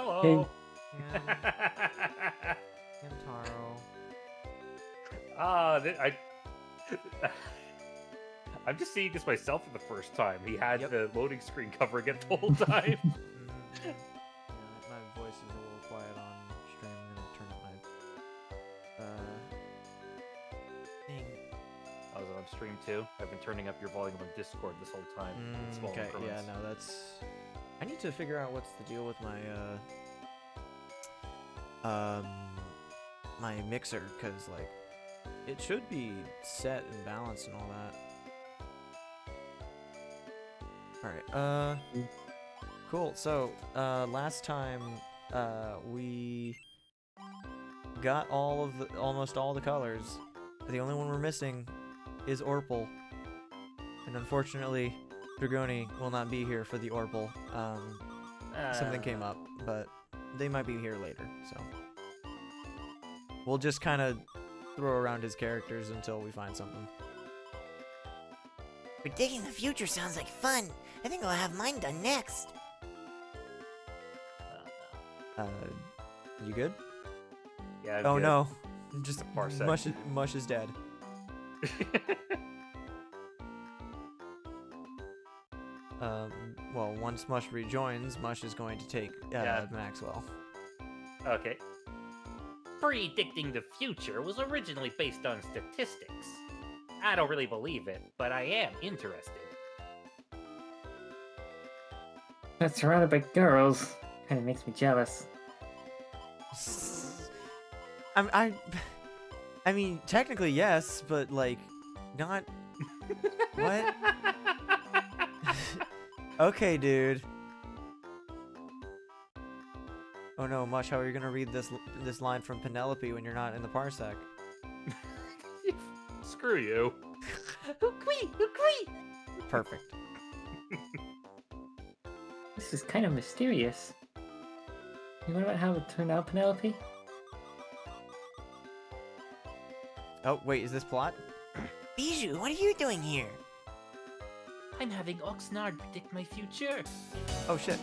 Hello. Yeah, Hamtaro. I I'm just seeing this myself for the first time. He had the loading screen covering it the whole time. Yeah, my voice is a little quiet on stream. I'm gonna turn up my thing. I was on stream too. I've been turning up your volume on Discord this whole time. Small Okay, increments. yeah, no, that's. I need to figure out what's the deal with my my mixer, cause like it should be set and balanced and all that. All right. Cool. So, last time, we got almost all the colors. The only one we're missing is ourple, and unfortunately, Dragoni will not be here for the ourple. Something came up, but they might be here later. So, we'll just kind of throw around his characters until we find something. Predicting the future sounds like fun. I think I'll have mine done next. You good? Yeah. Oh good. no, just Parsec. Mush is dead. Well, once Mush rejoins, Mush is going to take Maxwell. Okay. Predicting the future was originally based on statistics. I don't really believe it, but I am interested. But surrounded by girls kind of makes me jealous. I mean, technically yes, but like, not. What? Okay, dude. Oh no, Mush, how are you gonna read this line from Penelope when you're not in the parsec? Screw you. Perfect. This is kind of mysterious. You wonder how it turned out, Penelope? Oh, wait, is this plot? Bijou, what are you doing here? I'm having Oxnard predict my future. Oh shit.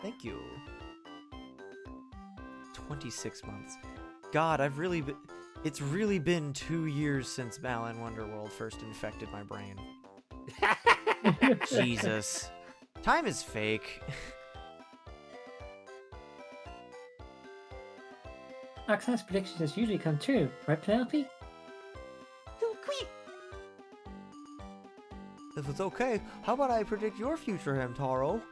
Thank you. 26 months. God, it's really been 2 years since Balan Wonderworld first infected my brain. Jesus. Time is fake. Oxnard's predictions usually come true, right, Penelope? If it's okay, how about I predict your future, Hamtaro?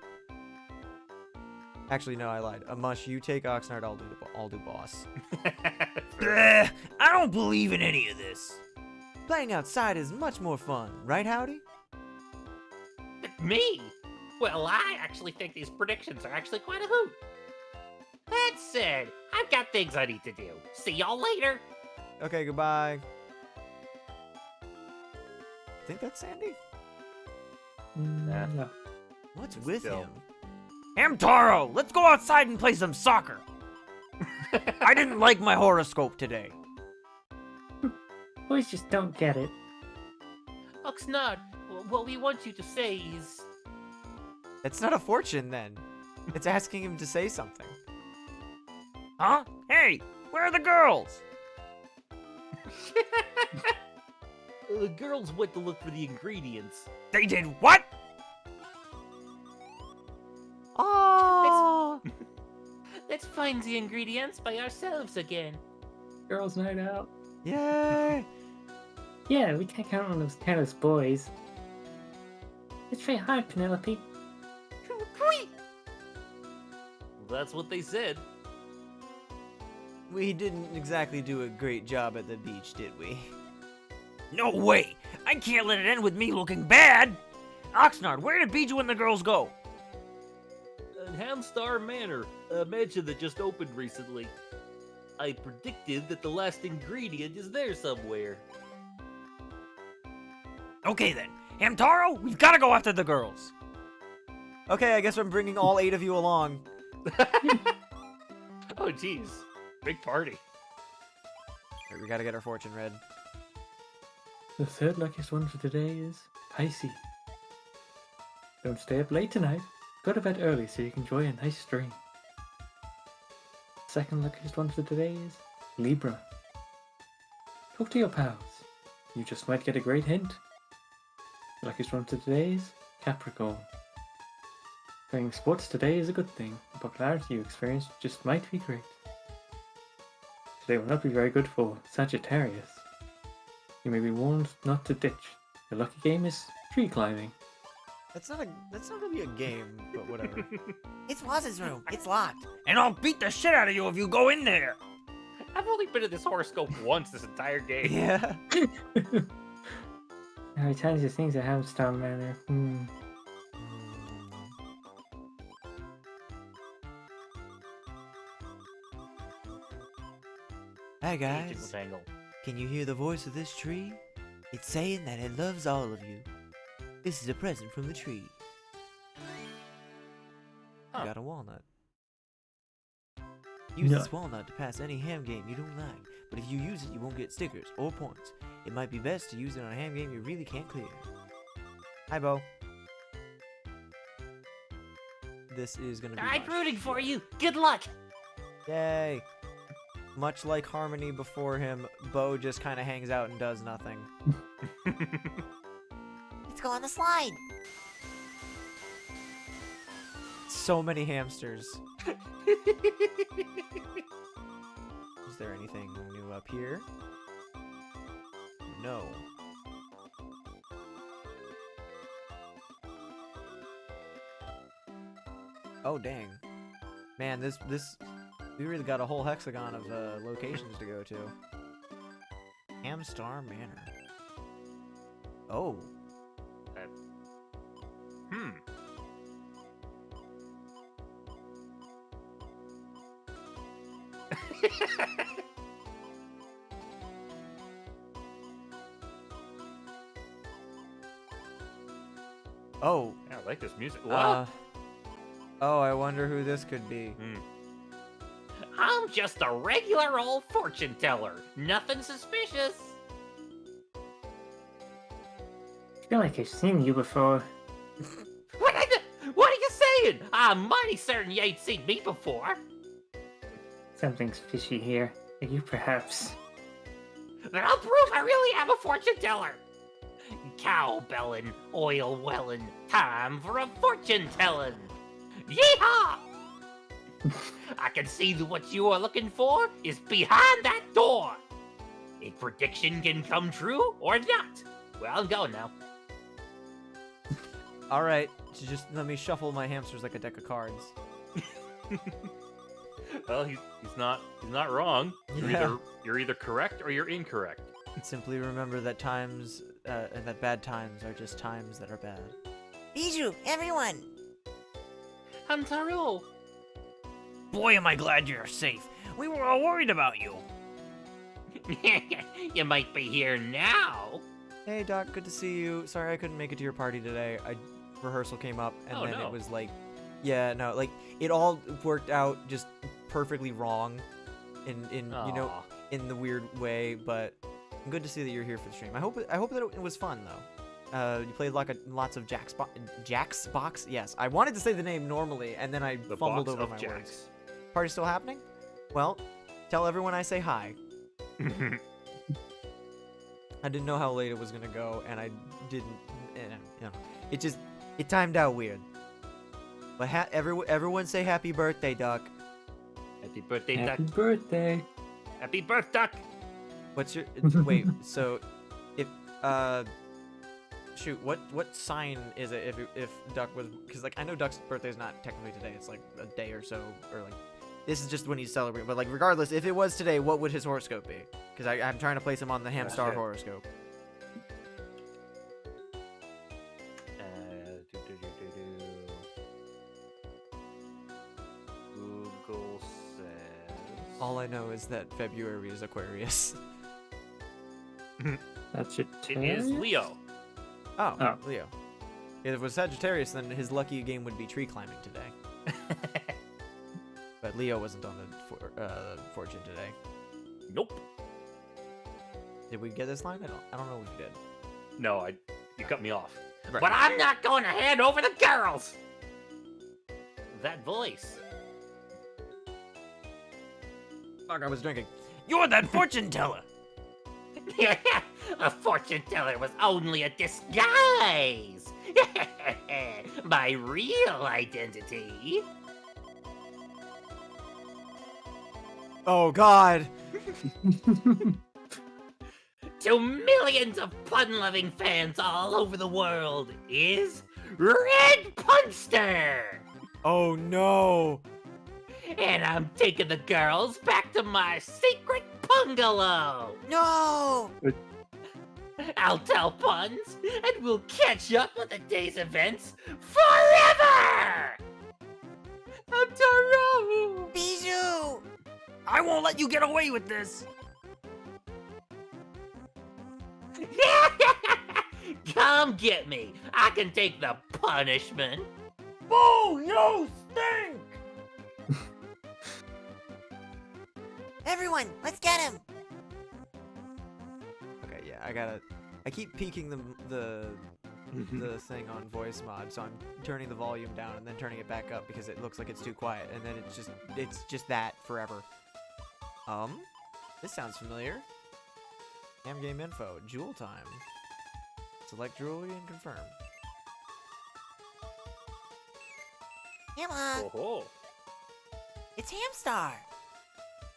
Actually, no, I lied. Mush, you take Oxnard, I'll do boss. I don't believe in any of this. Playing outside is much more fun, right, Howdy? Me? Well, I actually think these predictions are actually quite a hoot. That said, I've got things I need to do. See y'all later. Okay, goodbye. I think that's Sandy. Nah. No. What's with Still. him? Hamtaro, let's go outside and play some soccer. I didn't like my horoscope today. Boys just don't get it. Oxnard, what we want you to say is... It's not a fortune, then. It's asking him to say something. Huh? Hey, where are the girls? The girls went to look for the ingredients. They did what? Oh! Let's find the ingredients by ourselves again. Girls' night out. Yay! Yeah, we can't count on those careless boys. Let's try hard, Penelope. That's what they said. We didn't exactly do a great job at the beach, did we? No way! I can't let it end with me looking bad! Oxnard, where did Bijou and the girls go? Hamstar Manor, a mansion that just opened recently. I predicted that the last ingredient is there somewhere. Okay then, Hamtaro, we've gotta go after the girls. Okay, I guess I'm bringing all 8 of you along. Oh, jeez. Big party. We gotta get our fortune read. The third luckiest one for today is Pisces. Don't stay up late tonight. Go to bed early so you can enjoy a nice stream. Second luckiest one for today is Libra. Talk to your pals. You just might get a great hint. The luckiest one for today is Capricorn. Playing sports today is a good thing. The popularity you experience just might be great. Today will not be very good for Sagittarius. You may be warned not to ditch. Your lucky game is tree climbing. That's not really a game, but whatever. It's Waz's room. It's locked. And I'll beat the shit out of you if you go in there. I've only been in this horoscope once this entire game. Yeah. How he tells you things at Hamtaro Manor. Hi Jingle guys. jangle. Can you hear the voice of this tree? It's saying that it loves all of you. This is a present from the tree. Huh. Got a walnut. Use No. this walnut to pass any ham game you don't like, but if you use it, you won't get stickers or points. It might be best to use it on a ham game you really can't clear. Hi, Bo. This is gonna be I'm much. rooting for you. Good luck. Yay! Much like Harmony before him, Bo just kind of hangs out and does nothing. Let's go on the slide. So many hamsters. Is there anything new up here? No. Oh dang. Man, this we really got a whole hexagon of locations to go to. Hamstar Manor. Oh. Oh. I like this music. What? Oh, I wonder who this could be. I'm just a regular old fortune teller. Nothing suspicious. I feel like I've seen you before. What are you saying? I'm mighty certain you ain't seen me before. Something's fishy here. Are you perhaps? Then I'll prove I really am a fortune teller. Cowbellin', oil wellin', time for a fortune telling. Yeehaw! I can see that what you are looking for is behind that door. A prediction can come true or not. Well, I'm going now. All right, so just let me shuffle my hamsters like a deck of cards. Well, he's not wrong. Yeah. You're either correct or you're incorrect. Simply remember that times and that bad times are just times that are bad. Bijou, everyone. Hamtaro. Boy, am I glad you're safe. We were all worried about you. You might be here now. Hey Doc, good to see you. Sorry I couldn't make it to your party today. Rehearsal came up and Oh, then no. it was like, yeah, no, like it all worked out just perfectly wrong, in you know, Aw. in the weird way. But good to see that you're here for the stream. I hope that it was fun though. You played lots of Jack's Box. Yes, I wanted to say the name normally and then I The fumbled box over of my Jacks. words. Party still happening? Well, tell everyone I say hi. I didn't know how late it was gonna go, and I didn't. You know, it timed out weird. But everyone say happy birthday, Duck. Happy birthday, Duck. Happy birthday. Happy birth, Duck. What's your wait? So, if shoot, what sign is it if Duck was? Because like I know Duck's birthday is not technically today. It's like a day or so, or like this is just when he's celebrating. But like regardless, if it was today, what would his horoscope be? Because I'm trying to place him on the Hamstar shit. horoscope. Google says. All I know is that February is Aquarius. That's it. It is Leo. Oh, Oh. Leo. If it was Sagittarius, then his lucky game would be tree climbing today. But Leo wasn't on the fortune today. Nope. Did we get this line? I don't know if we did. No, You cut me off. Right. But I'm not going to hand over the girls! That voice. Fuck, I was drinking. You're that fortune teller. A fortune teller was only a disguise! My real identity. Oh God. To millions of pun-loving fans all over the world is Red Punster! Oh no. And I'm taking the girls back to my secret bungalow! No. I'll tell puns, and we'll catch up with the day's events forever! Hamtaro! Bijou. I won't let you get away with this. Come get me! I can take the punishment! Boo! You stink! Everyone, let's get him! Okay, yeah, I keep peaking the thing on voice mod, so I'm turning the volume down and then turning it back up because it looks like it's too quiet, and then it's just that forever. This sounds familiar. Ham game info, Jewel time. Select jewelry and confirm. Hamma, Oh, it's Hamstar!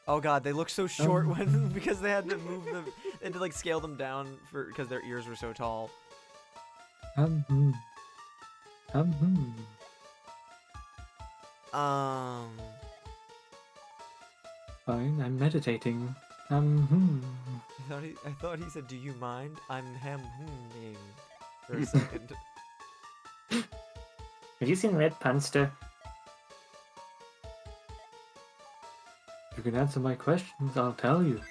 Oh God, they look so short when because they had to move them, they had to like scale them down because their ears were so tall. Fine, I'm meditating. I thought he said, "Do you mind?" I'm hemming for a second. Have you seen Red Punster? If you can answer my questions, I'll tell you.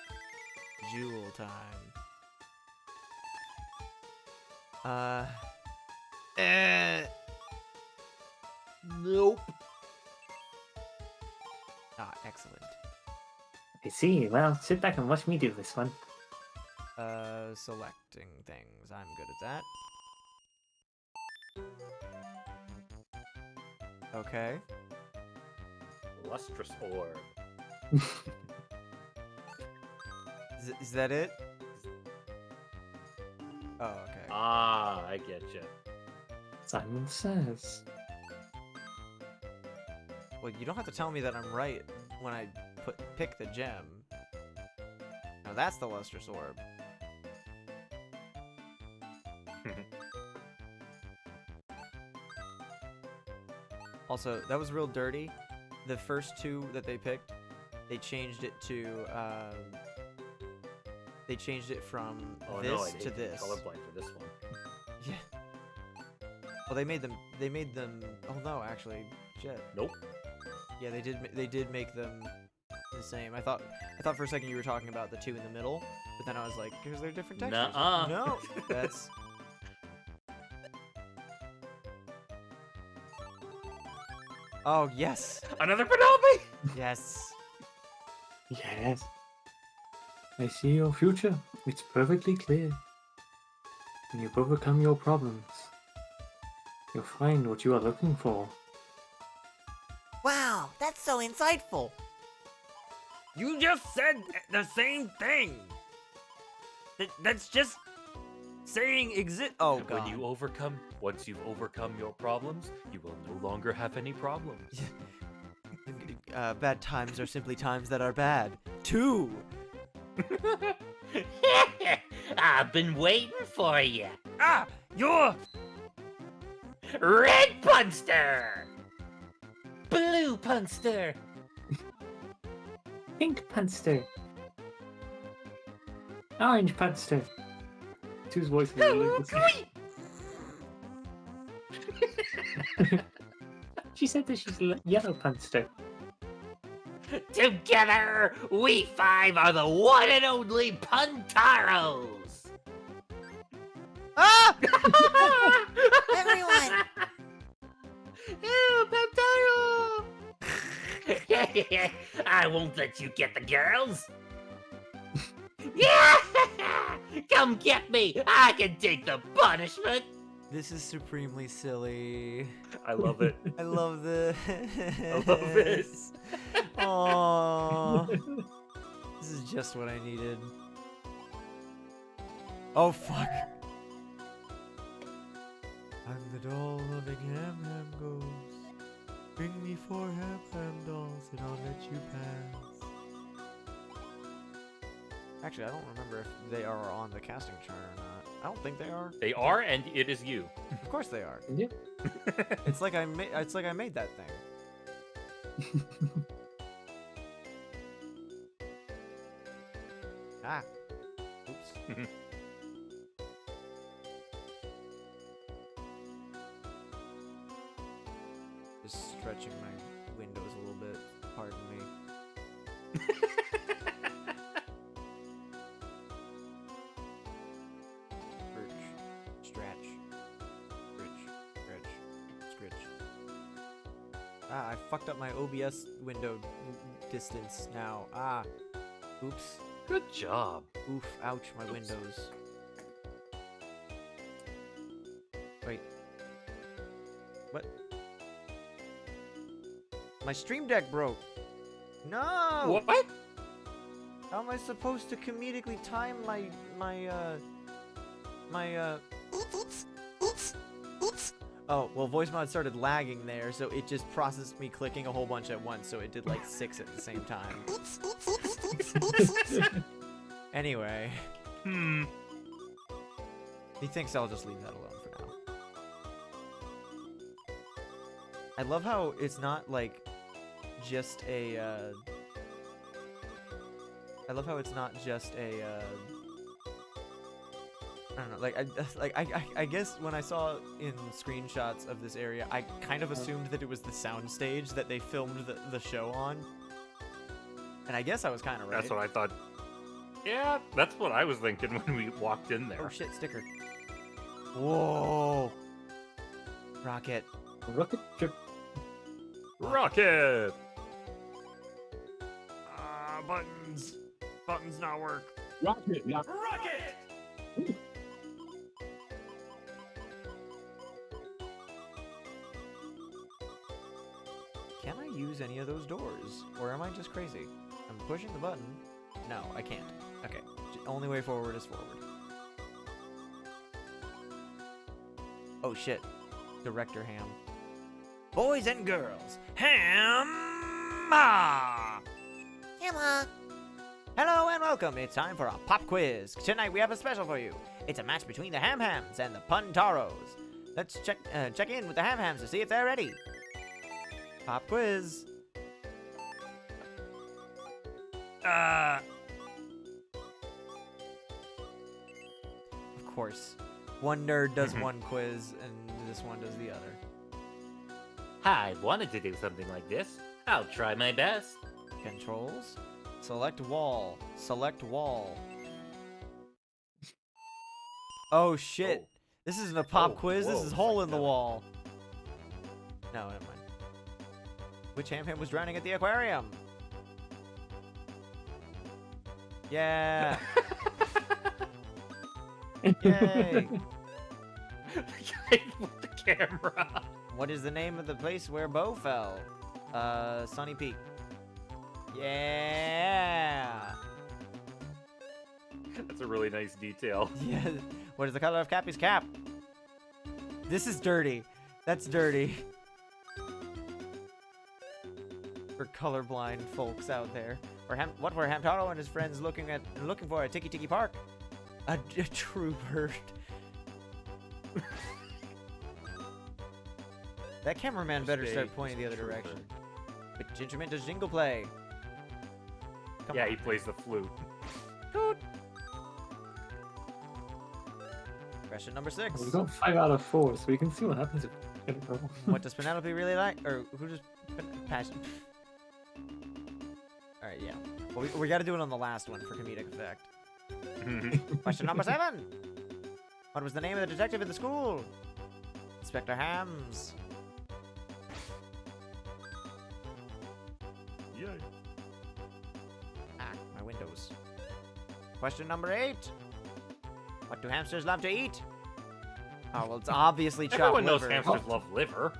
Jewel time. Nope. Ah, excellent. I see. Well, sit back and watch me do this one. Selecting things. I'm good at that. Okay. lustrous orb. Is that it? Oh, okay. Ah, I get you. Simon Says. Well, you don't have to tell me that I'm right when I pick the gem. Now that's the lustrous orb. Also, that was real dirty. The first two that they picked, they changed it to they changed it from Oh this no, I to this. colorblind for this one. Yeah. Well, they made them. Oh no, actually, shit. Nope. Yeah, they did make them the same. I thought for a second you were talking about the two in the middle, but then I was like, because they're different textures. Nuh-uh. No, that's. Oh yes, Another Penelope? yes. Yes. I see your future. It's perfectly clear. When you've overcome your problems, you'll find what you are looking for. Wow, that's so insightful! You just said the same thing. That's just saying exist. Oh god. Once you've overcome your problems, you will no longer have any problems. Bad times are simply times that are bad. Two. I've been waiting for you. Ah, you're Red Punster! Blue Punster! Pink Punster. Orange Punster. Two's voice is really the same. She said that she's yellow Punster. Together, we five are the one and only Puntaros! Ah! Everyone! Help, Hamtaro! I won't let you get the girls! Yeah! Come get me! I can take the punishment! This is supremely silly. I love it. I love this. I love it. Aww. This is just what I needed. Oh fuck. I'm the doll loving ham ghost. Bring me 4 ham dolls and I'll let you pass. Actually, I don't remember if they are on the casting chart or not. I don't think they are. They are, and it is you. Of course they are. Yeah. It's like I made that thing. Ah. Oops. Just stretching my windows a little bit. Pardon me. Stretch. Stretch. Ah, I fucked up my OBS window distance now. Ah. Oops. Good job. Oof. Ouch, my windows. Wait. What? My stream deck broke. No! What? How am I supposed to comedically time my Oh, well, voice mod started lagging there, so it just processed me clicking a whole bunch at once, so it did like 6 at the same time. Anyway. He thinks I'll just leave that alone for now. I love how it's not like just a I love how it's not just a I don't know, I guess when I saw in screenshots of this area, I kind of assumed that it was the sound stage that they filmed the show on. And I guess I was kind of right. That's what I thought. Yeah, that's what I was thinking when we walked in there. Oh shit, sticker. Whoa. Rocket. Rocket trip. Rocket! Buttons. Buttons not work. Rocket. Yeah. Rocket! Can I use any of those doors? Or am I just crazy? I'm pushing the button. No, I can't. Okay. Only way forward is forward. Oh shit. Director Ham. Boys and girls, Hamtaro! Hamma. Hello and welcome. It's time for a pop quiz. Tonight we have a special for you. It's a match between the Ham Hams and the Puntaros. Let's check in with the Ham Hams to see if they're ready. Pop quiz. Of course. One nerd does one quiz and this one does the other. I wanted to do something like this. I'll try my best. Controls. Select wall. Select wall. Oh shit. Oh. This isn't a pop Oh, quiz, this whoa, is hole like in the that. wall. No, never mind. Which ham was drowning at the aquarium? Yeah. Yay. The guy with the camera. What is the name of the place where Bo fell? Sunny Peak. Yeah. That's a really nice detail. Yeah. What is the color of Cappy's cap? This is dirty. That's dirty. For colorblind folks out there. What were Hamtaro and his friends looking for at Tiki Tiki Park? A true bird. That cameraman better start pointing the other direction. Which instrument does Jingle play? Come Yeah, on. he plays the flute. Good. Question number 6. We've got 5 out of 4, so we can see what happens if we get it wrong. What does Penelope really like? Or who does passion? Alright, yeah. Well, we gotta do it on the last one for comedic effect. Question number 7. What was the name of the detective in the school? Inspector Hams. Yay. Ah, my windows. Question number 8. What do hamsters love to eat? Oh, well, it's obviously chopped Everyone knows liver. hamsters love liver.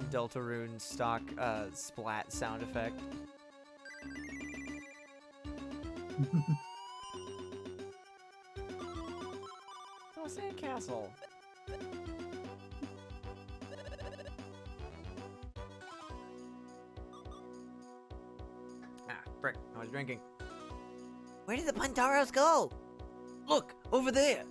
Deltarune stock splat sound effect. Oh, sandcastle. Ah, frick. I was drinking. Where did the Hamtaros go? Look, over there.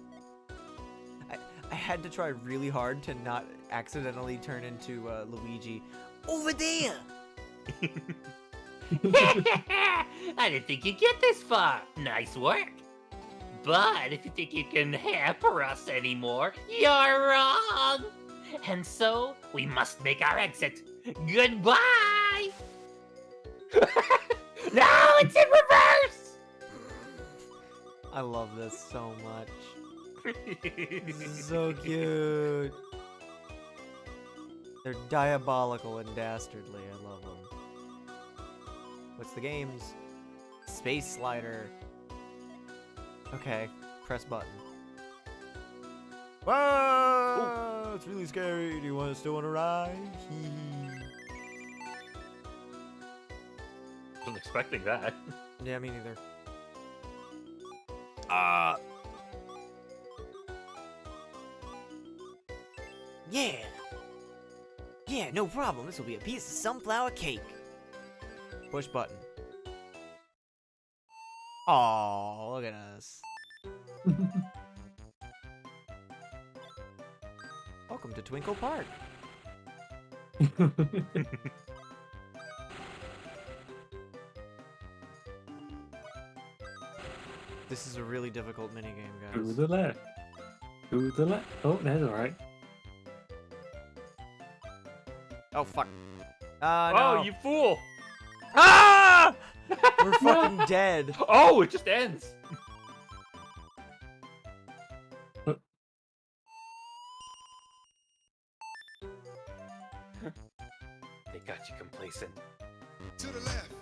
I had to try really hard to not accidentally turn into Luigi. Over there. I didn't think you'd get this far. Nice work. But if you think you can hamper us anymore, you're wrong. And so, we must make our exit. Goodbye! No, it's in reverse! I love this so much. This is so cute. They're diabolical and dastardly. I love them. What's the games? Space Slider. Okay, press button. Whoa! It's really scary. Do you still want to ride? Wasn't expecting that. Yeah, me neither. Yeah. Yeah, no problem. This will be a piece of sunflower cake. Push button. Oh, look at us. Welcome to Twinkle Park. This is a really difficult minigame, To guys. the left. To the left. Oh, that's alright. Oh, fuck. Oh, No. you fool! Ah! We're fucking dead. Oh, it just ends. They got you complacent. To the left.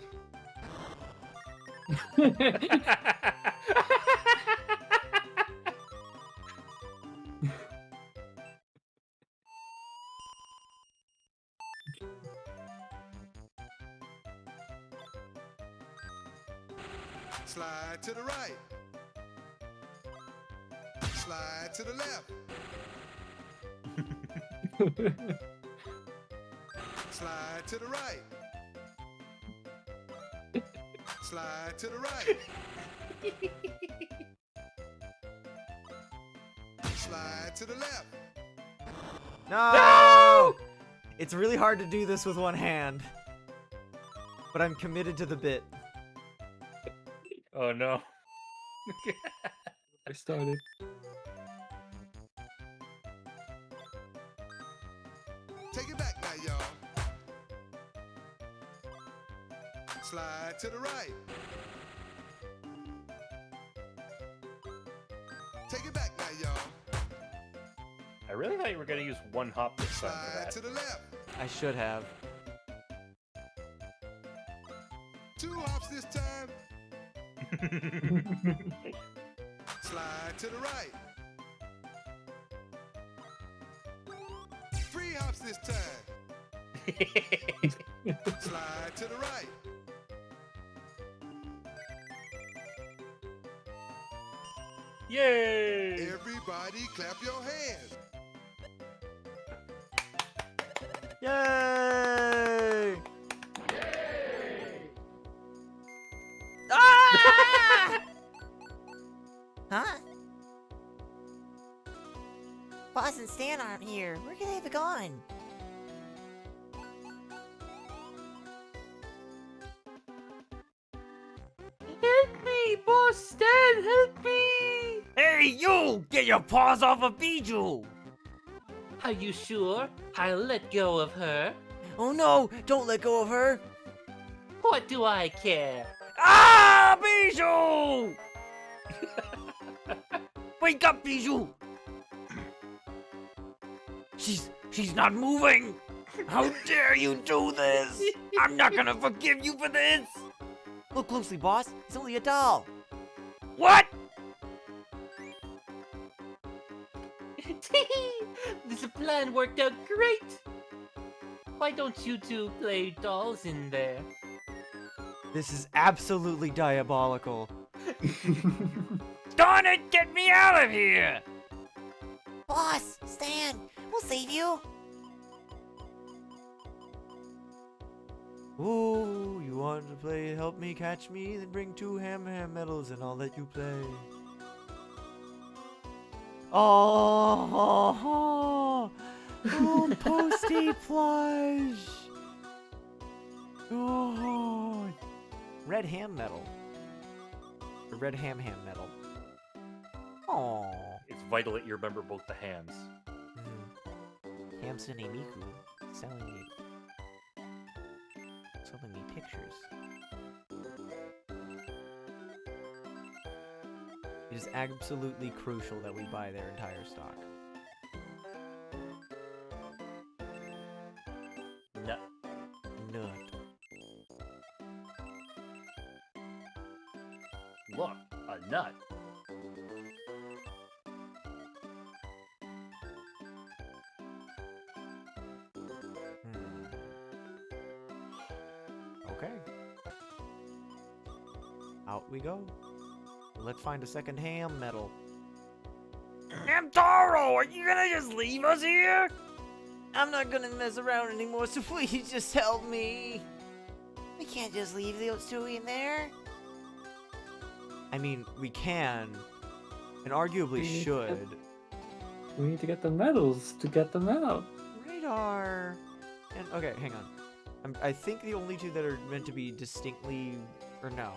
Slide to the right. Slide to the left. Slide to the right. Slide to the right. Slide to the left. No! It's really hard to do this with one hand. But I'm committed to the bit. Oh no. I started. Take it back now, y'all. Slide to the right. Take it back now, y'all. I really thought you were gonna use one hop this time for Slide that. to the left. I should have. 2 hops this time. Slide to the right. 3 hops this time. Slide to the right. Yay! Everybody clap your hands. Yay! Ah! Huh? Boss and Stan aren't here. Where could they have gone? Help me, Boss Stan, help me! Hey, you! Get your paws off of Bijou! Are you sure? I'll let go of her. Oh no! Don't let go of her! What do I care? Ah, Bijou! Wake up, Bijou! She's not moving! How dare you do this? I'm not gonna forgive you for this! Look closely, boss. It's only a doll. What? This plan worked out great. Why don't you two play dolls in there? This is absolutely diabolical. Darn it, get me out of here! Boss, Stan, we'll save you. Ooh, you want to play Help Me Catch Me? Then bring 2 ham medals and I'll let you play. Oh, posty plush. Oh, red ham medal. Or red ham medal. Oh, It's vital that you remember both the hands. Hamson and Miku selling me pictures. it is absolutely crucial that we buy their entire stock. No. Nut. Look, a nut. Okay. Out we go. Let's find a second ham medal. Hamtaro, are you gonna just leave us here? I'm not gonna mess around anymore, so please just help me. We can't just leave those two in there. I mean, we can, and arguably We should. We need to get the medals to get them out. Radar. And okay, hang on. I think the only two that are meant to be distinctly, or no,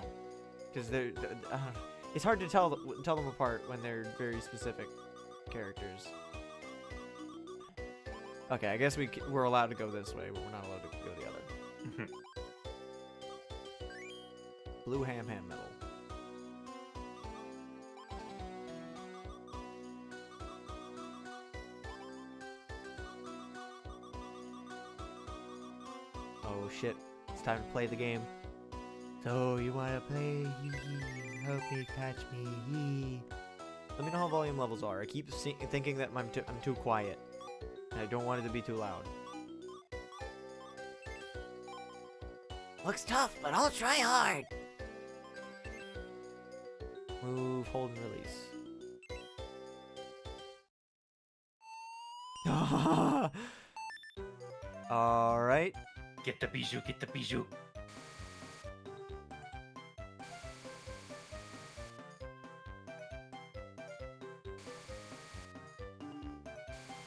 because they're. It's hard to tell them apart when they're very specific characters. Okay, I guess we're allowed to go this way, but we're not allowed to go the other. Blue ham medal. Oh shit, it's time to play the game. So you wanna play? Help me catch me. Let me know how volume levels are. I keep thinking that I'm too quiet. And I don't want it to be too loud. Looks tough, but I'll try hard. Move, hold, and release. Alright. Get the bijou, get the bijou.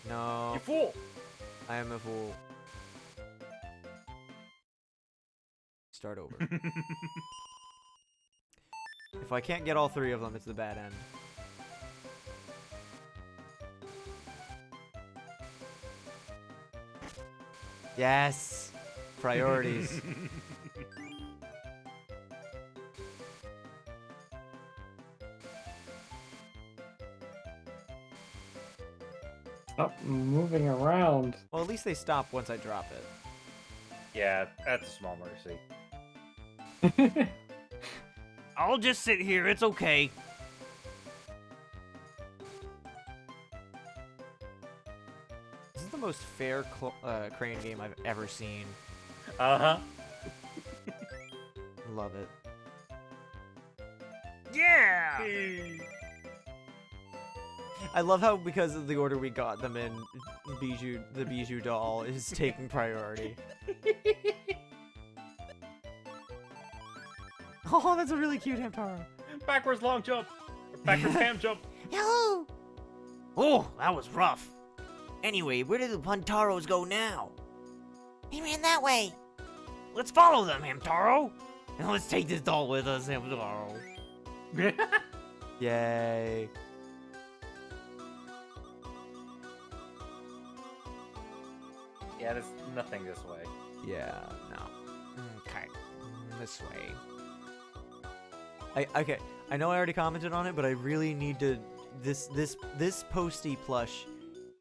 No, You fool! I am a fool. Start over. If I can't get all 3 of them, it's the bad end. Yes! Priorities. Stop moving around. Well, at least they stop once I drop it. Yeah, that's a small mercy. I'll just sit here, it's okay. This is the most fair crane game I've ever seen. Uh-huh. Love it. Yeah! I love how, because of the order we got them in, the Bijou doll is taking priority. Oh, that's a really cute Hamtaro. Backwards long jump. Or backwards ham jump. Yahoo! Oh, that was rough. Anyway, where did the Hamtaros go now? He ran that way. Let's follow them, Hamtaro. And let's take this doll with us, Hamtaro. Yay. Yeah, there's nothing this way. Yeah, no. Okay. This way. Okay, I know I already commented on it, but I really need to... This posty plush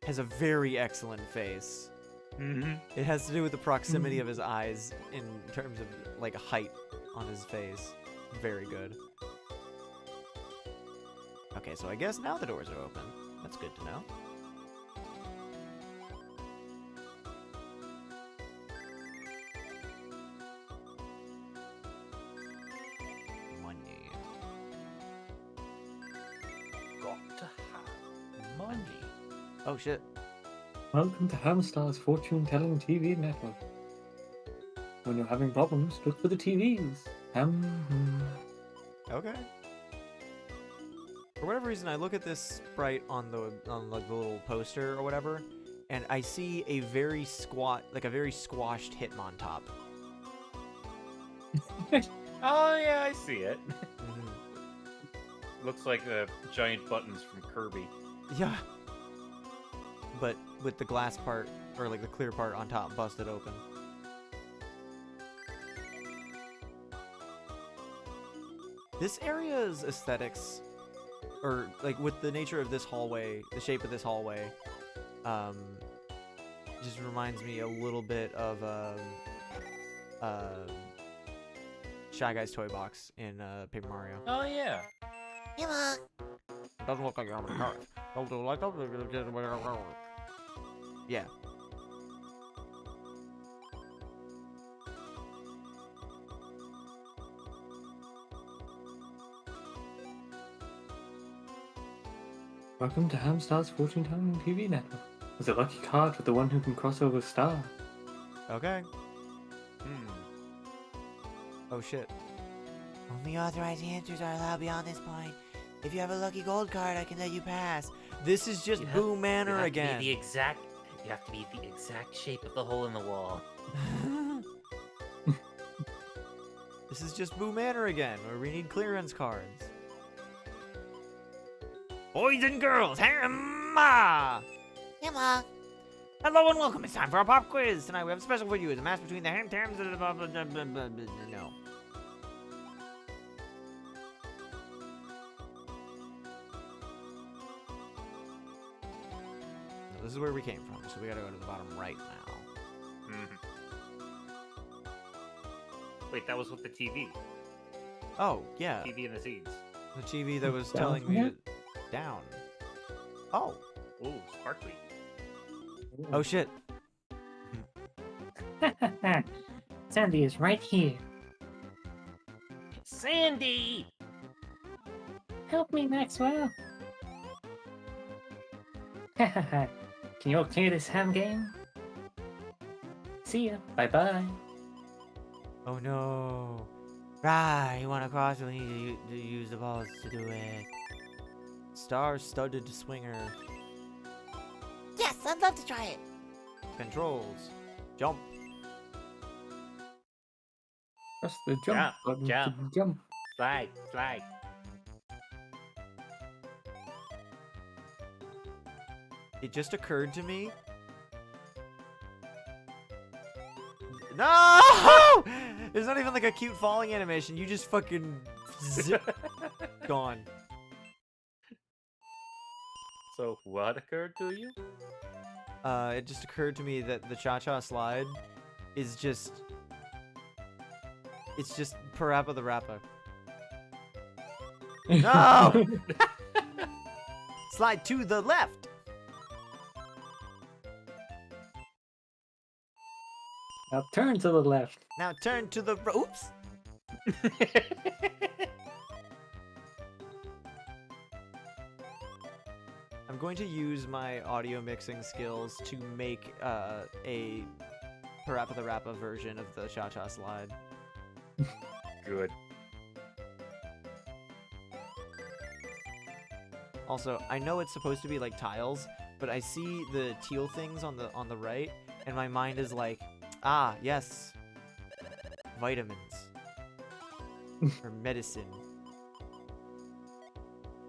has a very excellent face. Mm-hmm. It has to do with the proximity of his eyes in terms of like height on his face. Very good. Okay, so I guess now the doors are open. That's good to know. Money. Got to have money. Oh shit. Welcome to Hamstar's fortune-telling TV network. When you're having problems, look for the TVs. Okay. For whatever reason, I look at this sprite on like the little poster or whatever, and I see a very squashed Hitmontop. Oh yeah, I see it. Mhm. Looks like the giant buttons from Kirby. Yeah. But with the glass part, or like the clear part on top busted open. This area's aesthetics, or like with the nature of this hallway, the shape of this hallway, just reminds me a little bit of Shy Guy's toy box in Paper Mario. Oh yeah. Emma, Doesn't look like you have any cards. Don't do like yeah. Welcome to Hamstar's fortune-telling TV network. There's a lucky card for the one who can cross over star. Okay. Hmm. Oh shit. only authorized answers are allowed beyond this point. If you have a lucky gold card, I can let you pass. This is just You have- Boo You Manor have to again. be the exact. You have to be the exact shape of the hole in the wall. This is just Boo Manor again, where we need clearance cards. Boys and girls, Hamma! Emma, Hello and welcome. It's time for our pop quiz. Tonight we have a special for you. It's a match between the Hamtams and the no. Now, this is where we came from, so we gotta go to the bottom right now. Mhm. Wait, that was with the TV. Oh, yeah. TV and the seeds. The TV that was Down telling from me here? to... Down. Oh. Ooh, sparkly. Oh, shit. Sandy is right here. Sandy! Help me, Maxwell. Can you all clear this ham game? See ya. Bye-bye. Oh, no. right, you want to cross, we need to use the balls to do it. Star-studded swinger. Yes, I'd love to try it. Controls. Jump. Press the jump Jump, button jump. to jump. Slide, slide. It just occurred to me. No! There's not even like a cute falling animation. You just fucking zip. Gone. So what occurred to you? It just occurred to me that the cha-cha slide is just... It's just Parappa the Rappa. No! Slide to the left! Now turn to the left. Now turn to the... Oops! I'm going to use my audio mixing skills to make a Parappa the Rappa version of the cha-cha slide. Good. Also, I know it's supposed to be like tiles, but I see the teal things on the right, and my mind is like, ah, yes, vitamins or medicine.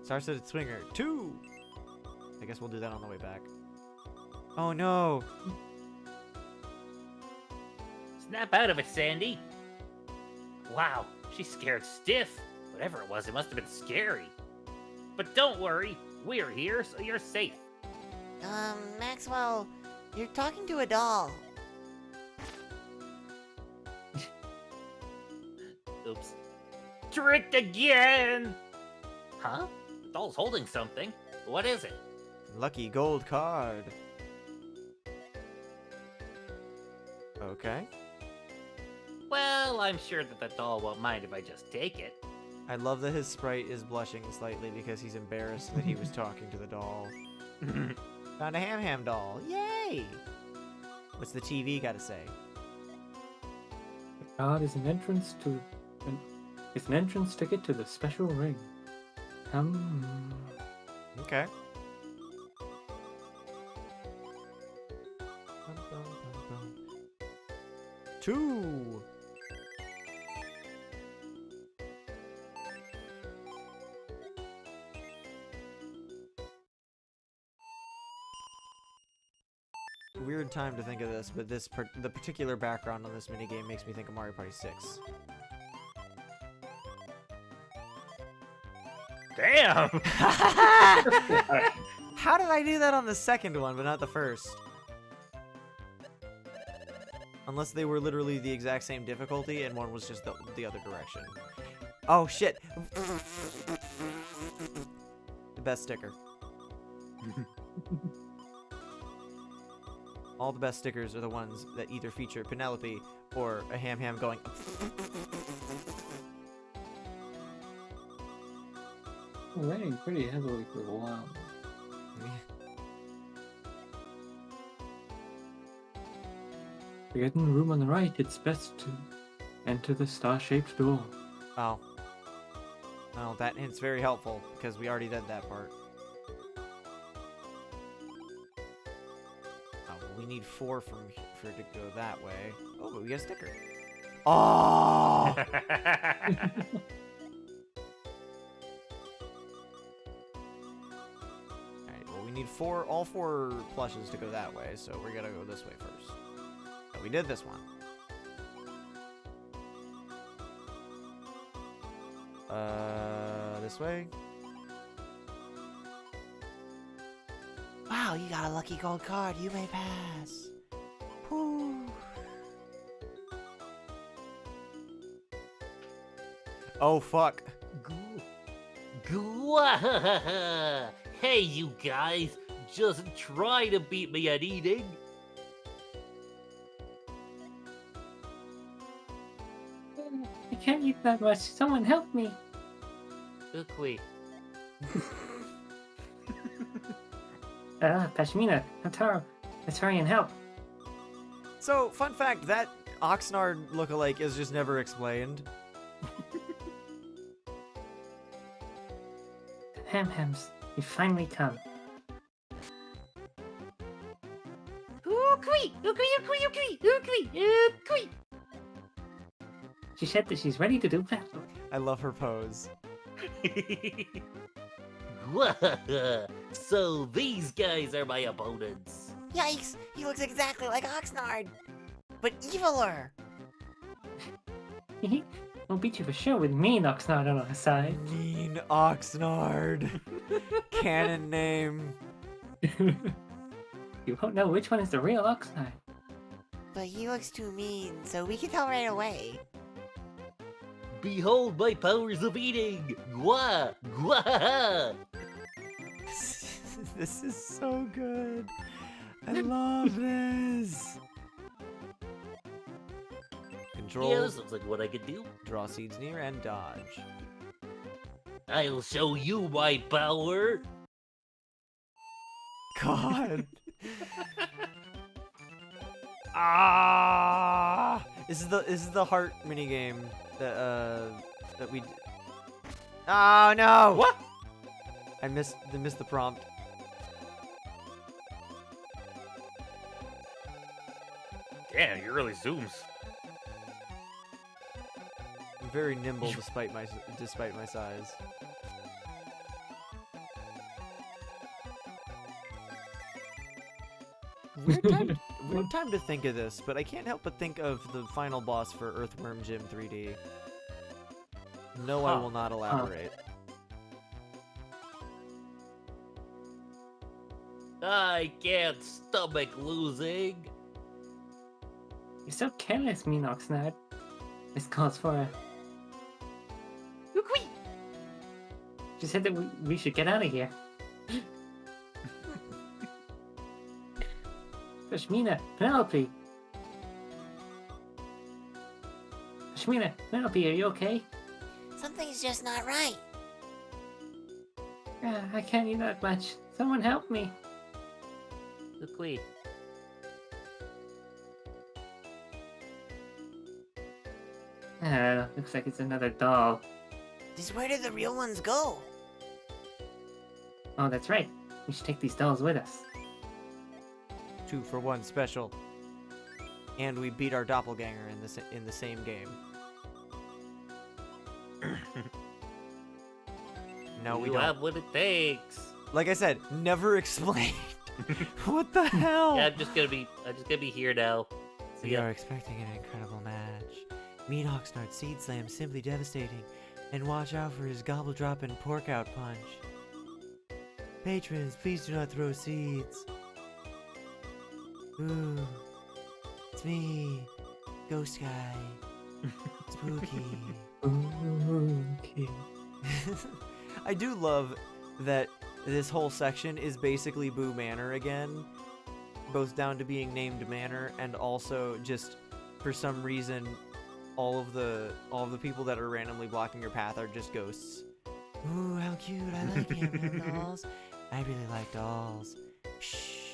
Star-studded swinger 2. I guess we'll do that on the way back. Oh no! Snap out of it, Sandy. Wow, she's scared stiff. Whatever it was, it must have been scary. But don't worry, we're here, so you're safe. Maxwell, You're talking to a doll. Oops. Tricked again! Huh? The doll's holding something. What is it? Lucky gold card. Okay. Well, I'm sure that the doll won't mind if I just take it. I love that his sprite is blushing slightly because he's embarrassed that he was talking to the doll. Found a Ham doll. Yay! What's the TV got to say? The card is an entrance to it's an entrance ticket to the special ring. Okay. Two. Weird time to think of this, but the particular background on this minigame makes me think of Mario Party 6. Damn! How did I do that on the second one, but not the first? Unless they were literally the exact same difficulty and one was just the other direction. Oh shit! The best sticker. All the best stickers are the ones that either feature Penelope or a Ham going. Raining pretty heavily for a while. To get in the room on the right, it's best to enter the star-shaped door. Oh. Oh, that hint's very helpful because we already did that part. Oh, well, we need 4 for it to go that way. Oh, but we got a sticker. Oh! Alright, well we need all 4 plushes to go that way, so we're gonna go this way first. Oh, we did this one. This way? Wow, you got a lucky gold card. You may pass. Whew. Oh, fuck. Hey, you guys, just try to beat me at eating. I can't eat that much. Someone help me. Ukwi. Pashmina, Hamtaro, let's hurry and help. So, fun fact, that Oxnard lookalike is just never explained. Ham-hams, you finally come. Ukwi! She said that she's ready to do battle. I love her pose. So these guys are my opponents. Yikes! He looks exactly like Oxnard, but eviler. We'll beat you for sure with mean Oxnard on our side. Mean Oxnard. Canon name. You won't know which one is the real Oxnard. But he looks too mean, so we can tell right away. Behold my powers of eating! Gwa! Gwa! This is so good. I love this. Control. Yeah, this looks like what I could do. Draw seeds near and dodge. I'll show you my power. God. Ah! This is the heart minigame that we. Oh no! What? I missed the prompt. Damn, you really zooms. I'm very nimble despite my size. Weird time to think of this, but I can't help but think of the final boss for Earthworm Jim 3D. No, I will not elaborate. I can't stomach losing. You're so careless, Mean Oxnard. This calls for a... Wee-wee. She said that we should get out of here. Pashmina, Penelope. Pashmina, Penelope, are you okay? Something's just not right. I can't eat that much. Someone help me. Wee-wee. Looks like it's another doll. Just where did the real ones go? Oh, that's right. We should take these dolls with us. 2 for 1 special. And we beat our doppelganger in the same game. No, we You don't. have what it takes. Like I said, never explained. What the hell? Yeah, I'm just gonna be here now. We are expecting an incredible match. Mean Oxnard Seed Slam simply devastating. And watch out for his gobble drop and pork out punch. Patrons, please do not throw seeds. Ooh. It's me. Ghost guy. Spooky. Okay. I do love that this whole section is basically Boo Manor again. Both down to being named Manor and also just for some reason all of the people that are randomly blocking your path are just ghosts. Ooh, how cute. I like him, dolls. I really like dolls. Shh.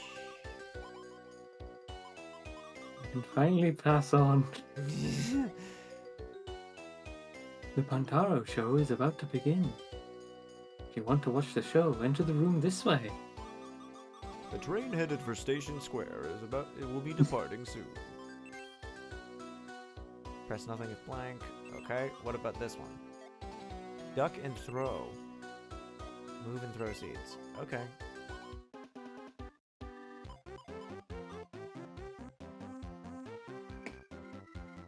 And finally pass on. The Hamtaro show is about to begin. If you want to watch the show, enter the room this way. The train headed for Station Square it will be departing soon. Press nothing if blank. Okay, what about this one? Duck and throw. Move and throw seeds. Okay.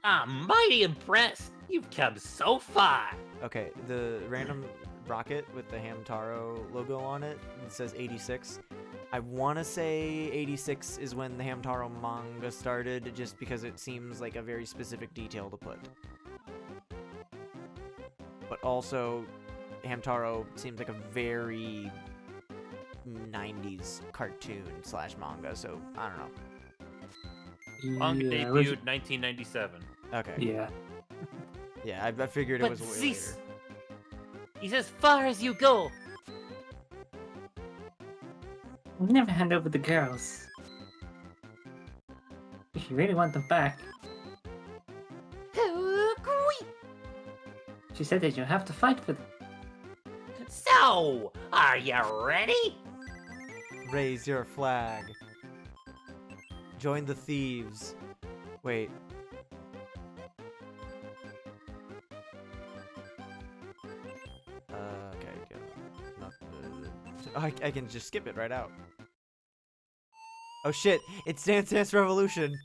I'm mighty impressed. You've come so far. Okay, the random rocket with the Hamtaro logo on it, it says 86. I want to say 86 is when the Hamtaro manga started, just because it seems like a very specific detail to put. But also, Hamtaro seems like a very 90s cartoon slash manga, so I don't know. Manga Yeah, debuted 1997. Okay. Yeah. Yeah, I figured it But was way cease. later. He's as far as you go. We'll never hand over the girls. If you really want them back, she said that you have to fight for them. So, are you ready? Raise your flag. Join the thieves. Wait. Okay. Yeah. I can just skip it right out. Oh shit! It's Dance Dance Revolution!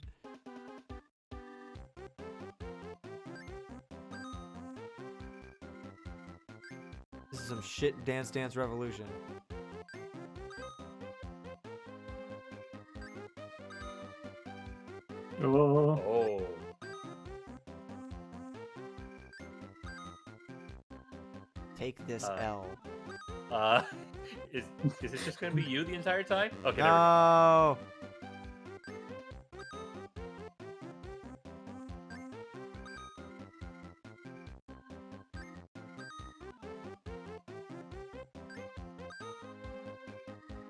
This is some shit Dance Dance Revolution. Oh. Oh. Take this Uh, L. Is it just gonna be you the entire time? Okay. There No!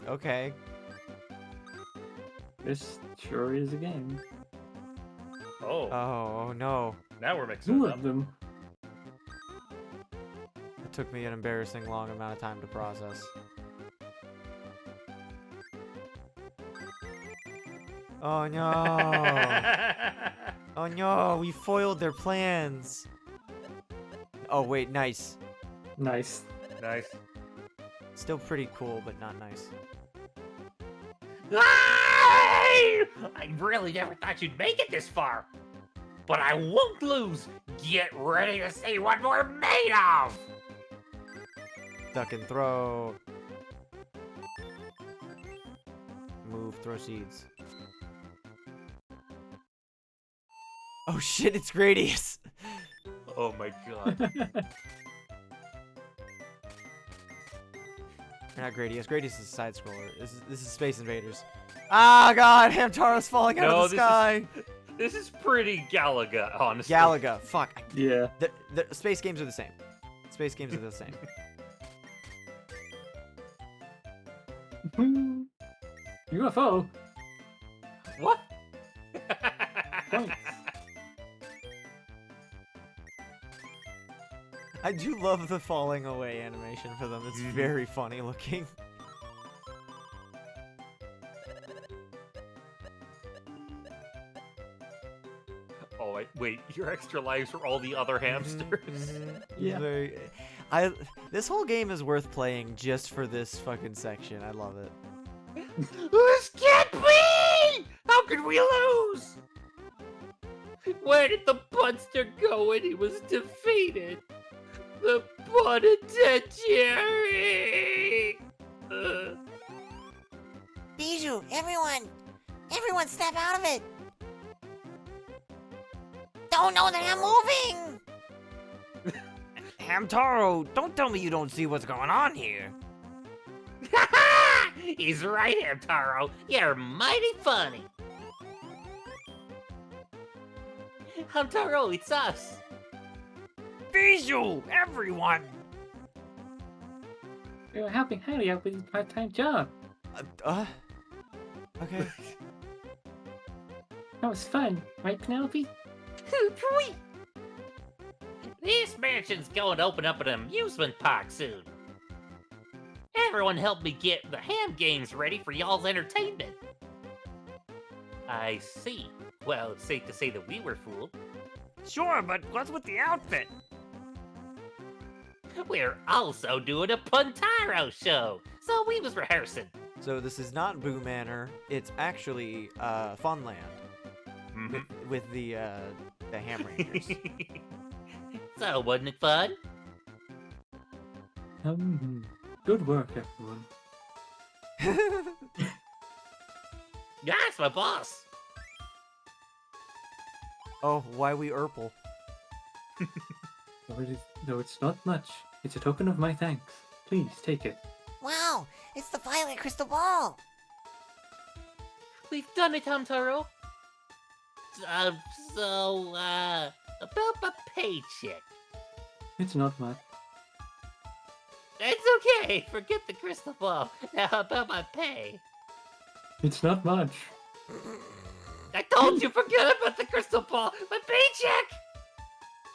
Okay. This sure is a game. we go. Oh no. Now we're mixing Two it up. of them. It took me an embarrassing long amount of time to process. Oh no! Oh no, we foiled their plans! Oh wait, nice. Nice. Nice. Still pretty cool, but not nice. I really never thought you'd make it this far. But I won't lose. Get ready to see what we're made of. Duck and throw. move, throw seeds. Oh shit, it's Gradius! Oh my god. Not Gradius. Gradius is a side scroller. This is Space Invaders. Ah god, Hamtaro's falling out of the sky! This is pretty Galaga, honestly. Galaga, fuck. Yeah. The space games are the same. Space games are the same. UFO. What? Points. I do love the falling away animation for them. It's very funny looking. Oh, wait, your extra lives were all the other hamsters. Yeah. This whole game is worth playing just for this fucking section. I love it. This can't be! How could we lose? Where did the Bunster go when he was defeated? The penitentiary! Bijou, everyone! Everyone step out of it! Don't know that I'm moving! Hamtaro, don't tell me you don't see what's going on here. He's right, Hamtaro. You're mighty funny. Hamtaro, it's us. Bijou, everyone! We were helping Harry out with his part-time job. Okay. That was fun, right, Penelope? This mansion's going to open up an amusement park soon. Everyone help me get the ham games ready for y'all's entertainment. I see. Well, it's safe to say that we were fooled. Sure, but what's with the outfit? We're also doing a Puntaro show, so we was rehearsing. So this is not Boo Manor. It's actually Funland with the Ham Rangers. So, wasn't it fun? Good work, everyone. That's my boss. Oh, why we ourple? Though it's not much, it's a token of my thanks. Please take it. Wow, it's the violet crystal ball! We've done it, Hamtaro. About my paycheck. It's not much. It's okay. Forget the crystal ball. Now about my pay. It's not much. I told you forget about the crystal ball. My paycheck.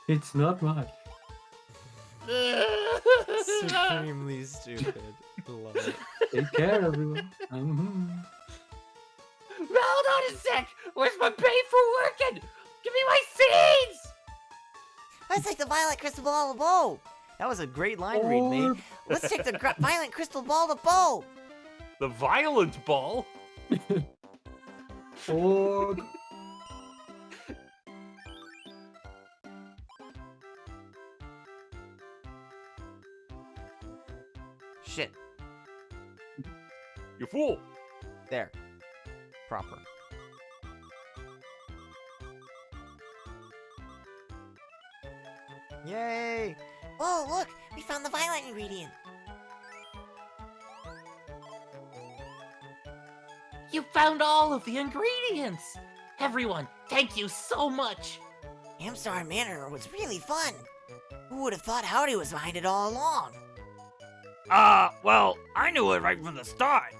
It's not much. Supremely stupid. Love it. Take care, everyone. Hold on a sec. Where's my pay for working? Give me my seeds. Let's take the violet crystal ball to Bo! That was a great line read, mate. Let's take the violet crystal ball to Bo! The violent ball? Orb. Shit. You fool! There. Proper. Yay! Oh, look! We found the violet ingredient! You found all of the ingredients. Everyone, thank you so much. Hamstar Manor was really fun! Who would have thought Howdy was behind it all along? Well, I knew it right from the start.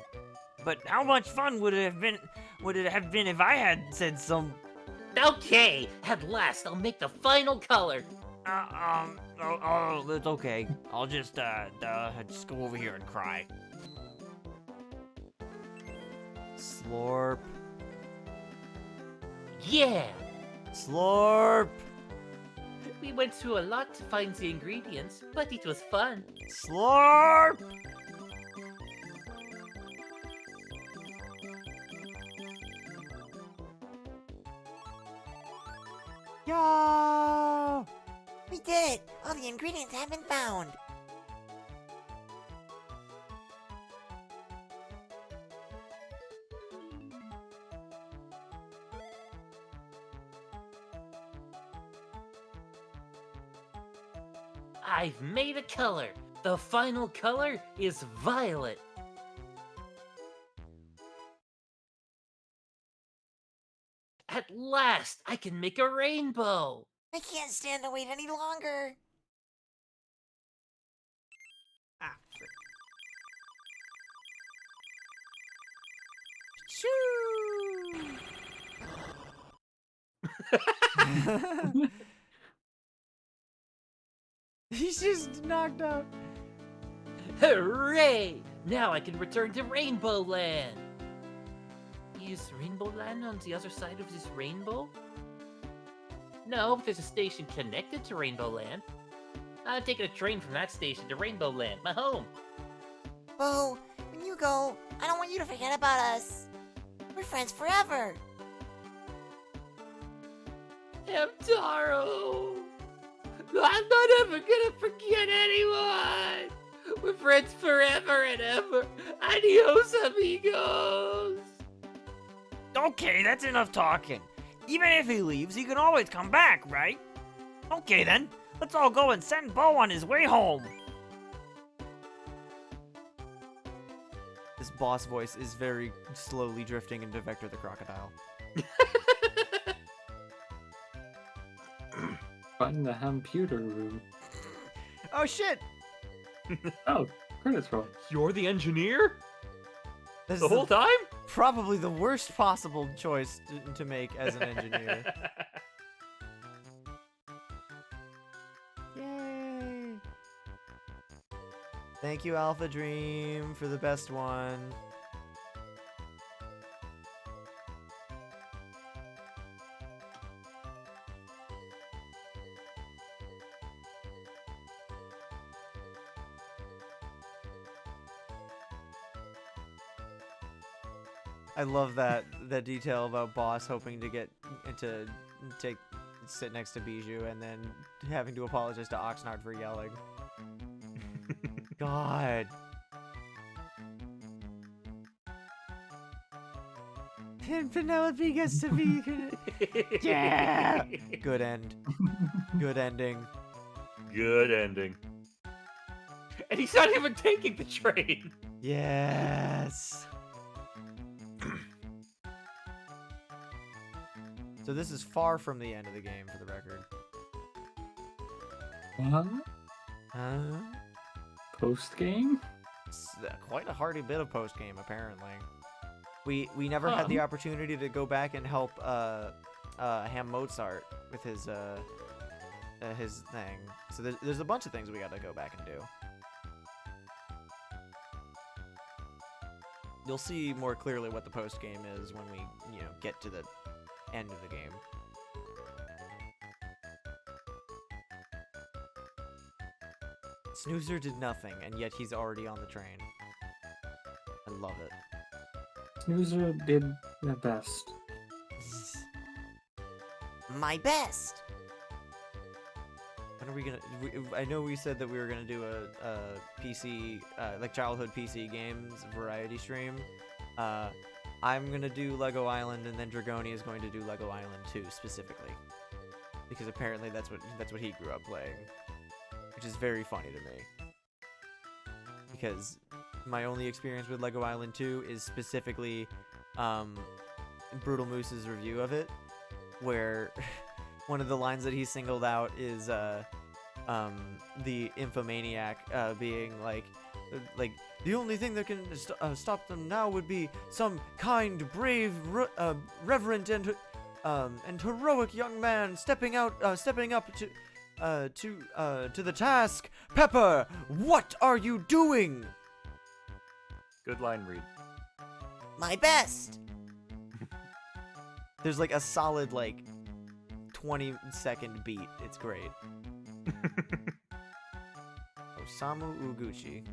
But how much fun would it have been if I had said some... Okay, at last I'll make the final color. It's okay. I'll just go over here and cry. Slurp. Yeah, Slurp. we went through a lot to find the ingredients, but it was fun. Slurp. Yo! We did it! All the ingredients have been found! I've made a color. The final color is violet. At last, I can make a rainbow. I can't stand to wait any longer. Ah, Shoo! He's just knocked out. Hooray! Now I can return to Rainbow Land. Is Rainbow Land on the other side of this rainbow? No, but there's a station connected to Rainbow Land. I'm taking a train from that station to Rainbow Land, my home. Bo, when you go, I don't want you to forget about us. We're friends forever. Hamtaro! I'm not ever gonna forget anyone! We're friends forever and ever. Adios, amigos! Okay, that's enough talking. Even if he leaves, he can always come back, right? Okay then, let's all go and send Bo on his way home. This boss voice is very slowly drifting into Vector the Crocodile. Find the computer room. Oh shit! Oh, credits roll. You're the engineer? This The is whole time? probably the worst possible choice to make as an engineer. Yay! Thank you, Alpha Dream, for the best one. I love that detail about Boss hoping to get to sit next to Bijou and then having to apologize to Oxnard for yelling. God. And Penelope gets to be yeah. Good end. Good ending. Good ending. And he's not even taking the train. Yes. So this is far from the end of the game, for the record. What? Post game? It's quite a hearty bit of post game, apparently. We never had the opportunity to go back and help Ham Mozart with his thing. So there's a bunch of things we got to go back and do. You'll see more clearly what the post game is when we get to the end of the game. Snoozer did nothing, and yet he's already on the train. I love it. Snoozer did the best. My best. When are we gonna? I know we said that we were gonna do a PC, like childhood PC games variety stream. I'm gonna do Lego Island, and then Dragoni is going to do Lego Island 2 specifically, because apparently that's what he grew up playing, which is very funny to me. Because my only experience with Lego Island 2 is specifically Brutal Moose's review of it, where one of the lines that he singled out is the Infomaniac being like the only thing that can stop them now would be some kind, brave, reverent, and heroic young man stepping up to the task. Pepper, what are you doing? Good line read. My best. There's like a solid 20-second beat. It's great. Osamu Uguchi.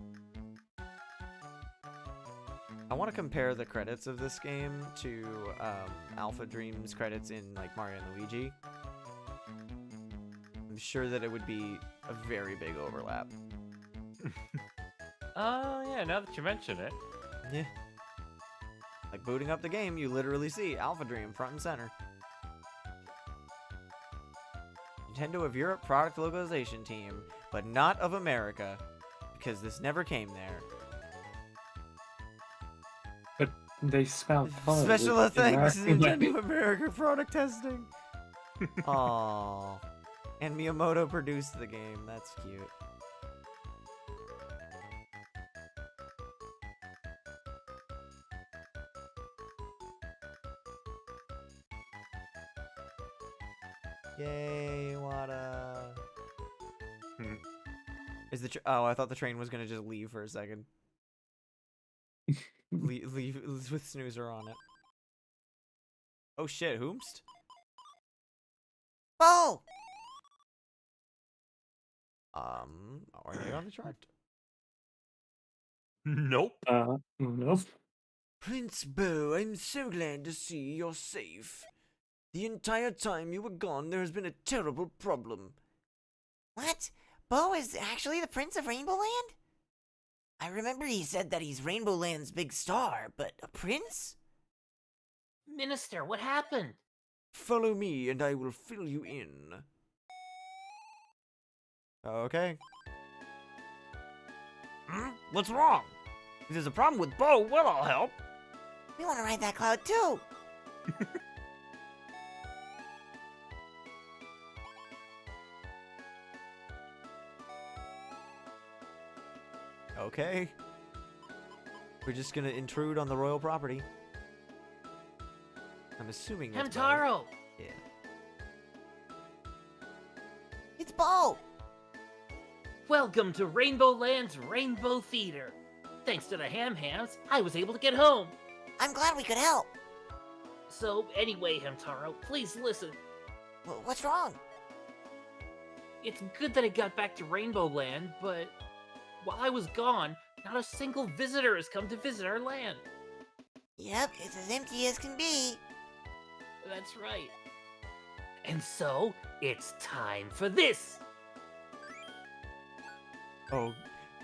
I want to compare the credits of this game to Alpha Dream's credits in Mario and Luigi. I'm sure that it would be a very big overlap. Yeah, now that you mention it. Yeah. Like booting up the game, you literally see Alpha Dream front and center. Nintendo of Europe product localization team but not of America, because this never came there. But they spell toys Special in thanks to American Nintendo America product testing. Aww. And Miyamoto produced the game. That's cute. Yay, Wada. Is the oh, I thought the train was gonna just leave for a second. leave with Snoozer on it. Oh shit, Whomst? Bo! Are they on the chart? Nope. Nope. Prince Bo, I'm so glad to see you're safe. The entire time you were gone, there has been a terrible problem. What? Bo is actually the Prince of Rainbow Land? I remember he said that he's Rainbow Land's big star, but a prince? Minister, what happened? Follow me and I will fill you in. Okay. What's wrong? If there's a problem with Bo, we'll all help. We want to ride that cloud too. Okay. We're just gonna intrude on the royal property. I'm assuming that's Bo. Hamtaro! Yeah. It's Bo. Welcome to Rainbow Land's Rainbow Theater. Thanks to the Hams, I was able to get home. I'm glad we could help. So anyway, Hamtaro, please listen. What's wrong? It's good that I got back to Rainbow Land, but while I was gone, not a single visitor has come to visit our land. Yep, it's as empty as can be. That's right. And so, it's time for this. Oh,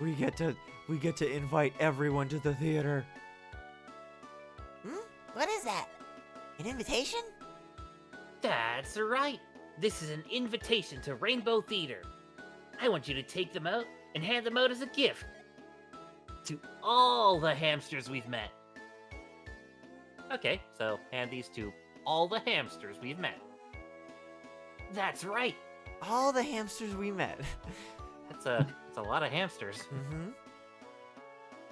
we get to invite everyone to the theater. What is that? An invitation? That's right. This is an invitation to Rainbow Theater. I want you to take them out and hand them out as a gift to all the hamsters we've met. Okay, so hand these to all the hamsters we've met. That's right. All the hamsters we met. That's a lot of hamsters. Mm-hmm.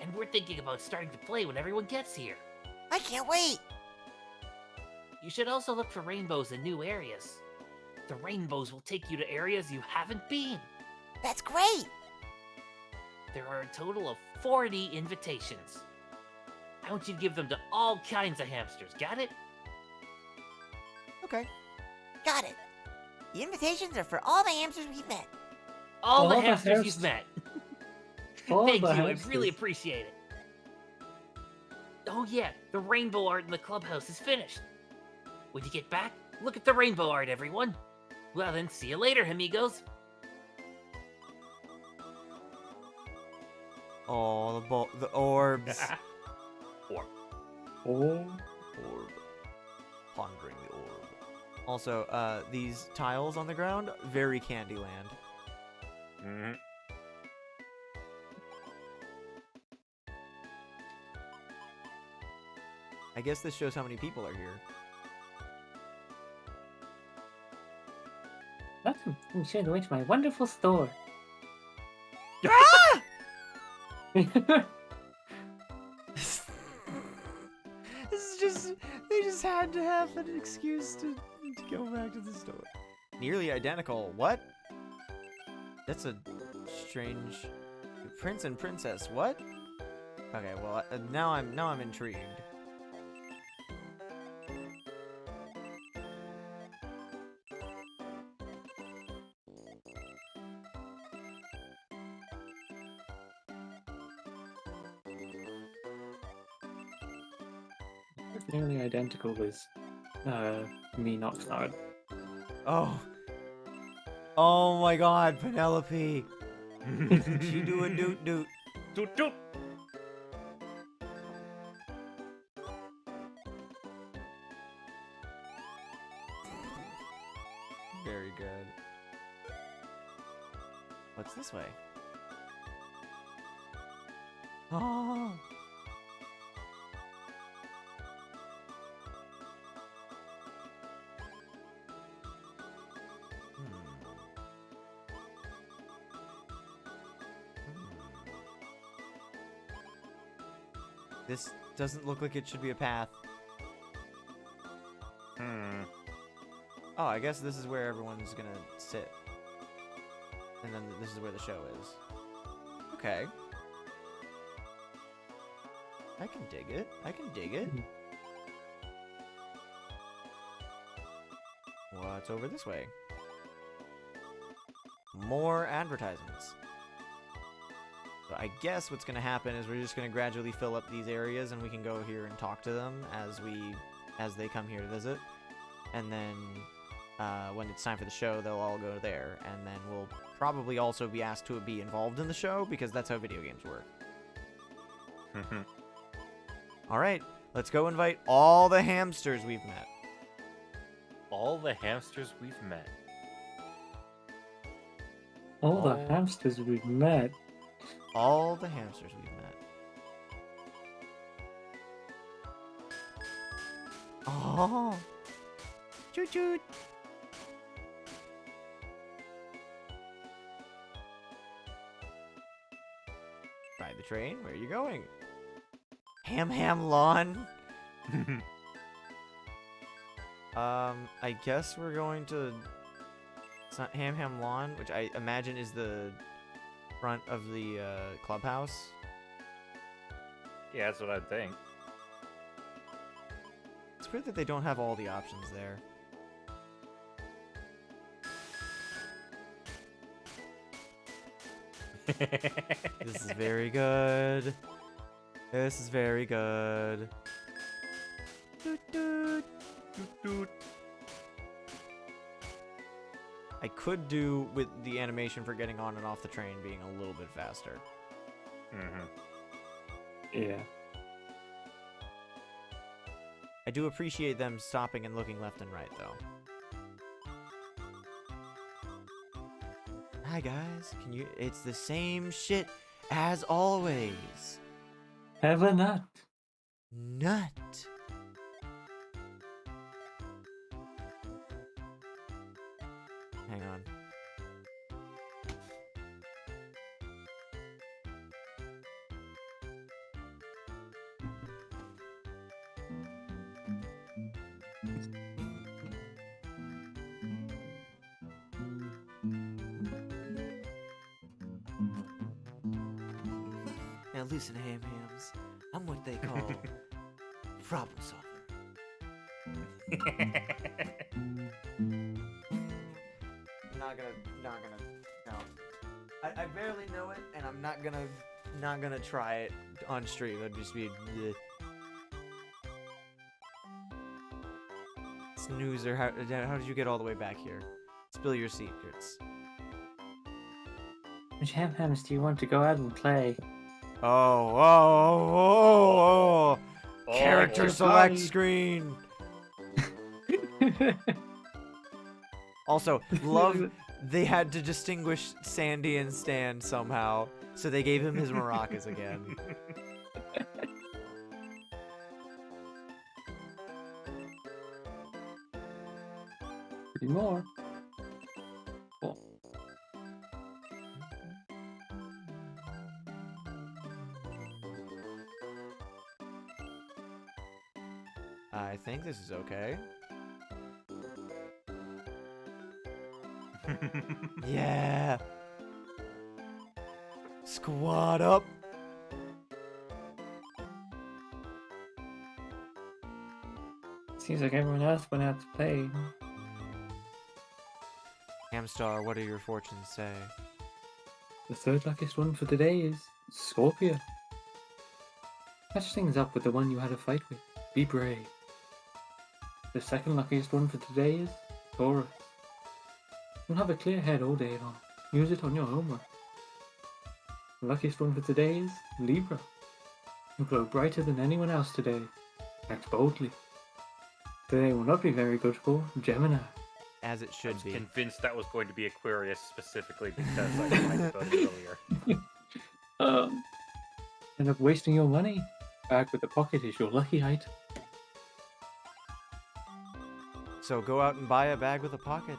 And we're thinking about starting to play when everyone gets here. I can't wait. You should also look for rainbows in new areas. The rainbows will take you to areas you haven't been. That's great. There are a total of 40 invitations. I want you to give them to all kinds of hamsters, got it? Okay. Got it. The invitations are for all the hamsters we've met. All the the hamsters you've met. All Thank the you, hamsters. I really appreciate it. Oh yeah, the rainbow art in the clubhouse is finished. When you get back, look at the rainbow art, everyone. Well then, see you later, amigos. Oh, the orbs. Oh, Orb. Pondering the orb. Also, these tiles on the ground, very Candyland. Mhm. I guess this shows how many people are here. Welcome. I'm showing the way to my wonderful store. This is just, they just had to have an excuse to go back to the store. Nearly identical. What? That's a strange prince and princess. What? Okay, well now I'm intrigued. Nearly identical is me not Cloud. Oh. Oh my God, Penelope. She do a doot doot. Toot toot. Very good. What's this way? Oh. This doesn't look like it should be a path. Oh, I guess this is where everyone's gonna sit. And then this is where the show is. Okay. I can dig it. I can dig it. What's over this way? More advertisements. So I guess what's gonna happen is we're just gonna gradually fill up these areas, and we can go here and talk to them as they come here to visit. And then when it's time for the show, they'll all go there, and then we'll probably also be asked to be involved in the show because that's how video games work. All right, let's go invite all the hamsters we've met. All the hamsters we've met. All the hamsters we've met. All the hamsters we've met. Oh. Choot choot. Ride the train. Where are you going? Ham Lawn. I guess we're going to. It's not Ham Lawn, which I imagine is the front of the clubhouse. Yeah, that's what I think. It's weird that they don't have all the options there. This is very good. This is very good. Doot, doot, doot, doot. I could do with the animation for getting on and off the train being a little bit faster. Yeah. I do appreciate them stopping and looking left and right, though. Hi, guys. Can you... It's the same shit as always. Have a nut. Nut. Hang on. Now listen, ham-hams. I'm what they call problem solver. Not gonna, no. I barely know it, and I'm not gonna try it on stream. That'd just be bleh. Snoozer, how did you get all the way back here? Spill your secrets. Which ham-hams do you want to go out and play? Oh. Character boy. select Bye. screen. Also, love they had to distinguish Sandy and Stan somehow, so they gave him his maracas again. Three more. Cool. I think this is okay. Yeah. Squad up. Seems like everyone else went out to play. Hamstar, what do your fortunes say? The third luckiest one for today is Scorpio. Catch things up with the one you had a fight with. Be brave. The second luckiest one for today is Taurus. You'll have a clear head all day long. Use it on your homework. The luckiest one for today is Libra. You glow brighter than anyone else today. Act boldly. Today will not be very good for Gemini. as it I should was be. convinced that was going to be Aquarius specifically because I tried about it earlier. End up wasting your money. Bag with a pocket is your lucky item. So go out and buy a bag with a pocket.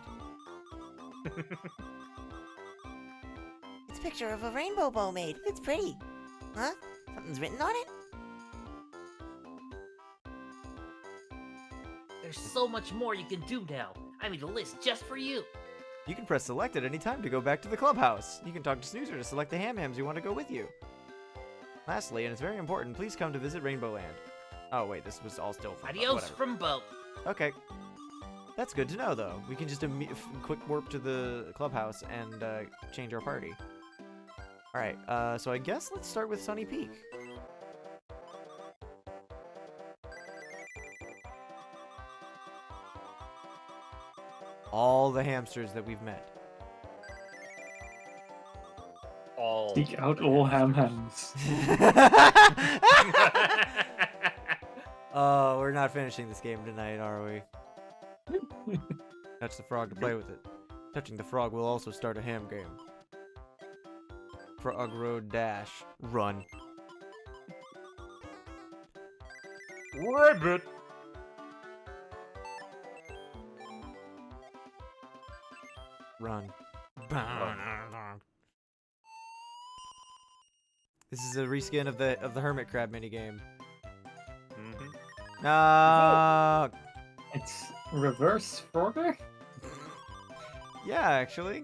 It's a picture of a rainbow bow made. It's pretty. Huh? Something's written on it? There's so much more you can do now. I made a list just for you. You can press select at any time to go back to the clubhouse. You can talk to Snoozer to select the ham-hams you want to go with you. Lastly, and it's very important, please come to visit Rainbow Land. Oh wait, this was all still from Adios whatever. from Bo. Okay. That's good to know, though. We can just quick warp to the clubhouse and change our party. Alright, so I guess let's start with Sunny Peak. All the hamsters that we've met. All. Seek out all ham hands. Oh, we're not finishing this game tonight, are we? Touch the frog to play with it. Touching the frog will also start a ham game. Frog Road Dash. Run. Rabbit. Run. This is a reskin of the hermit crab minigame. Mm-hmm. No. It's reverse Frogger? Yeah, actually.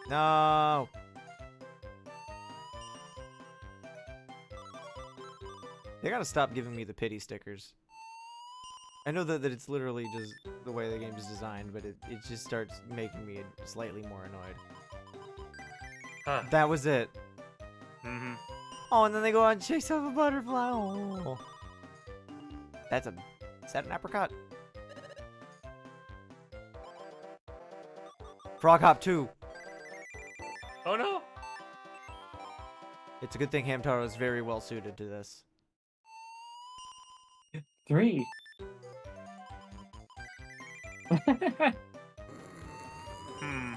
No. They gotta stop giving me the pity stickers. I know that it's literally just the way the game is designed, but it just starts making me slightly more annoyed. Huh. That was it. Mm-hmm. Oh, and then they go out and chase off a butterfly. Oh. Is that an apricot? Frog Hop 2. Oh no. It's a good thing Hamtaro is very well suited to this. 3. Hmm.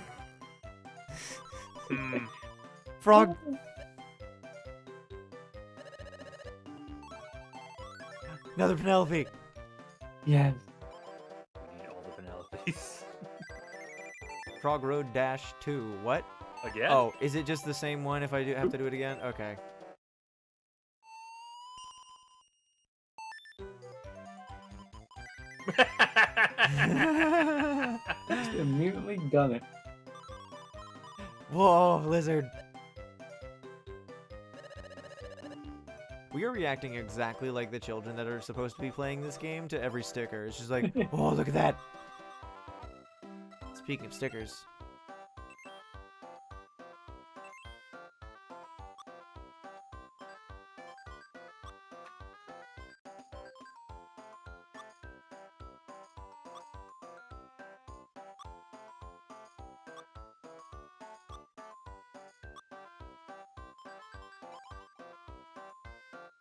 Hmm. Frog. Another Penelope. Yes. We need all the Penelopes. Frog Road Dash 2. What? Again? Oh, is it just the same one if I have to do it again? Okay. Just immediately done it. Whoa, lizard. We are reacting exactly like the children that are supposed to be playing this game to every sticker. It's just like, oh, look at that. Speaking of stickers.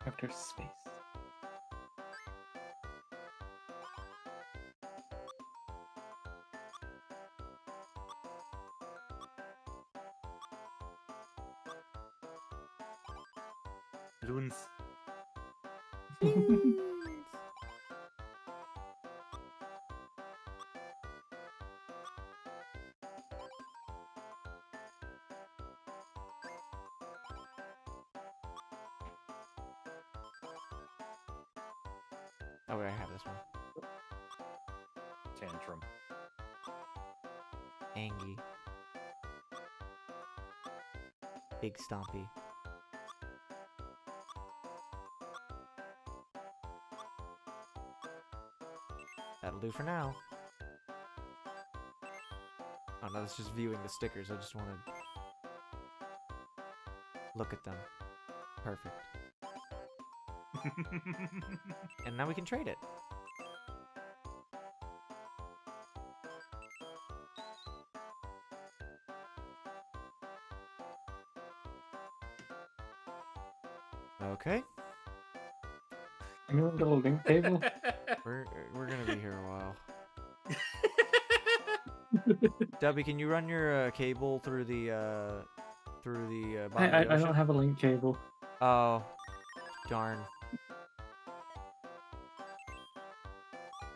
After space. Loons. Oh, wait, I have this one. Tantrum. Angie. Big Stompy. That'll do for now. Oh no, that's just viewing the stickers. I just want to look at them. Perfect. And now we can trade it. Okay. Anyone got a link table? We're gonna be here a while. Debbie, can you run your cable through the bottom of the I ocean? don't have a link cable. Oh, darn. I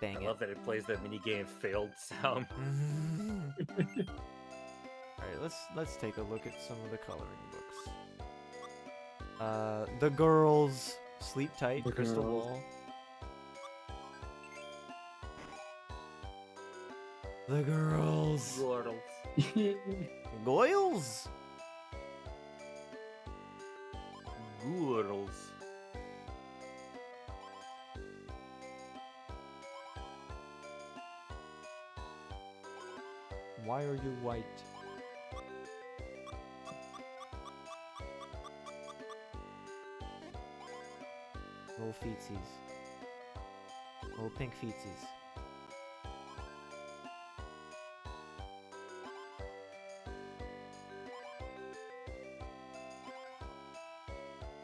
Dang it. love that it plays that minigame failed sound. Alright, let's take a look at some of the coloring books. The girls. Sleep tight, The crystal girls. ball. The girls. Gordles. Goyles. Gordles. Why are you white? Little feetsies. Little pink feetsies.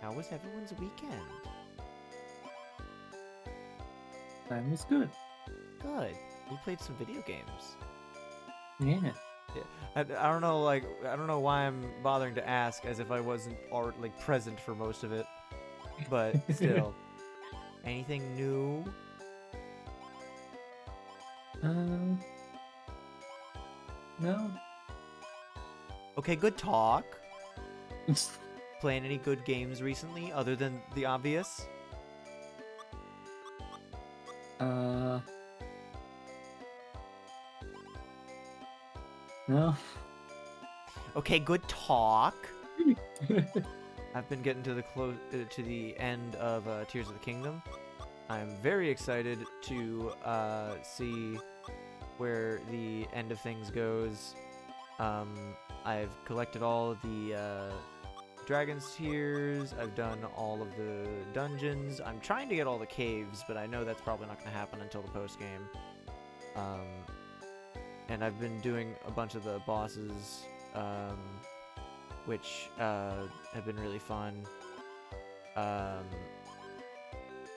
How was everyone's weekend? Time was good. Good. We played some video games. Yeah. I don't know, like, I don't know why I'm bothering to ask as if I wasn't already, like, present for most of it. But still. Anything new? No. Okay, good talk. Playing any good games recently other than the obvious? No. Okay, good talk. I've been getting to the end of Tears of the Kingdom. I'm very excited to see where the end of things goes. I've collected all of the Dragon's Tears. I've done all of the dungeons. I'm trying to get all the caves, but I know that's probably not going to happen until the post-game. And I've been doing a bunch of the bosses, which have been really fun.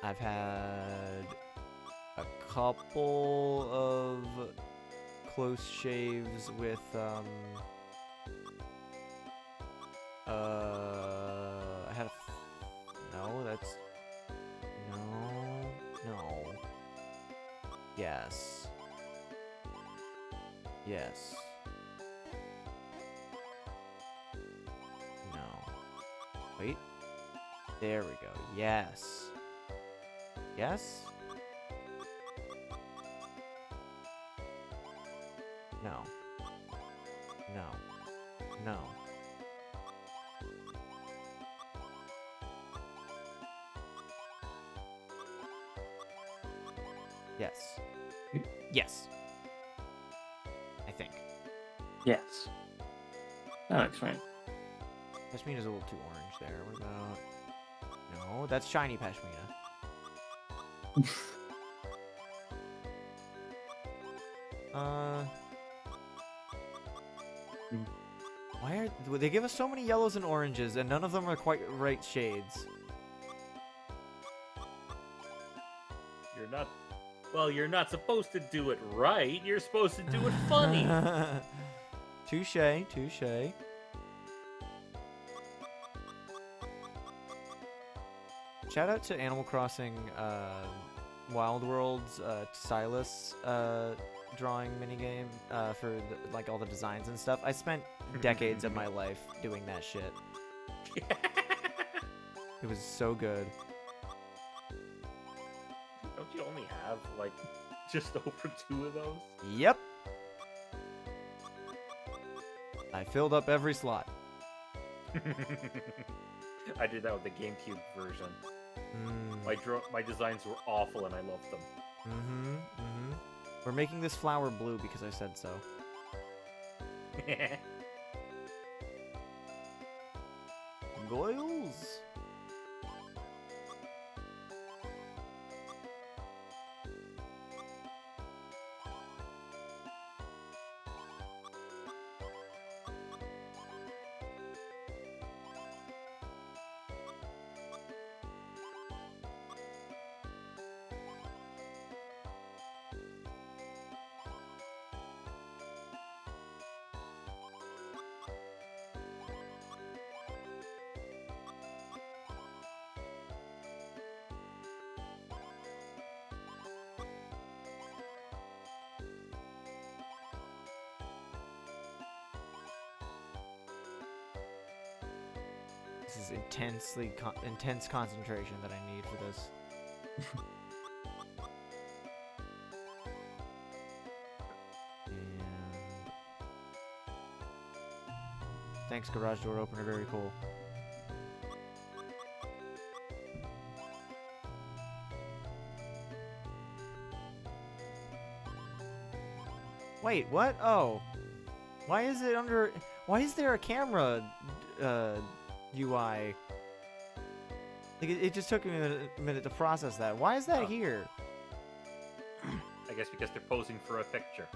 I've had a couple of close shaves with I had no, that's no. Yes. Yes. No. Wait. There we go. Yes. Yes? No. No. No. Yes. Yes. I think. Yes. That looks right. Pashmina's a little too orange there. What about... No, that's shiny Pashmina. Why are... They give us so many yellows and oranges, and none of them are quite right shades. You're not. Well, you're not supposed to do it right. You're supposed to do it funny. Touche, touche. Shout out to Animal Crossing Wild Worlds Silas drawing minigame for like all the designs and stuff. I spent decades of my life doing that shit. It was so good. Don't you only have like just over 2 of those? Yep. I filled up every slot. I did that with the GameCube version. Mm. My designs were awful and I loved them. Mm-hmm. Mm-hmm. We're making this flower blue because I said so. Goyles. is intense concentration that I need for this. And thanks, garage door opener. Very cool. Wait, what? Oh. Why is it under... Why is there a camera UI? Like, it just took me a minute to process that. Why is that here? I guess because they're posing for a picture.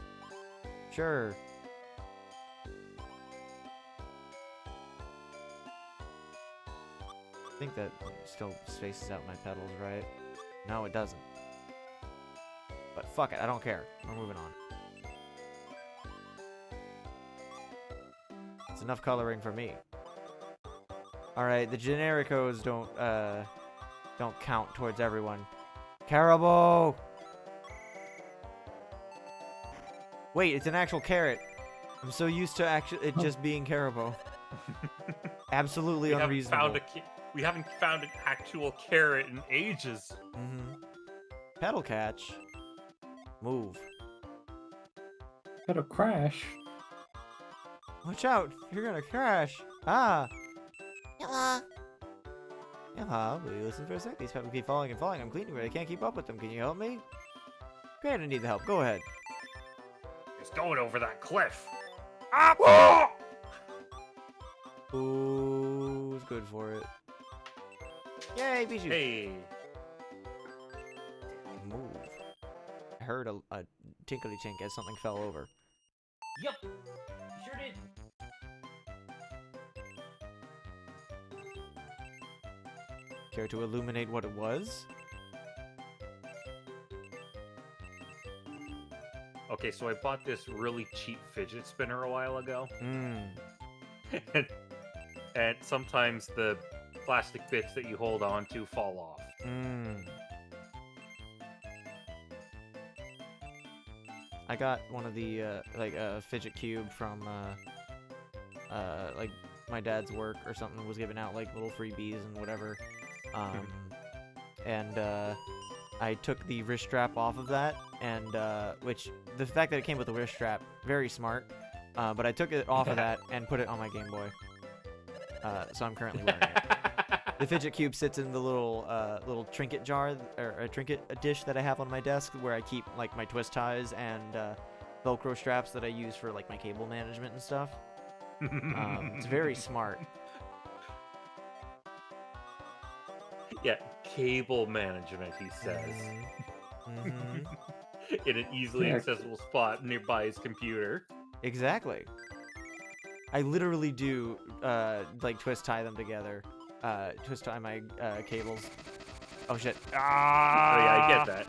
Sure. I think that still spaces out my pedals, right? No, it doesn't. But fuck it, I don't care. We're moving on. It's enough coloring for me. Alright, the genericos don't count towards everyone. Caribou! Wait, it's an actual carrot. I'm so used to it just being caribou. Absolutely unreasonable. We haven't found an actual carrot in ages. Mm-hmm. Pedal catch. Move. Gotta crash. Watch out! You're gonna crash! Ah! Hello. Yeah, will you listen for a sec? These pebbles keep falling and falling. I'm cleaning, but I can't keep up with them. Can you help me? Great, I need the help. Go ahead. He's going over that cliff. Ah! Who's good for it? Yay, Bijou! Hey. Move. I heard a tinkly tink as something fell over. Yup, sure did. Care to illuminate what it was? Okay, so I bought this really cheap fidget spinner a while ago. And sometimes the plastic bits that you hold on to fall off. I got one of the like a fidget cube from like my dad's work or something, was giving out like little freebies and whatever. And I took the wrist strap off of that, and which the fact that it came with a wrist strap, very smart. But I took it off of that and put it on my Game Boy. So I'm currently wearing it. The fidget cube sits in the little trinket jar, or a trinket dish that I have on my desk, where I keep like my twist ties and Velcro straps that I use for like my cable management and stuff. It's very smart. Yeah, cable management, he says. In an easily accessible spot nearby his computer. Exactly. I literally do like twist tie them together. Twist tie my cables. Oh shit. Oh yeah, I get that.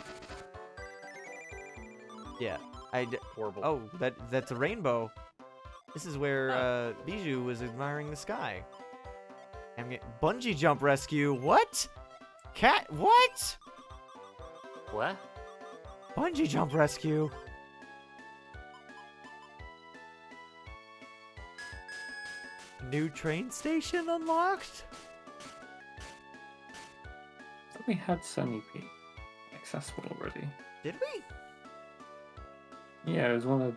Yeah. Horrible. Oh, that's a rainbow. This is where Bijou was admiring the sky. Bungee jump rescue. What? Cat? What? What? Bungee jump rescue. New train station unlocked? I thought we had Sunny Peak accessible already. Did we? Yeah, it was one of...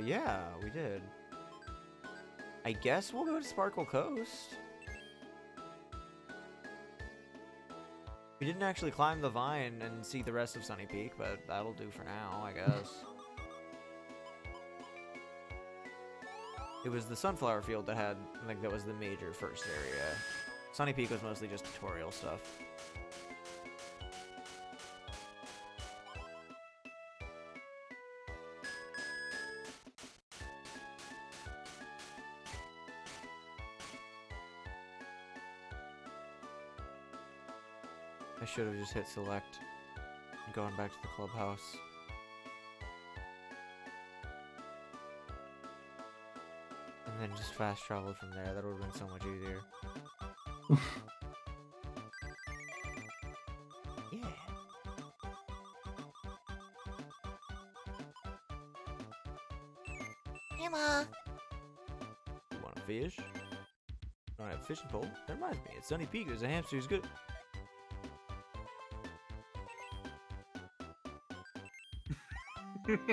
Yeah, we did. I guess we'll go to Sparkle Coast. We didn't actually climb the vine and see the rest of Sunny Peak, but that'll do for now, I guess. It was the sunflower field that had, like, that was the major first area. Sunny Peak was mostly just tutorial stuff. I should have just hit select and gone back to the clubhouse. And then just fast traveled from there. That would have been so much easier. Yeah. Emma. fish. I don't have a fishing pole. That reminds me, at Sunny Peak, there's a hamster who's good.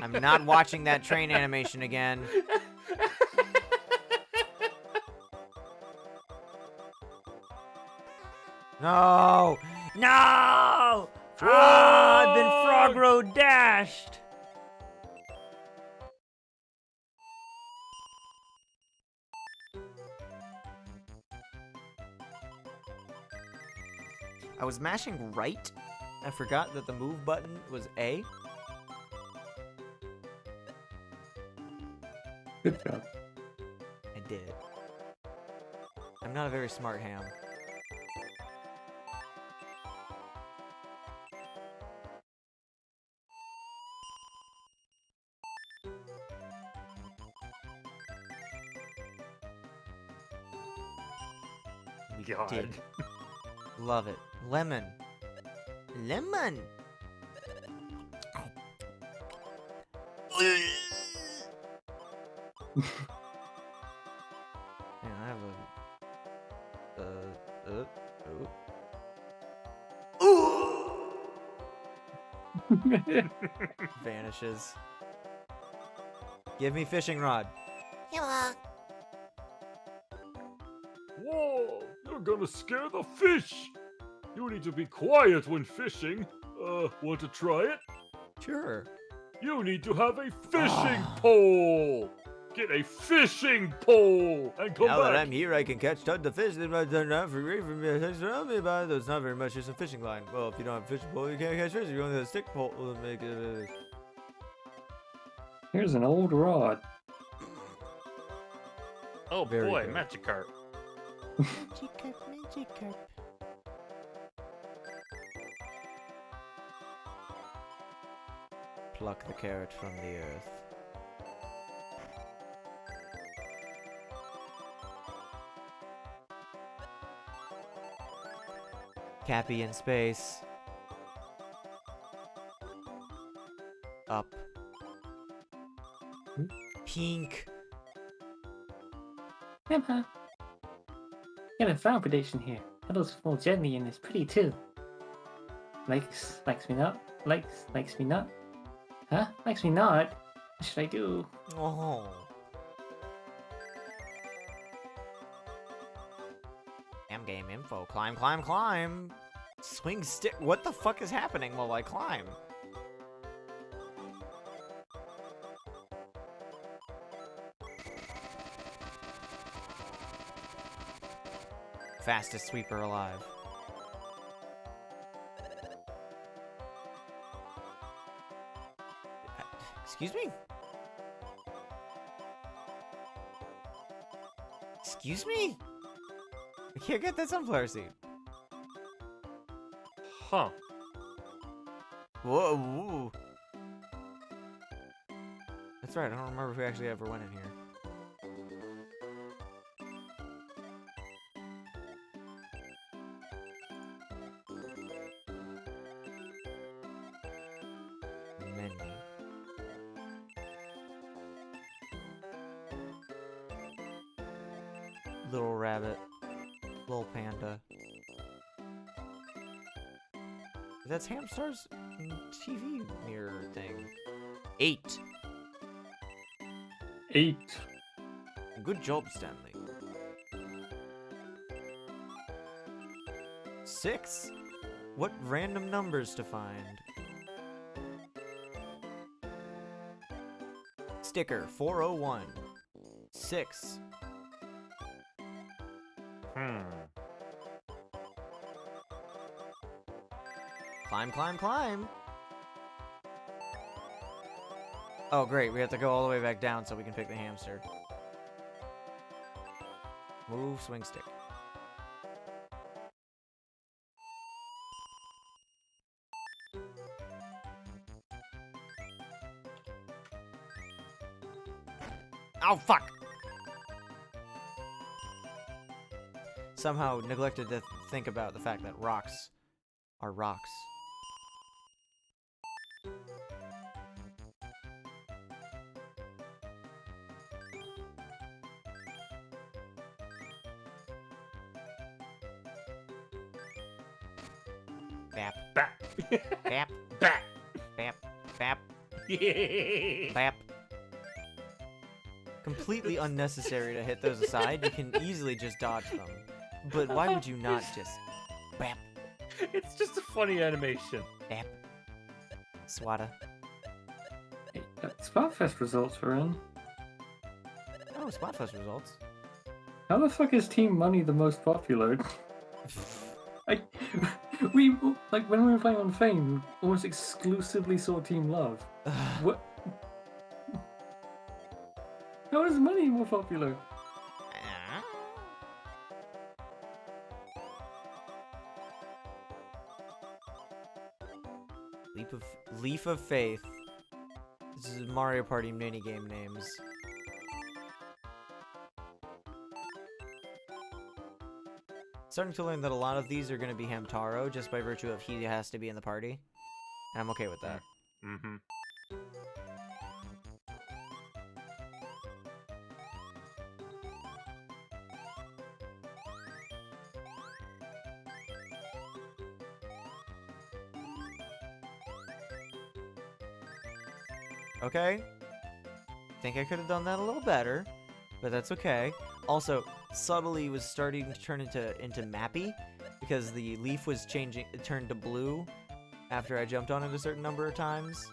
I'm not watching that train animation again. No! No! Ah, I've been Frog Road dashed! I was mashing right. I forgot that the move button was A. Good job. I did it. I'm not a very smart ham. God. Did. Love it. Lemon. Lemon. Man, I have vanishes. Give me fishing rod. Hello. Whoa! You're gonna scare the fish! You need to be quiet when fishing. Want to try it? Sure. You need to have a fishing pole! Get a fishing pole and come Now that back. I'm here, I can catch tons of fish. They're not for great for me. Around me, but there's not very much. Just a fishing line. Well, if you don't have a fishing pole, you can't catch fish. If you only have a stick pole, it'll make it. Here's an old rod. Oh Very boy, good. Magikarp. Magikarp. Pluck the carrot from the earth. Cappy in space. Up. Pink. Grandpa. Got a flower prediction here. Petals fall gently and it's pretty too. Likes me not. Likes me not. Huh? Likes me not? What should I do? Oh. Game info. Climb, climb, climb. Swing stick. What the fuck is happening while I climb? Fastest sweeper alive. Excuse me? Excuse me? I can't get that sunflower seed. Huh. Whoa, whoa. That's right, I don't remember if we actually ever went in here. Menu. Little rabbit. Little panda. That's Hamstar's TV mirror thing. 8. 8. Good job, Stanley. 6. What random numbers to find? Sticker 401. 6. Climb, climb, climb. Oh, great. We have to go all the way back down so we can pick the hamster. Move, swing stick. Oh, fuck! Somehow neglected to think about the fact that rocks are rocks. Bap. Bat. Bap. Bat. Bap. Bap. Yeah. Bap. Completely unnecessary to hit those aside. You can easily just dodge them. But why would you not just bap, It's just a funny animation. bap, swata? Hey, Splatfest results are in. Oh, Splatfest results. How the fuck is Team Money the most popular? We like when we were playing on Fame, almost exclusively saw Team Love. What? How is Money more popular? Leaf of Faith. This is Mario Party minigame names. Starting to learn that a lot of these are going to be Hamtaro just by virtue of he has to be in the party. And I'm okay with that. Mm-hmm. Okay? Think I could have done that a little better, but that's okay. Also, subtly was starting to turn into mappy because the leaf was changing, it turned to blue after I jumped on it a certain number of times.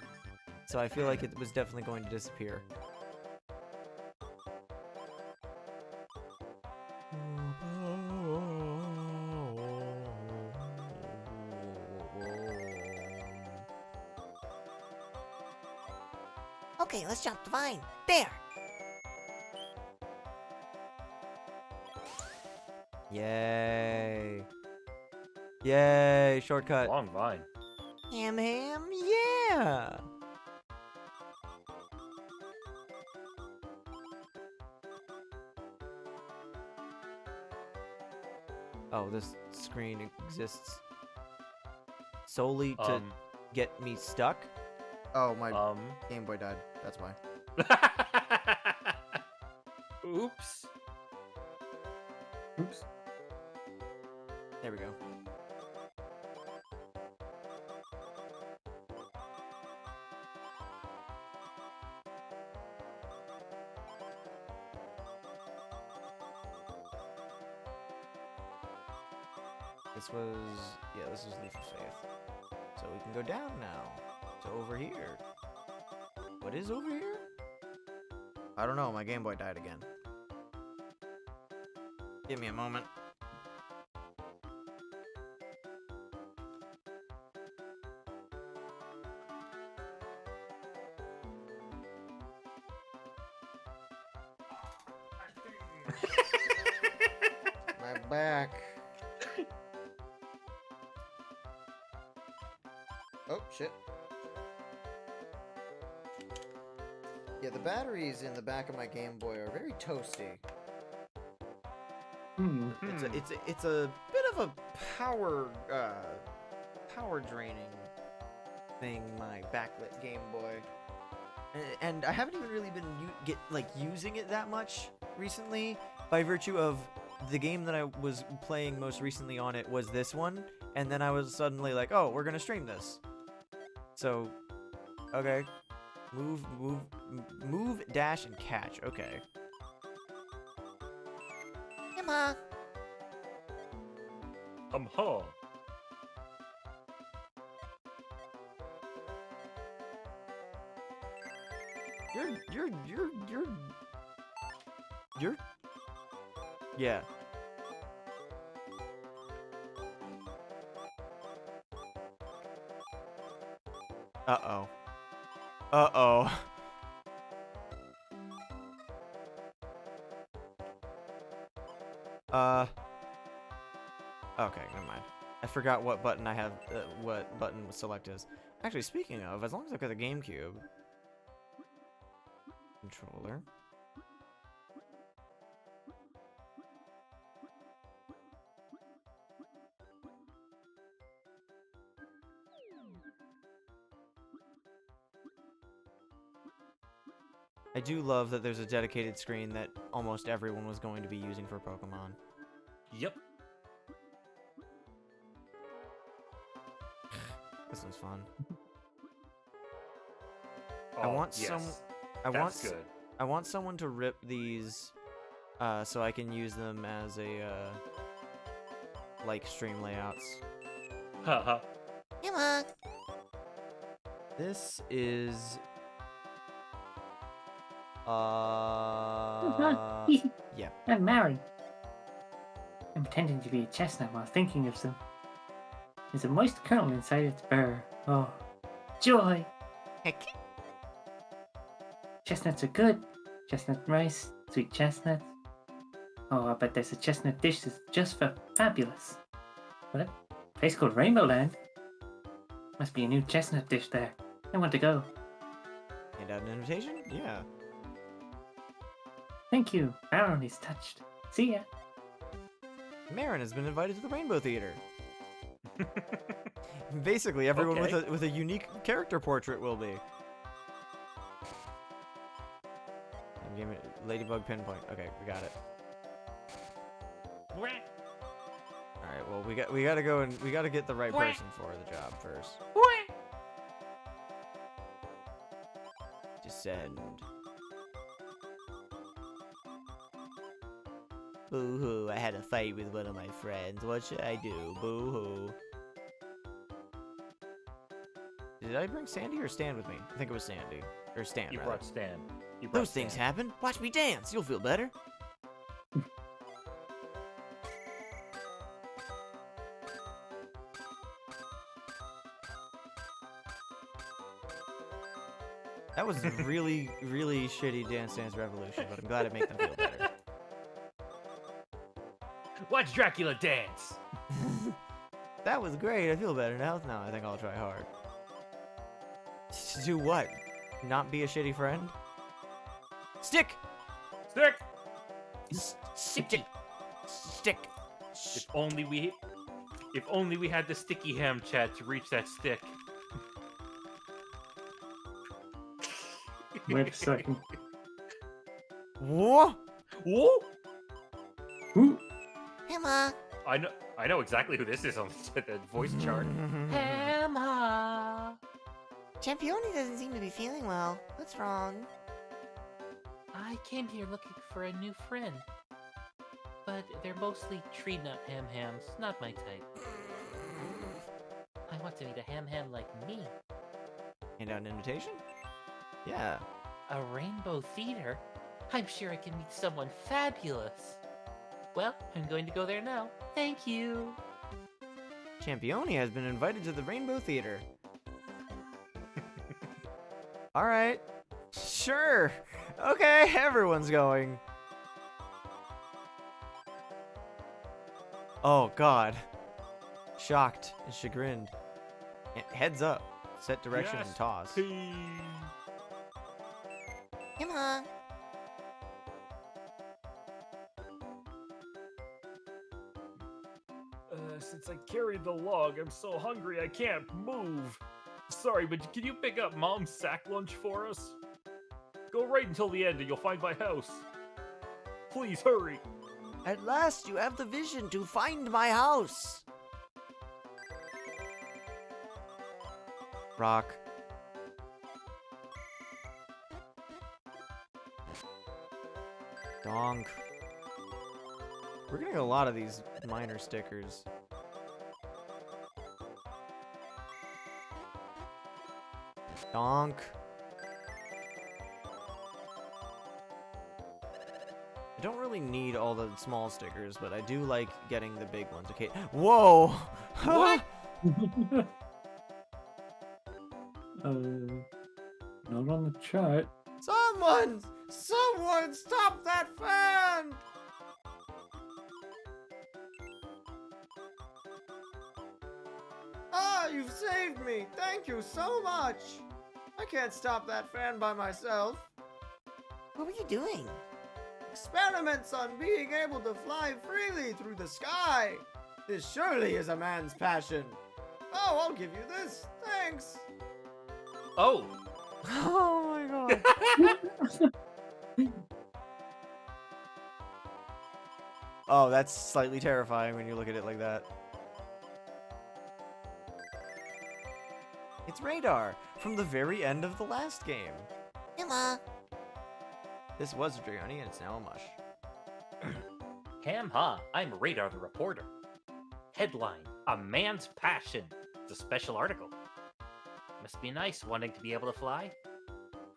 So I feel like it was definitely going to disappear. Okay, let's jump the vine. There! Yay. Yay, shortcut. Long vine. Ham ham. Yeah. Oh, this screen exists solely to get me stuck? Oh, my Game Boy died. That's why. Oops. Oops. There we go. This was Leaf of Faith. So we can go down now. To over here. What is over here? I don't know. My Game Boy died again. Give me a moment. My back. Oh, shit. Yeah, the batteries in the back of my Game Boy are very toasty. It's a bit of a power draining thing, my backlit Game Boy. And I haven't even really been using it that much recently by virtue of the game that I was playing most recently on it was this one, and then I was suddenly like, oh, we're gonna stream this. So, okay. Move, dash, and catch. Okay. Emma. Huh. You're yeah. Uh-oh. Uh-oh. Okay, never mind. I forgot what button I have, what button select is. Actually, speaking of, as long as I've got the GameCube controller. I do love that there's a dedicated screen that almost everyone was going to be using for Pokemon. Yep. This one's fun. Oh, I want yes. some. I That's want. good. I want someone to rip these, so I can use them as a like stream layouts. Haha. Emma. This is. Yeah. I'm married. I'm pretending to be a chestnut while thinking of some. There's a moist kernel inside its burr. Oh, joy! Heck. Chestnuts are good. Chestnut rice, sweet chestnuts. Oh, I bet there's a chestnut dish that's just for fabulous. What? Place called Rainbow Land? Must be a new chestnut dish there. I want to go. Hand out an invitation? Yeah. Thank you. Aaron is touched. See ya. Marin has been invited to the Rainbow Theater. Basically, everyone Okay. with a unique character portrait will be. And give me Ladybug pinpoint. Okay, we got it. All right. Well, we gotta go and we gotta get the right person for the job first. Descend. Boo-hoo, I had a fight with one of my friends. What should I do? Boo-hoo. Did I bring Sandy or Stan with me? I think it was Sandy. Or Stan, You rather. brought Stan. You brought Those things Stan. happen. Watch me dance. You'll feel better. That was really, really shitty Dance Dance Revolution, but I'm glad it made them feel better. Watch Dracula dance. That was great. I feel better now. Now I think I'll try hard. To do what? Not be a shitty friend? Stick! Stick. Stick! Stick! If only we had the sticky ham chat to reach that stick. Wait a second. Whoa! Whoa! Ooh. Emma. I know exactly who this is on the voice chart. Emma! Champione doesn't seem to be feeling well. What's wrong? I came here looking for a new friend. But they're mostly tree nut ham-hams, not my type. I want to meet a ham-ham like me. Hand out an invitation? Yeah. A rainbow theater? I'm sure I can meet someone fabulous. Well, I'm going to go there now. Thank you. Champione has been invited to the Rainbow Theater. Alright. Sure. Okay, everyone's going. Oh, God. Shocked and chagrined. Heads up. Set direction and toss. Emma. Since I carried the log, I'm so hungry I can't move. Sorry, but can you pick up Mom's sack lunch for us? Go right until the end and you'll find my house. Please hurry. At last, you have the vision to find my house. Rock. Donk. We're getting a lot of these minor stickers. Donk. I don't really need all the small stickers, but I do like getting the big ones. Okay. Whoa! What? Not on the chart. Someone stop that fan! Ah, you've saved me. Thank you so much. I can't stop that fan by myself. What were you doing? Experiments on being able to fly freely through the sky. This surely is a man's passion. Oh, I'll give you this. Thanks. Oh. Oh my god. Oh, that's slightly terrifying when you look at it like that. It's Radar from the very end of the last game. Emma. This was a Dragoni and it's now a mush. Ham ha, I'm Radar the Reporter. Headline, A Man's Passion. It's a special article. Must be nice wanting to be able to fly.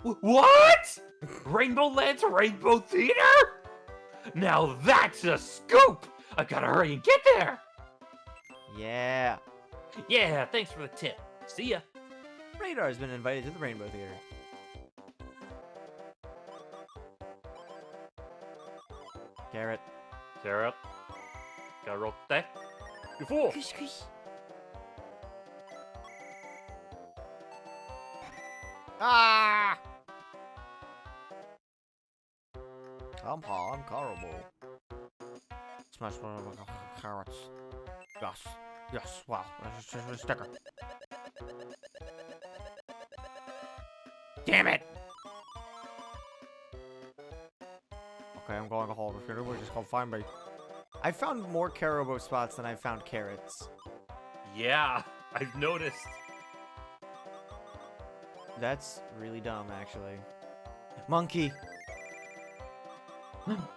What? Rainbow Land's Rainbow Theater? Now that's a scoop! I gotta hurry and get there! Yeah. Yeah, thanks for the tip. See ya. Radar's been invited to the Rainbow Theater. Carrot. Carrot. Carote. You fool! Kush, kush. Ah! I'm Paul, I'm horrible. Smash one of the carrots. Yes. Yes, wow. That's just a sticker. Damn it! Okay, I'm going to hold the computer. We're just gonna find me. I found more Carobo spots than I found carrots. Yeah, I've noticed. That's really dumb, actually. Monkey. Monkey.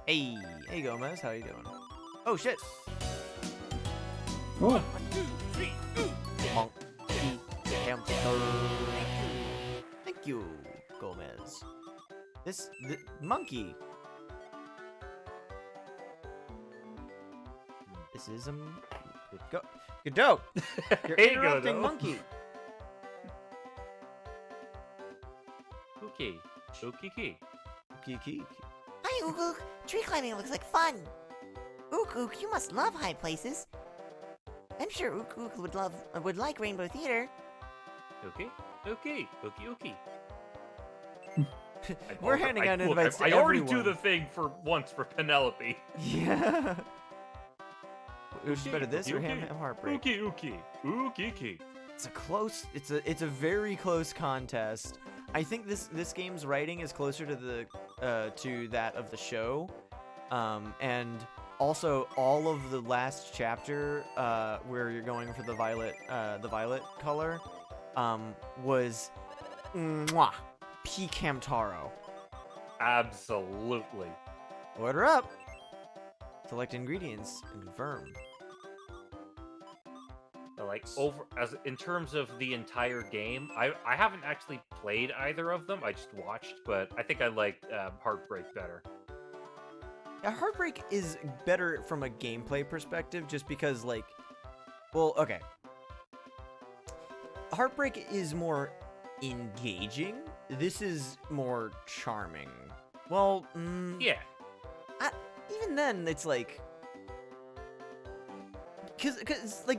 Hey Gomez, how you doing? Oh shit. What? Monkey hamster. Thank you, Gomez. The monkey. This is a good dope. You're Hey, interrupting Godot. monkey. Okay. Okay. Kiki. Hi, Ook Ook. Tree climbing looks like fun. Ook Ook, you must love high places. I'm sure Ook Ook would like Rainbow Theater. Okay. Okay. Okay. Okay. We're handing out look, invites to I already do everyone. the thing for once for Penelope. Yeah. Would you better this or Okay. ham heartbreak? Okay. Okay. Okay. It's a close. It's a very close contest. I think this game's writing is closer to the to that of the show, and also all of the last chapter where you're going for the violet color was mwah, peak Hamtaro. Absolutely. Order up. Select ingredients and confirm. Like in terms of the entire game, I haven't actually played either of them. I just watched, but I think I liked Heartbreak better. Yeah, Heartbreak is better from a gameplay perspective, just because well, okay. Heartbreak is more engaging. This is more charming. Well, Yeah. even then, it's Cause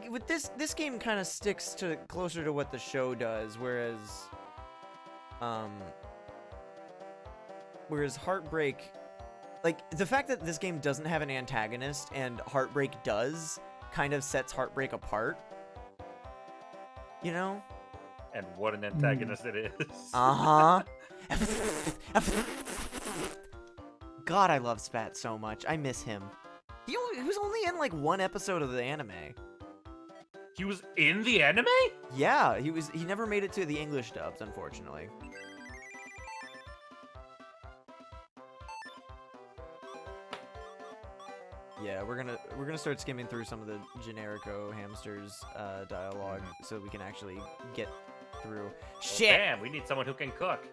with this game kind of sticks to closer to what the show does, whereas Heartbreak, the fact that this game doesn't have an antagonist and Heartbreak does, kind of sets Heartbreak apart. You know? And what an antagonist it is. Uh-huh. God, I love Spat so much. I miss him. He was only in one episode of the anime. He was in the anime? Yeah, he never made it to the English dubs, unfortunately. Yeah, we're gonna start skimming through some of the Generico Hamsters dialogue so we can actually get through. Well, Shit! damn, we need someone who can cook.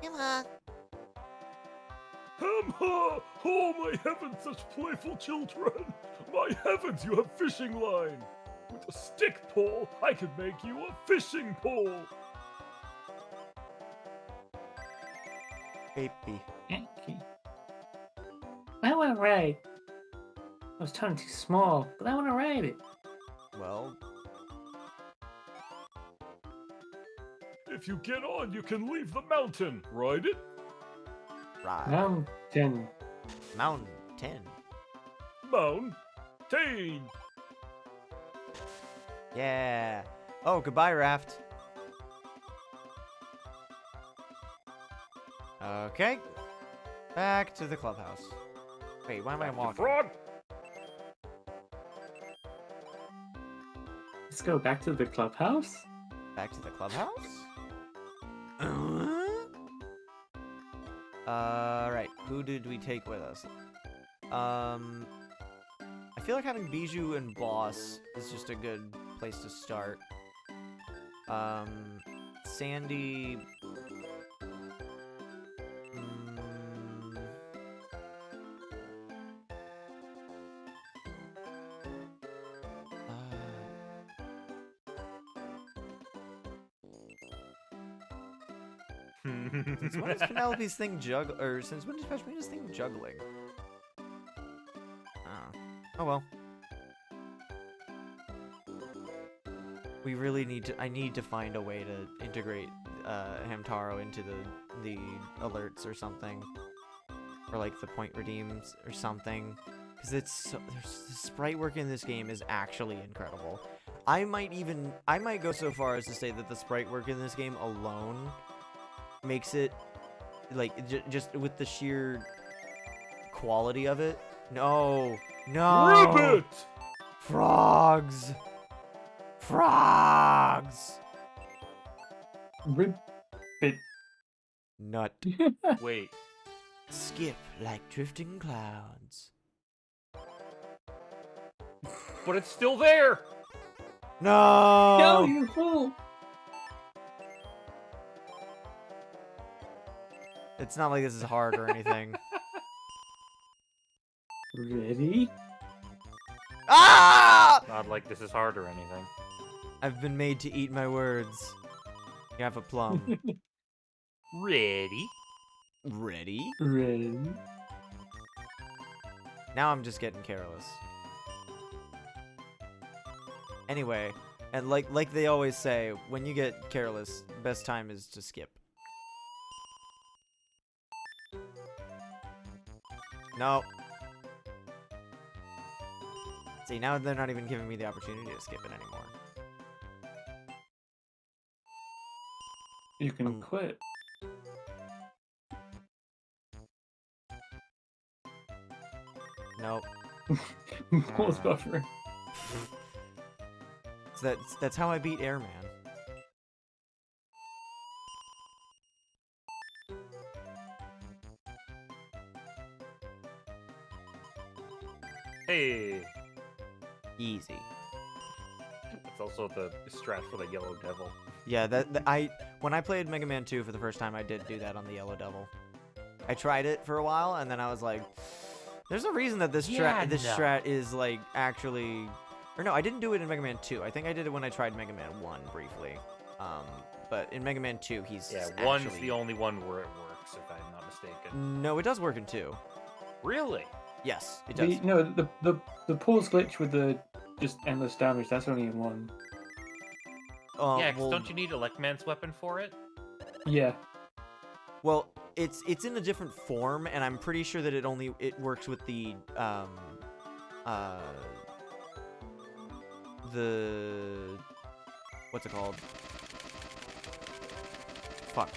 Emma. Hamha! Oh my heavens, such playful children! My heavens, you have fishing line! With a stick pole, I could make you a fishing pole! Baby. Okay. I want to ride. I was turning too small, but I want to ride it. Well, If you get on, you can leave the mountain. Ride it? ride. Mountain. Mountain. Mountain! Yeah. Oh, goodbye, Raft. Okay. Back to the clubhouse. Wait, why am I Captain walking? Frog! Let's go back to the clubhouse. Back to the clubhouse? Right. Who did we take with us? I feel like having Bijou and Boss is just a good place to start. Sandy... Since when is Penelope's thing since when is Pashmina's thing juggling? Oh well. We really I need to find a way to integrate Hamtaro into the alerts or something. Or like the point redeems or something. Because the sprite work in this game is actually incredible. I might go so far as to say that the sprite work in this game alone makes it like just with the sheer quality of it. No, Ribbit! Frogs. Ribbit. Nut. Wait. Skip like drifting clouds. But it's still there! No. No, you fool! It's not like this is hard or anything. Ready? Ah! Not like this is hard or anything. I've been made to eat my words. You have a plum. Ready? Ready? Ready? Now I'm just getting careless. Anyway, and like they always say, when you get careless, best time is to skip. No. See, now they're not even giving me the opportunity to skip it anymore. You can quit. Nope. Pause buffering. So that's how I beat Airman. Hey! Easy. It's also the strat for the Yellow Devil. Yeah, when I played Mega Man 2 for the first time, I did do that on the Yellow Devil. I tried it for a while, and then I was like, there's a reason that this strat is like actually, or no, I didn't do it in Mega Man 2. I think I did it when I tried Mega Man 1 briefly. But in Mega Man 2, he's one's actually... the only one where it works, if I'm not mistaken. No, it does work in 2. Really? Yes, it does. The pause glitch with the just endless damage, that's only in 1. Yeah, 'cause don't you need Electman's weapon for it? Yeah. Well, it's in a different form, and I'm pretty sure that it works with the what's it called? Fuck.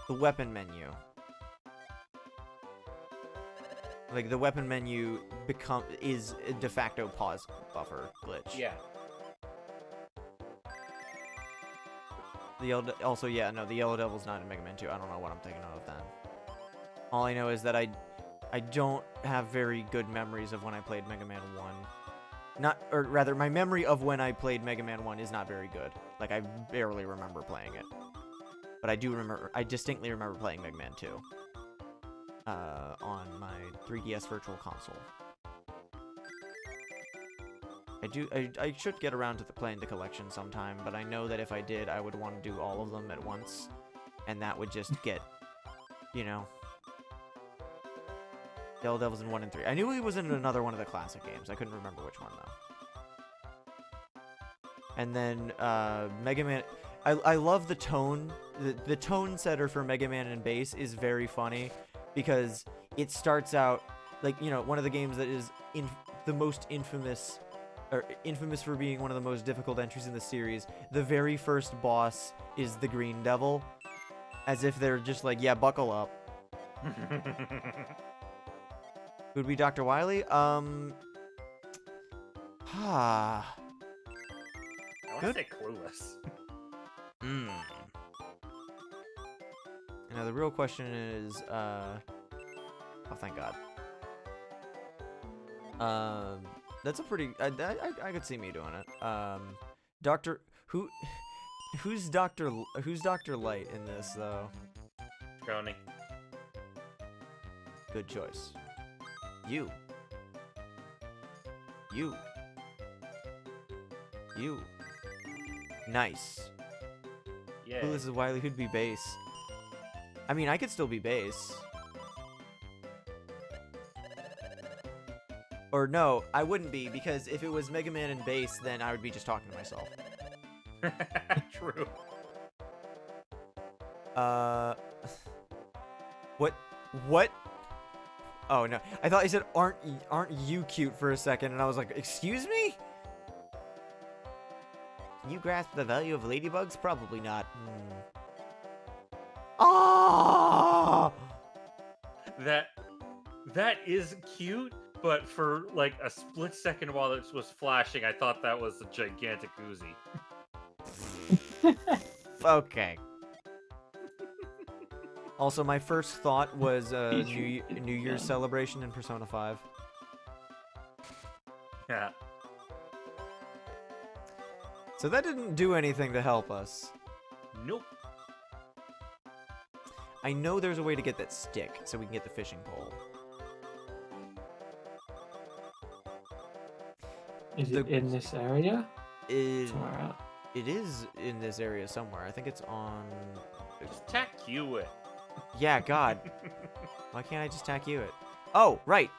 The weapon menu. Like, the weapon menu is a de facto pause buffer glitch. Yeah. The Yellow Devil's not in Mega Man 2. I don't know what I'm thinking of then. All I know is that I don't have very good memories of when I played Mega Man 1. My memory of when I played Mega Man 1 is not very good. Like, I barely remember playing it. But I distinctly remember playing Mega Man 2. On my 3DS Virtual Console. I should get around to playing the collection sometime, but I know that if I did, I would want to do all of them at once, and that would just get, Yellow Devils in 1 and 3. I knew he was in another one of the classic games. I couldn't remember which one, though. And then, Mega Man... I love the tone. The tone setter for Mega Man and Bass is very funny, because it starts out, like, one of the games that is the most infamous for being one of the most difficult entries in the series. The very first boss is the Green Devil, as if they're just like, yeah, buckle up. Who would be Dr. Wily? I want to Good. say Clueless. Now the real question is, oh, thank God. That's a pretty. I could see me doing it. Who's Doctor Light in this though? Drowning. Good choice. You. Nice. Yeah. Clueless is Wily. Who'd be Base? I mean, I could still be Base. Or no, I wouldn't be, because if it was Mega Man and Base, then I would be just talking to myself. True. What? Oh no, I thought he said, aren't you cute for a second, and I was like, excuse me? Can you grasp the value of ladybugs? Probably not. Oh! That is cute, but for like a split second while it was flashing, I thought that was a gigantic Uzi. Okay. Also, my first thought was New Year's celebration in Persona 5. Yeah. So that didn't do anything to help us. Nope. I know there's a way to get that stick, so we can get the fishing pole. Is it in this area? Somewhere out. It is in this area somewhere. I think it's on... Just tack you it. Yeah, God. Why can't I just tack you it? Oh, right.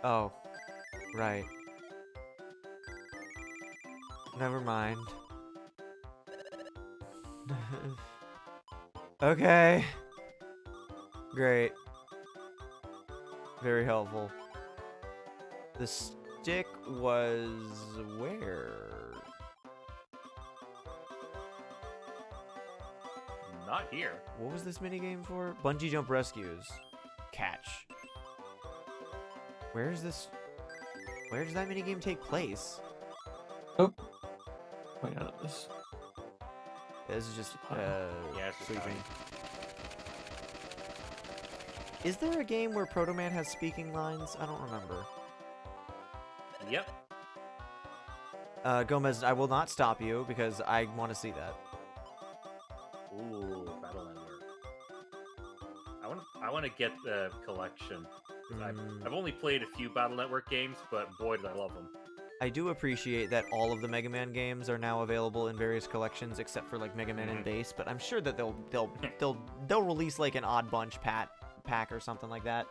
Oh, right. Never mind. Okay. Great. Very helpful. The stick was where? Not here. What was this minigame for? Bungee jump rescues. Catch. Where is this? Where does that minigame take place? Oh. Wait, no, this. This is just Yeah, it's just sleeping. dying. Is there a game where Proto Man has speaking lines? I don't remember. Yep. Gomez, I will not stop you because I want to see that. Ooh, Battle Network. I want to get the collection. 'Cause I've only played a few Battle Network games, but boy, did I love them. I do appreciate that all of the Mega Man games are now available in various collections, except for like Mega Man and Base. But I'm sure that they'll release like an Odd Bunch pack or something like that.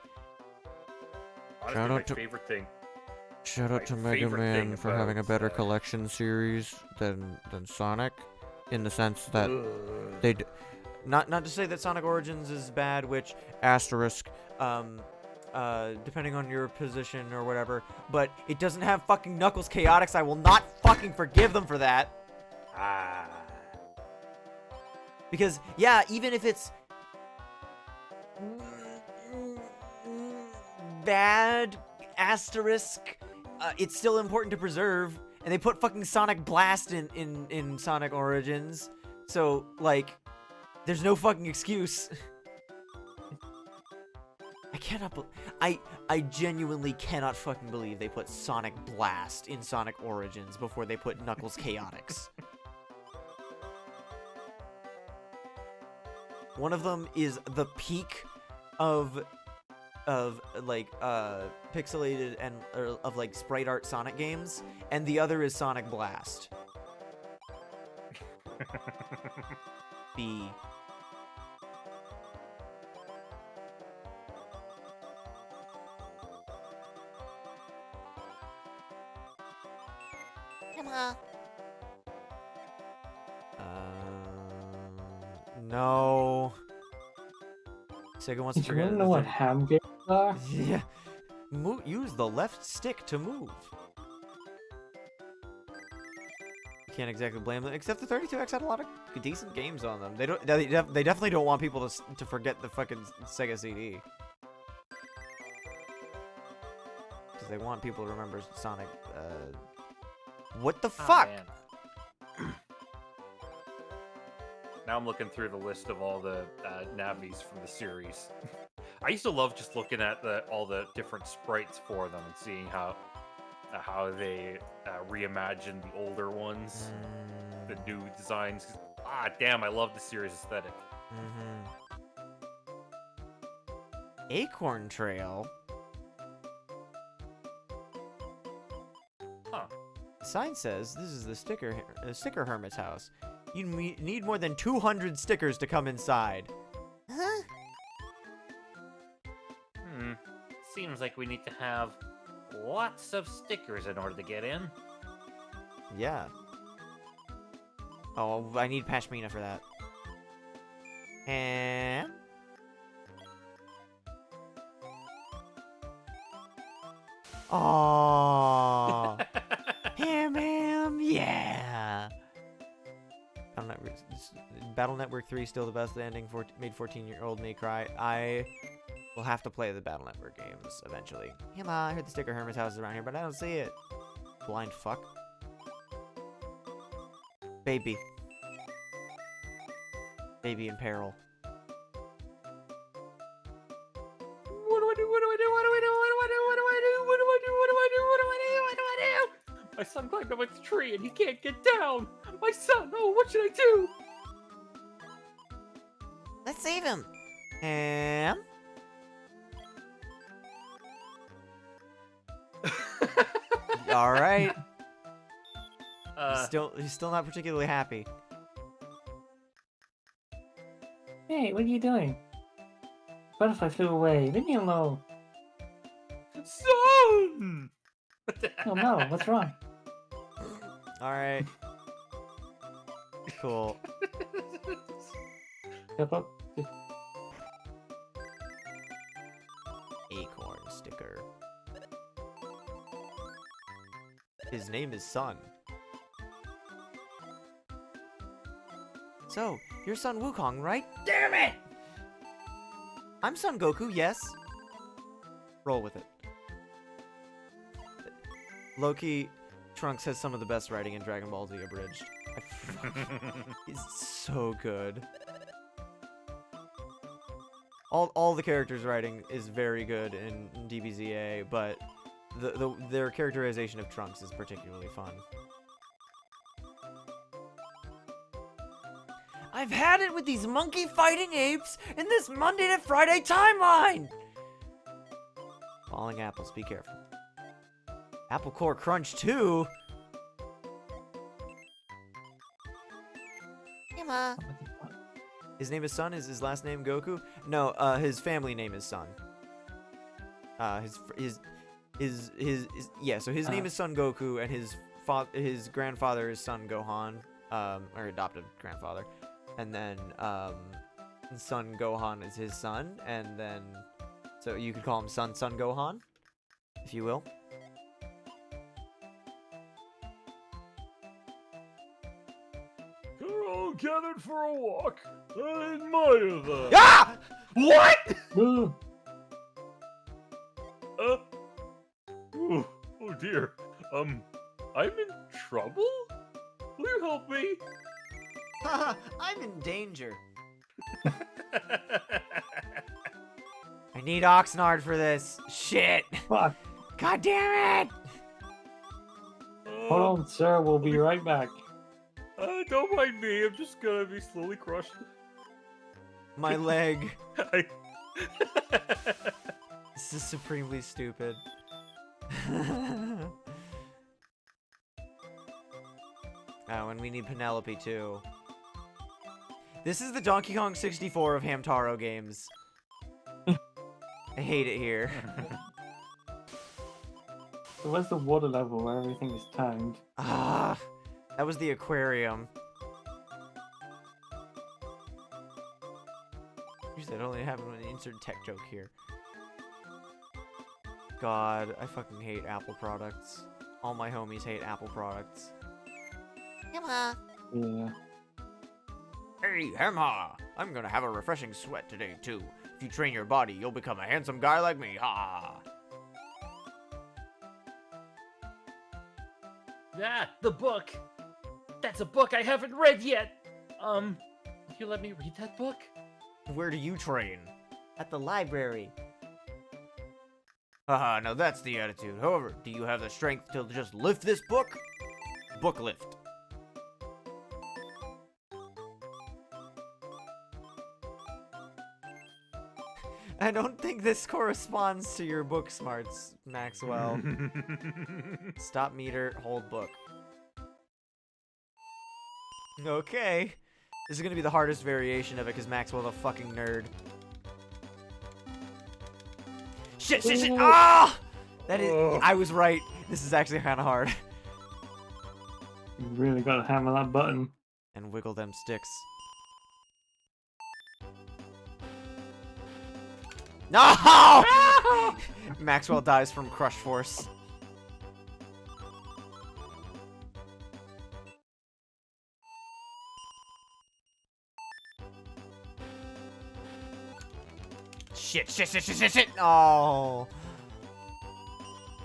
Honestly, Shout my out to- favorite thing. Shout My out to Mega favorite thing Man for having a about, better collection series than Sonic, in the sense that they not to say that Sonic Origins is bad, which asterisk depending on your position or whatever, but it doesn't have fucking Knuckles Chaotix. I will not fucking forgive them for that. Because yeah, even if it's bad asterisk, it's still important to preserve, and they put fucking Sonic Blast in Sonic Origins, so like there's no fucking excuse. I cannot I genuinely cannot fucking believe they put Sonic Blast in Sonic Origins before they put Knuckles Chaotix. One of them is the peak of like pixelated and of like sprite art Sonic games, and the other is Sonic Blast. B. Come on. No. Sega wants to Do you forget. want to know what ham games are? Yeah. Use the left stick to move. Can't exactly blame them, except the 32X had a lot of decent games on them. They definitely don't want people to forget the fucking Sega CD. Because they want people to remember Sonic. What the fuck? Man. Now I'm looking through the list of all the Navis from the series. I used to love just looking at all the different sprites for them and seeing how they reimagined the older ones, the new designs. Ah, damn! I love the series aesthetic. Acorn Trail. Huh. The sign says this is the sticker hermit's house. You need more than 200 stickers to come inside. Huh? Seems like we need to have lots of stickers in order to get in. Yeah. Oh, I need Pashmina for that. And... Oh, Ham, yeah. Battle Network 3 still the best ending. Made 14-year-old me cry. I will have to play the Battle Network games eventually. I heard the sticker hermit's house is around here, but I don't see it. Blind fuck. Baby. Baby in peril. What do I do? What do I do? What do I do? What do I do? What do I do? What do I do? What do I do? What do I do? What do I do? My son climbed up a tree and he can't get down. My son, oh, what should I do? Let's save him. Ham? All right. He's still not particularly happy. Hey, what are you doing? Butterfly flew away. Leave me alone. Son! Oh no, what's wrong? All right. Cool. Step up. Acorn sticker. His name is Sun. So, you're Son Wukong, right? Damn it! I'm Son Goku, yes. Roll with it. Loki, Trunks has some of the best writing in Dragon Ball Z Abridged. It's so good. All the characters' writing is very good in DBZA, but their characterization of Trunks is particularly fun. I've had it with these monkey fighting apes in this Monday to Friday timeline! Falling apples, be careful. Apple Core Crunch 2? Emma. His name is Sun? Is his last name Goku? No, his family name is Sun. Yeah, so his name is Son Goku, and his grandfather is Son Gohan, or adopted grandfather. And then, Son Gohan is his son, and then, so you could call him Son Gohan, if you will. You're all gathered for a walk. I admire that. Ah! What? Ooh. Ooh, oh dear. I'm in trouble? Will you help me? I'm in danger. I need Oxnard for this. Shit. Fuck. God damn it! Hold on, sir. We'll be right back. Don't mind me. I'm just gonna be slowly crushed. My leg. I... This is supremely stupid. Oh, and we need Penelope too. This is the Donkey Kong 64 of Hamtaro games. I hate it here. So where's the water level where everything is timed? Ah, that was the aquarium. Usually I don't only have an insert tech joke here. God, I fucking hate Apple products. All my homies hate Apple products. Yamaha. Yeah. Hey, Hamha! I'm gonna have a refreshing sweat today, too. If you train your body, you'll become a handsome guy like me. Ha! Ah, the book. That's a book I haven't read yet. You let me read that book? Where do you train? At the library. Haha, now that's the attitude. However, do you have the strength to just lift this book? Book lift. I don't think this corresponds to your book smarts, Maxwell. Stop meter, hold book. Okay. This is gonna be the hardest variation of it because Maxwell's a fucking nerd. Shit, shit, shit! Ah! That is. I was right. This is actually kind of hard. You really gotta hammer that button. And wiggle them sticks. No! Maxwell dies from crush force. Shit, shit, shit, shit, shit, shit! Oh.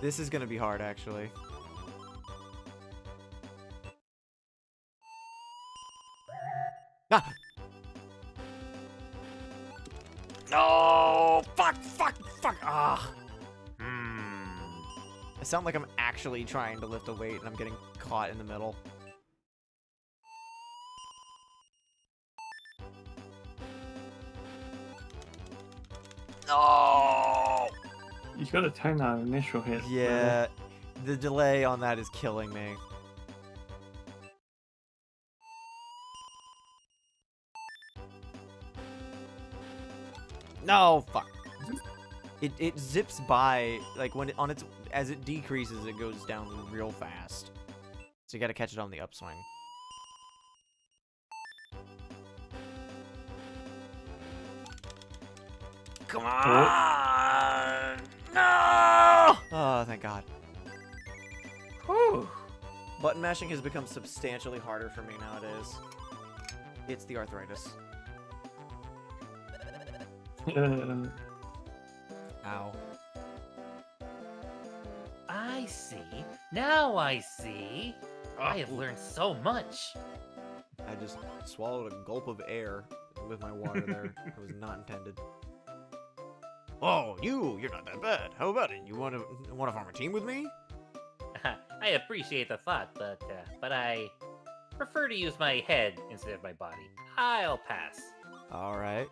This is gonna be hard, actually. Ah! No! Fuck, fuck, fuck! Ah! I sound like I'm actually trying to lift a weight and I'm getting caught in the middle. No! You gotta time that initial hit. Yeah, the delay on that is killing me. No, fuck. It zips by, like when it on its as it decreases, it goes down real fast. So you gotta catch it on the upswing. Come on! No! Oh, thank God. Whew. Button mashing has become substantially harder for me nowadays. It's the arthritis. Ow. I see. Now I see. I have learned so much. I just swallowed a gulp of air with my water there. It was not intended. Oh, you're not that bad. How about it? You wanna form a team with me? I appreciate the thought, but I prefer to use my head instead of my body. I'll pass. All right.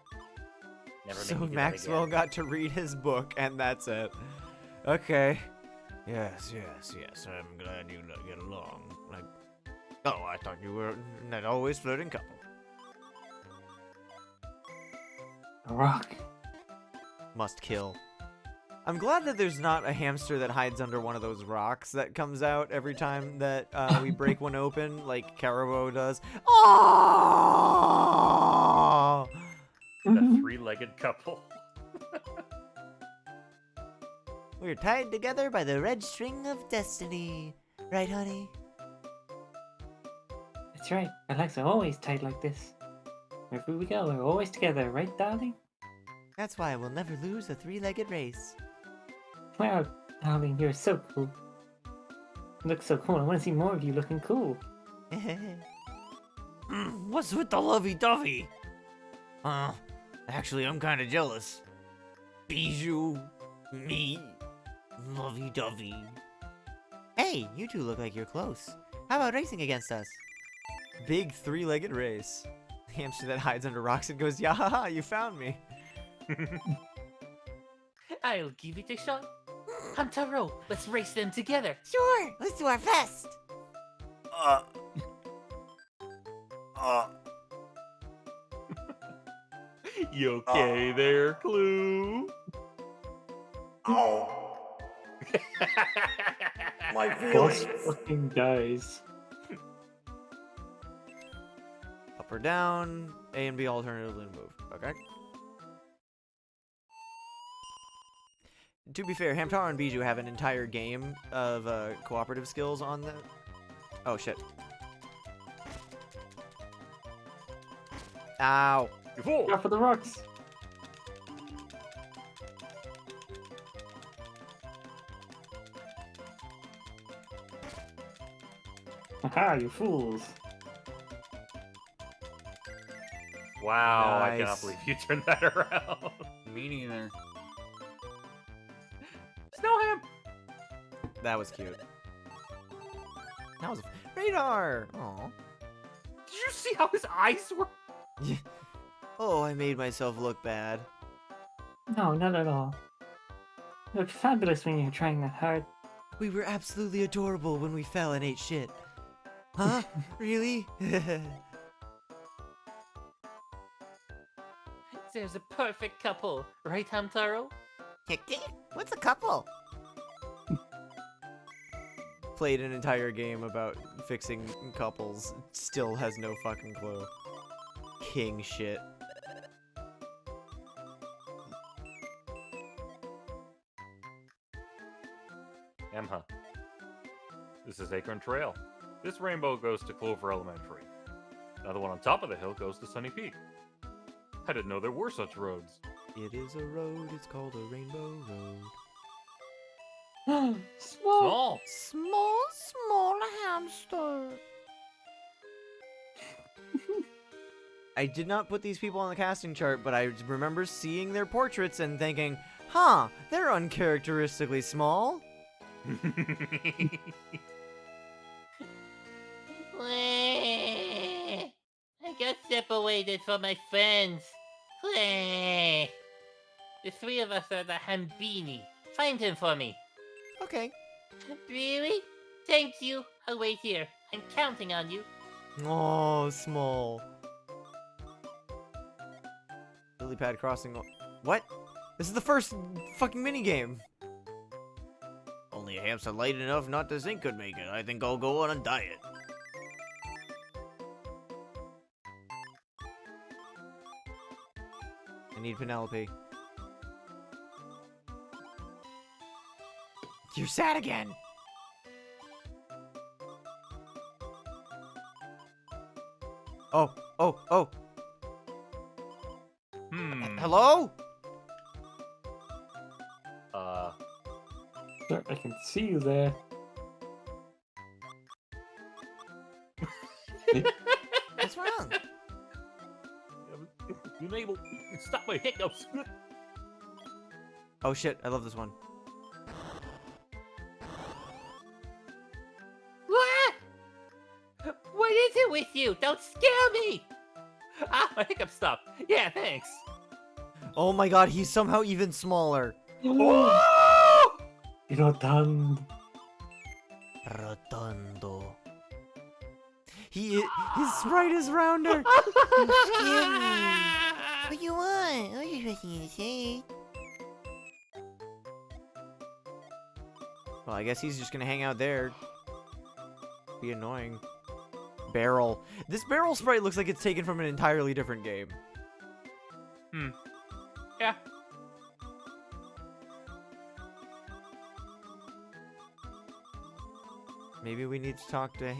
Never make So me do that Maxwell again. got to read his book, and that's it. Okay. Yes, yes, yes. I'm glad you get along. Like, oh, I thought you were that always flirting couple. A rock. Must kill. I'm glad that there's not a hamster that hides under one of those rocks that comes out every time that we break one open, like Carabo does. Oh! The three-legged couple. We're tied together by the red string of destiny. Right, honey? That's right. Our legs are always tight like this. Wherever we go, we're always together, right, darling? That's why we'll never lose a three-legged race. Wow, darling, you're so cool. You look so cool. I want to see more of you looking cool. What's with the lovey-dovey? Actually, I'm kind of jealous. Bijou, me, lovey-dovey. Hey, you two look like you're close. How about racing against us? Big three-legged race. The hamster that hides under rocks and goes, "Yahaha, you found me." I'll give it a shot. Hamtaro, let's race them together. Sure, let's do our best. You okay there, Clue? My Boss fucking dies. Up or down, A and B alternatively move. Okay. To be fair, Hamtaro and Bijou have an entire game of cooperative skills on them. Oh shit. Ow. You fool! Go for the rocks. Aha, you fools. Wow, I Nice. cannot believe you turned that around. Me neither. Snowham! That was cute. That was radar. Oh. Did you see how his eyes were? Oh, I made myself look bad. No, not at all. You look fabulous when you're trying that hard. We were absolutely adorable when we fell and ate shit. Huh? Really? There's a perfect couple, right, Hamtaro? What's a couple? Played an entire game about fixing couples. Still has no fucking clue. King shit. Emha. This is Acorn Trail. This rainbow goes to Clover Elementary. Another one on top of the hill goes to Sunny Peak. I didn't know there were such roads. It is a road, it's called a rainbow road. Small. Small. Small hamster. I did not put these people on the casting chart, but I remember seeing their portraits and thinking, huh, they're uncharacteristically small. I got separated from my friends. The three of us are the Hambini. Find him for me. Okay. Really? Thank you. I'll wait here. I'm counting on you. Oh, small. Lily pad crossing. What? This is the first fucking minigame. Only a hamster light enough not to sink could make it. I think I'll go on a diet. I need Penelope. You're sad again. Oh. Hello? Sure, I can see you there. What's wrong? Enable. Stop my hiccups. Oh shit, I love this one. What? What is it with you? Don't scare me! Ah, my hiccup stopped. Yeah, thanks. Oh my god, he's somehow even smaller. Rotund. Rotondo. His sprite is rounder. What you want? I was just wishing you to say. Well, I guess he's just gonna hang out there. Be annoying. Barrel. This barrel sprite looks like it's taken from an entirely different game. Yeah. Maybe we need to talk to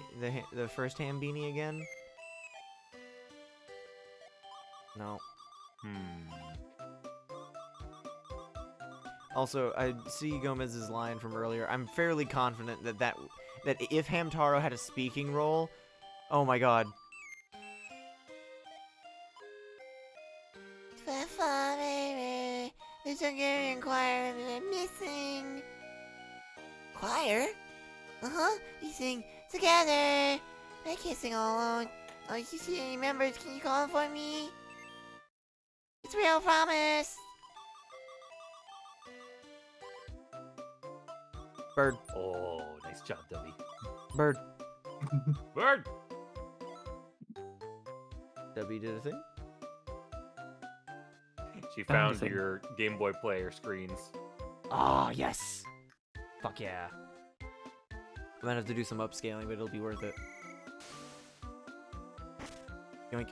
the first Hambini again? No. Also, I see Gomez's line from earlier. I'm fairly confident that if Hamtaro had a speaking role, oh my god. Father, the Hungarian choir missing. Choir? Uh-huh. We sing together. I can't sing all alone. Oh, if you see any members, can you call them for me? It's real, promise. Bird. Oh, nice job, Debbie. Bird. Bird. W did a thing? She Found found the thing. your Game Boy player screens. Oh, yes! Fuck yeah. I might have to do some upscaling, but it'll be worth it. Yoink.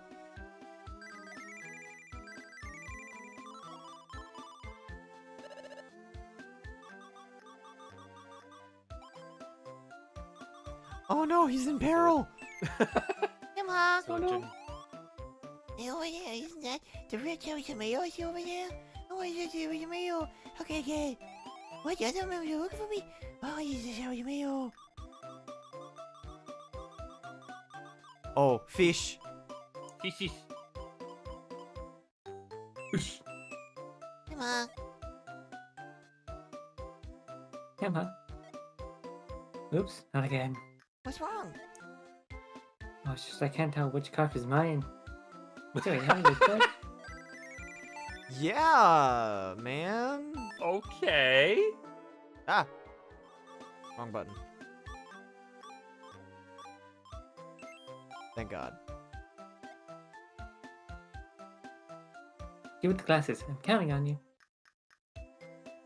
Oh no, he's in peril! Come on. Switching. Hey, over there, isn't that the red cherry tomato I see over there? Oh, it's a cherry tomato. Okay, okay. What the other one? You're looking for me? Oh, it's a cherry tomato. Oh, fish. Fish. Come on. Come on. Oops, not again. What's wrong? Oh, it's just I can't tell which cup is mine. Sorry, how did it Yeah, man. Okay. Ah. Wrong button. Thank God. Give it the glasses. I'm counting on you.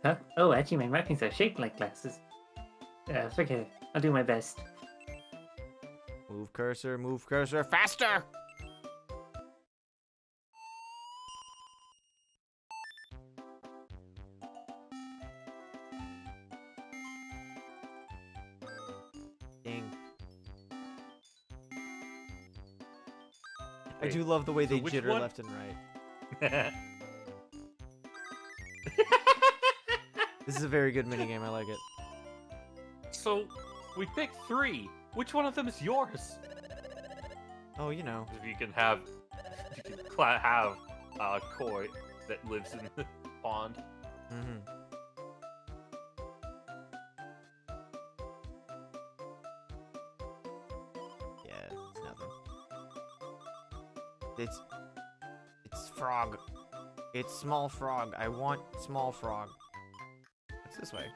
Huh? Oh, actually, my markings are shaped like glasses. Forget it. I'll do my best. Move cursor, faster! Ding. I Wait, do love the way so they which jitter one? left and right. This is a very good minigame, I like it. So, we picked 3. Which one of them is yours? Oh, you know. If you can have have a koi that lives in the pond. Mm-hmm. Yeah, it's nothing. It's frog. It's small frog. I want small frog. What's this way?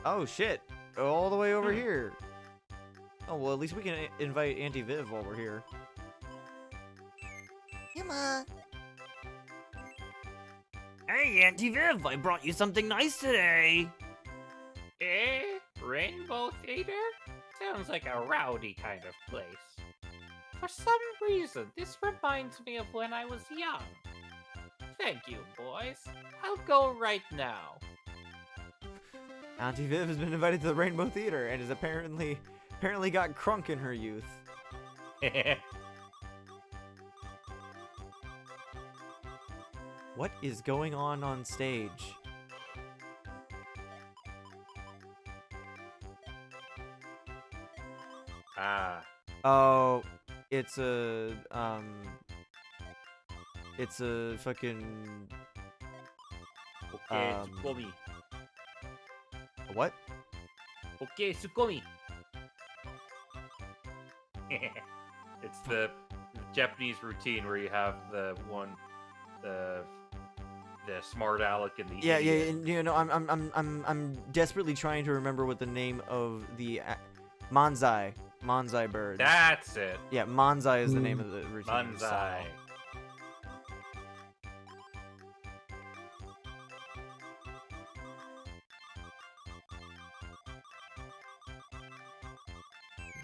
Oh shit! All the way over here. Oh well, at least we can invite Auntie Viv while we're here. Come on. Hey, Auntie Viv, I brought you something nice today. Eh? Rainbow Theater? Sounds like a rowdy kind of place. For some reason, this reminds me of when I was young. Thank you, boys. I'll go right now. Auntie Viv has been invited to the Rainbow Theater and has apparently got crunk in her youth. What is going on stage? Ah. Oh, it's a fucking Okay, Tsukomi. what? Okay, Tsukomi. It's the Japanese routine where you have the smart aleck and the Yeah, idiot. and, you know, I'm desperately trying to remember what the name of the Manzai bird. That's it. Yeah, Manzai is the name of the routine. Manzai.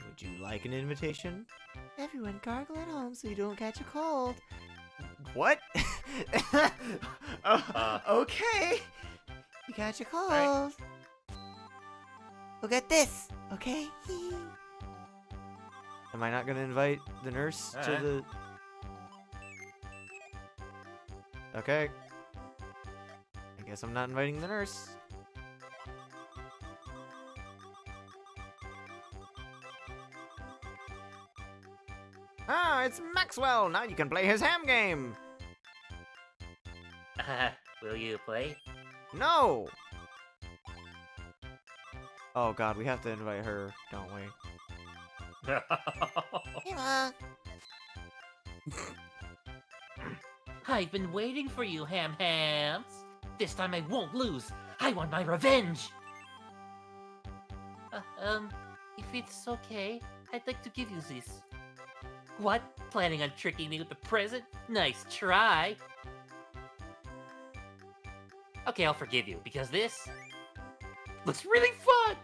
Would you like an invitation? Everyone gargle at home so you don't catch a cold. What? Okay. You catch a cold. Right. Look at this, okay? Am I not gonna invite the nurse to Alright. the? Okay. I guess I'm not inviting the nurse. Ah, it's Maxwell! Now you can play his ham game! Will you play? No! Oh god, we have to invite her, don't we? Come on. I've been waiting for you, Hams. This time I won't lose. I want my revenge. If it's okay, I'd like to give you this. What? Planning on tricking me with the present? Nice try. Okay, I'll forgive you, because this looks really fun!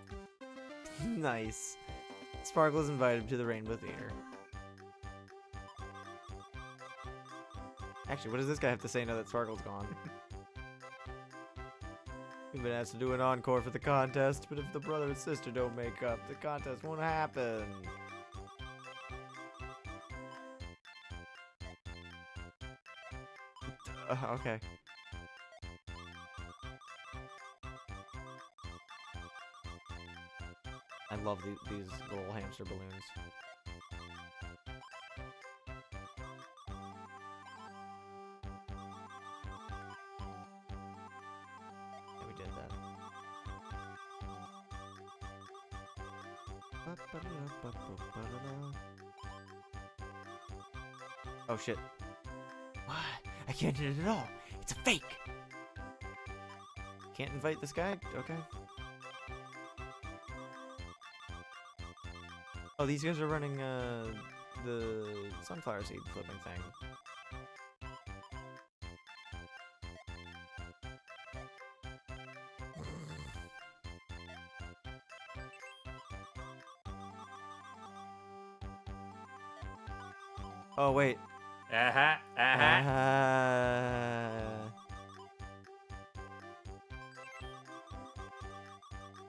Nice. Sparkle's invited to the Rainbow Theater. Actually, what does this guy have to say now that Sparkle's gone? We've been asked to do an encore for the contest, but if the brother and sister don't make up, the contest won't happen. Okay. I love these little hamster balloons. Yeah, we did that. Oh shit. What? I can't hit it at all. It's a fake. Can't invite this guy? Okay. Oh, these guys are running the sunflower seed flipping thing. Oh wait.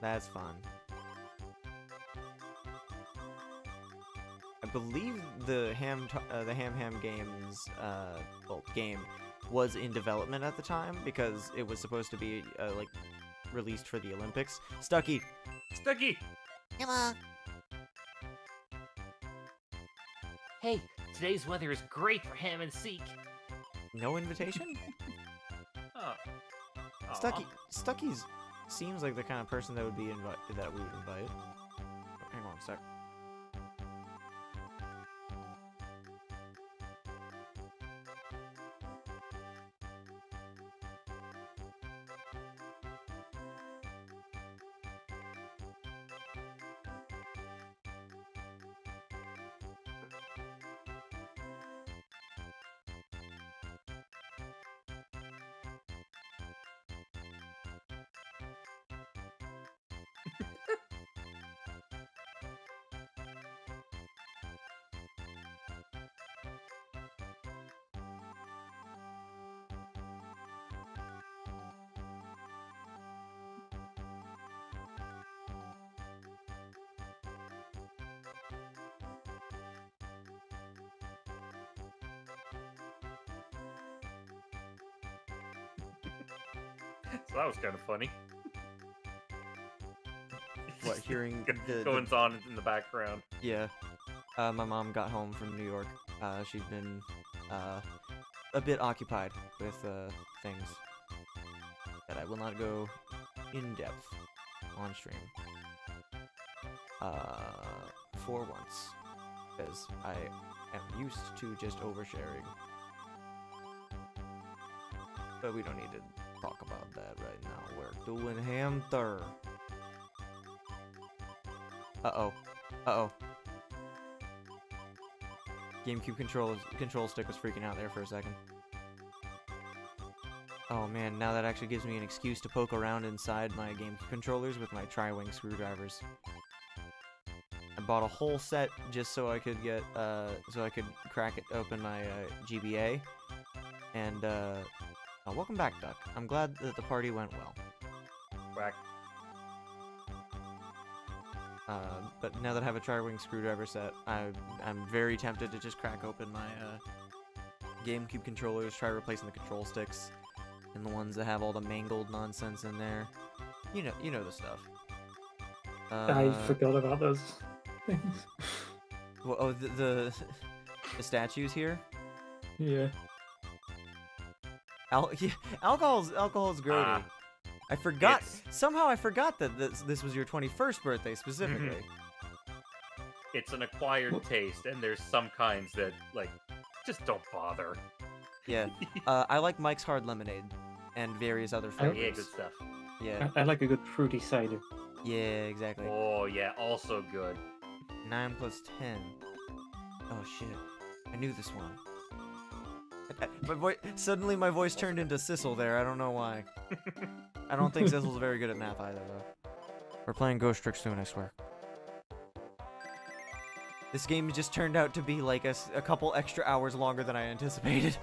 That's fun. I believe the Ham Games game was in development at the time because it was supposed to be like released for the Olympics. Stucky. Stucky! Hello. Hey, today's weather is great for ham and seek. No invitation? Oh. Stucky's seems like the kind of person that would be that we would invite. Oh, hang on a sec. So that was kind of funny. What, hearing the goings on in the background. Yeah. My mom got home from New York. She's been a bit occupied with things that I will not go in depth on stream. For once, because I am used to just oversharing. But we don't need to talk about that right now. We're doing Hamtaro. Uh-oh. Uh-oh. GameCube control stick was freaking out there for a second. Oh man, now that actually gives me an excuse to poke around inside my GameCube controllers with my tri-wing screwdrivers. I bought a whole set just so I could get, so I could crack it open my GBA. And, oh, welcome back, Duck. I'm glad that the party went well. Whack. But now that I have a tri-wing screwdriver set, I'm very tempted to just crack open my GameCube controllers, try replacing the control sticks, and the ones that have all the mangled nonsense in there. You know the stuff. I forgot about those things. Well, oh, the statues here. Yeah. Yeah, alcohol's grody. I forgot. Somehow I forgot that this was your 21st birthday specifically. It's an acquired taste, and there's some kinds that, like, just don't bother. Yeah. I like Mike's Hard Lemonade and various other flavors. Yeah, good stuff. Yeah. I like a good fruity cider. Yeah, exactly. Oh, yeah, also good. 9 plus 10. Oh shit. I knew this one. Suddenly my voice turned into Sissel there. I don't know why. I don't think Sissel's very good at math either, though. We're playing Ghost Trick soon, I swear. This game just turned out to be like a couple extra hours longer than I anticipated.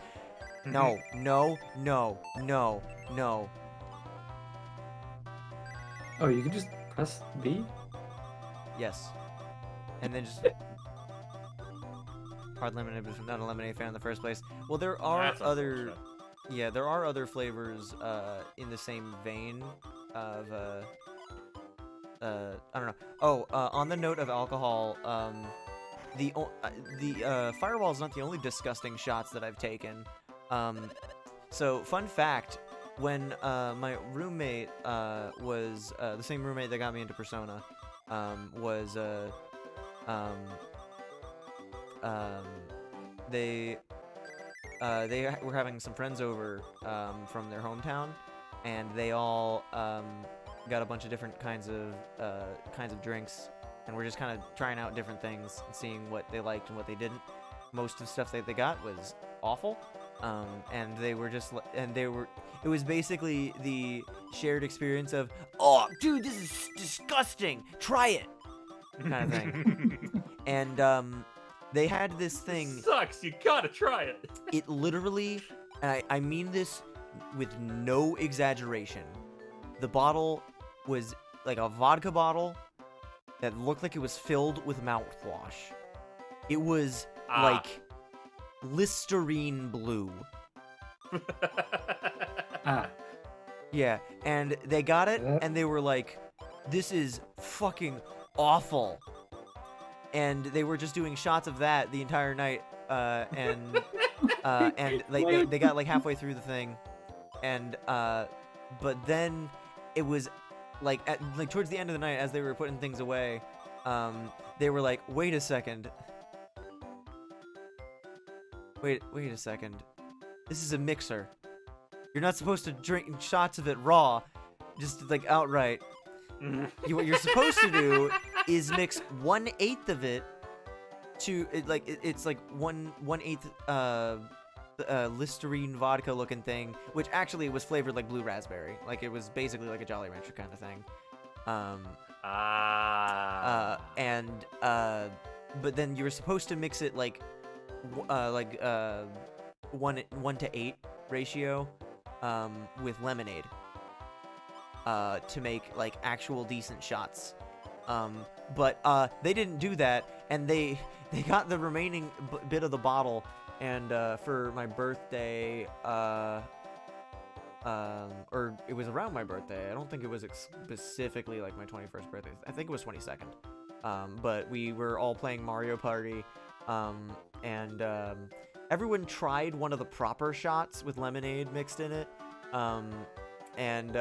No, no, no, no, no. Oh, you can just press B? Yes. And then just hard lemonade was not a lemonade fan in the first place. Well, there are That's other, unfortunate. yeah, there are other flavors in the same vein of I don't know. Oh, on the note of alcohol, the Fireball is not the only disgusting shots that I've taken. So fun fact, when my roommate was the same roommate that got me into Persona, was they were having some friends over from their hometown, and they all got a bunch of different kinds of drinks, and we're just kind of trying out different things and seeing what they liked and what they didn't. Most of the stuff that they got was awful, and they were just it was basically the shared experience of, oh dude, this is disgusting, try it, kind of thing. And they had this thing. Sucks. You gotta try it. It literally, and I mean this with no exaggeration, the bottle was like a vodka bottle that looked like it was filled with mouthwash. It was like Listerine blue. Ah. Yeah, and they got it, Yeah. and they were like, this is fucking awful. And they were just doing shots of that the entire night, and they got like halfway through the thing, and but then it was like towards the end of the night, as they were putting things away, they were like, wait a second, wait a second, this is a mixer. You're not supposed to drink shots of it raw, just like outright. What you're supposed to do is mix 1/8 of it to it's like 1/8 Listerine vodka looking thing, which actually was flavored like blue raspberry. Like it was basically like a Jolly Rancher kind of thing. But then you were supposed to mix it like 1:8 ratio with lemonade to make like actual decent shots. But they didn't do that, and they got the remaining bit of the bottle, and for my birthday, or it was around my birthday. I don't think it was specifically like my 21st birthday. I think it was 22nd. But we were all playing Mario Party, and everyone tried one of the proper shots with lemonade mixed in it, and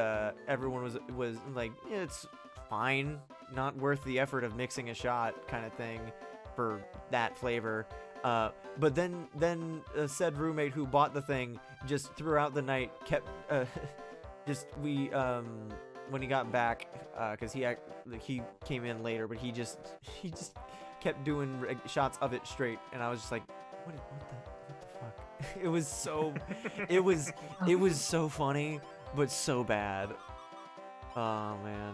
everyone was like, yeah, it's fine, not worth the effort of mixing a shot kind of thing for that flavor. But then said roommate who bought the thing just throughout the night kept when he got back, because he came in later, but he just kept doing shots of it straight, and I was just like, what the fuck? It was so it was so funny, but so bad. Oh man.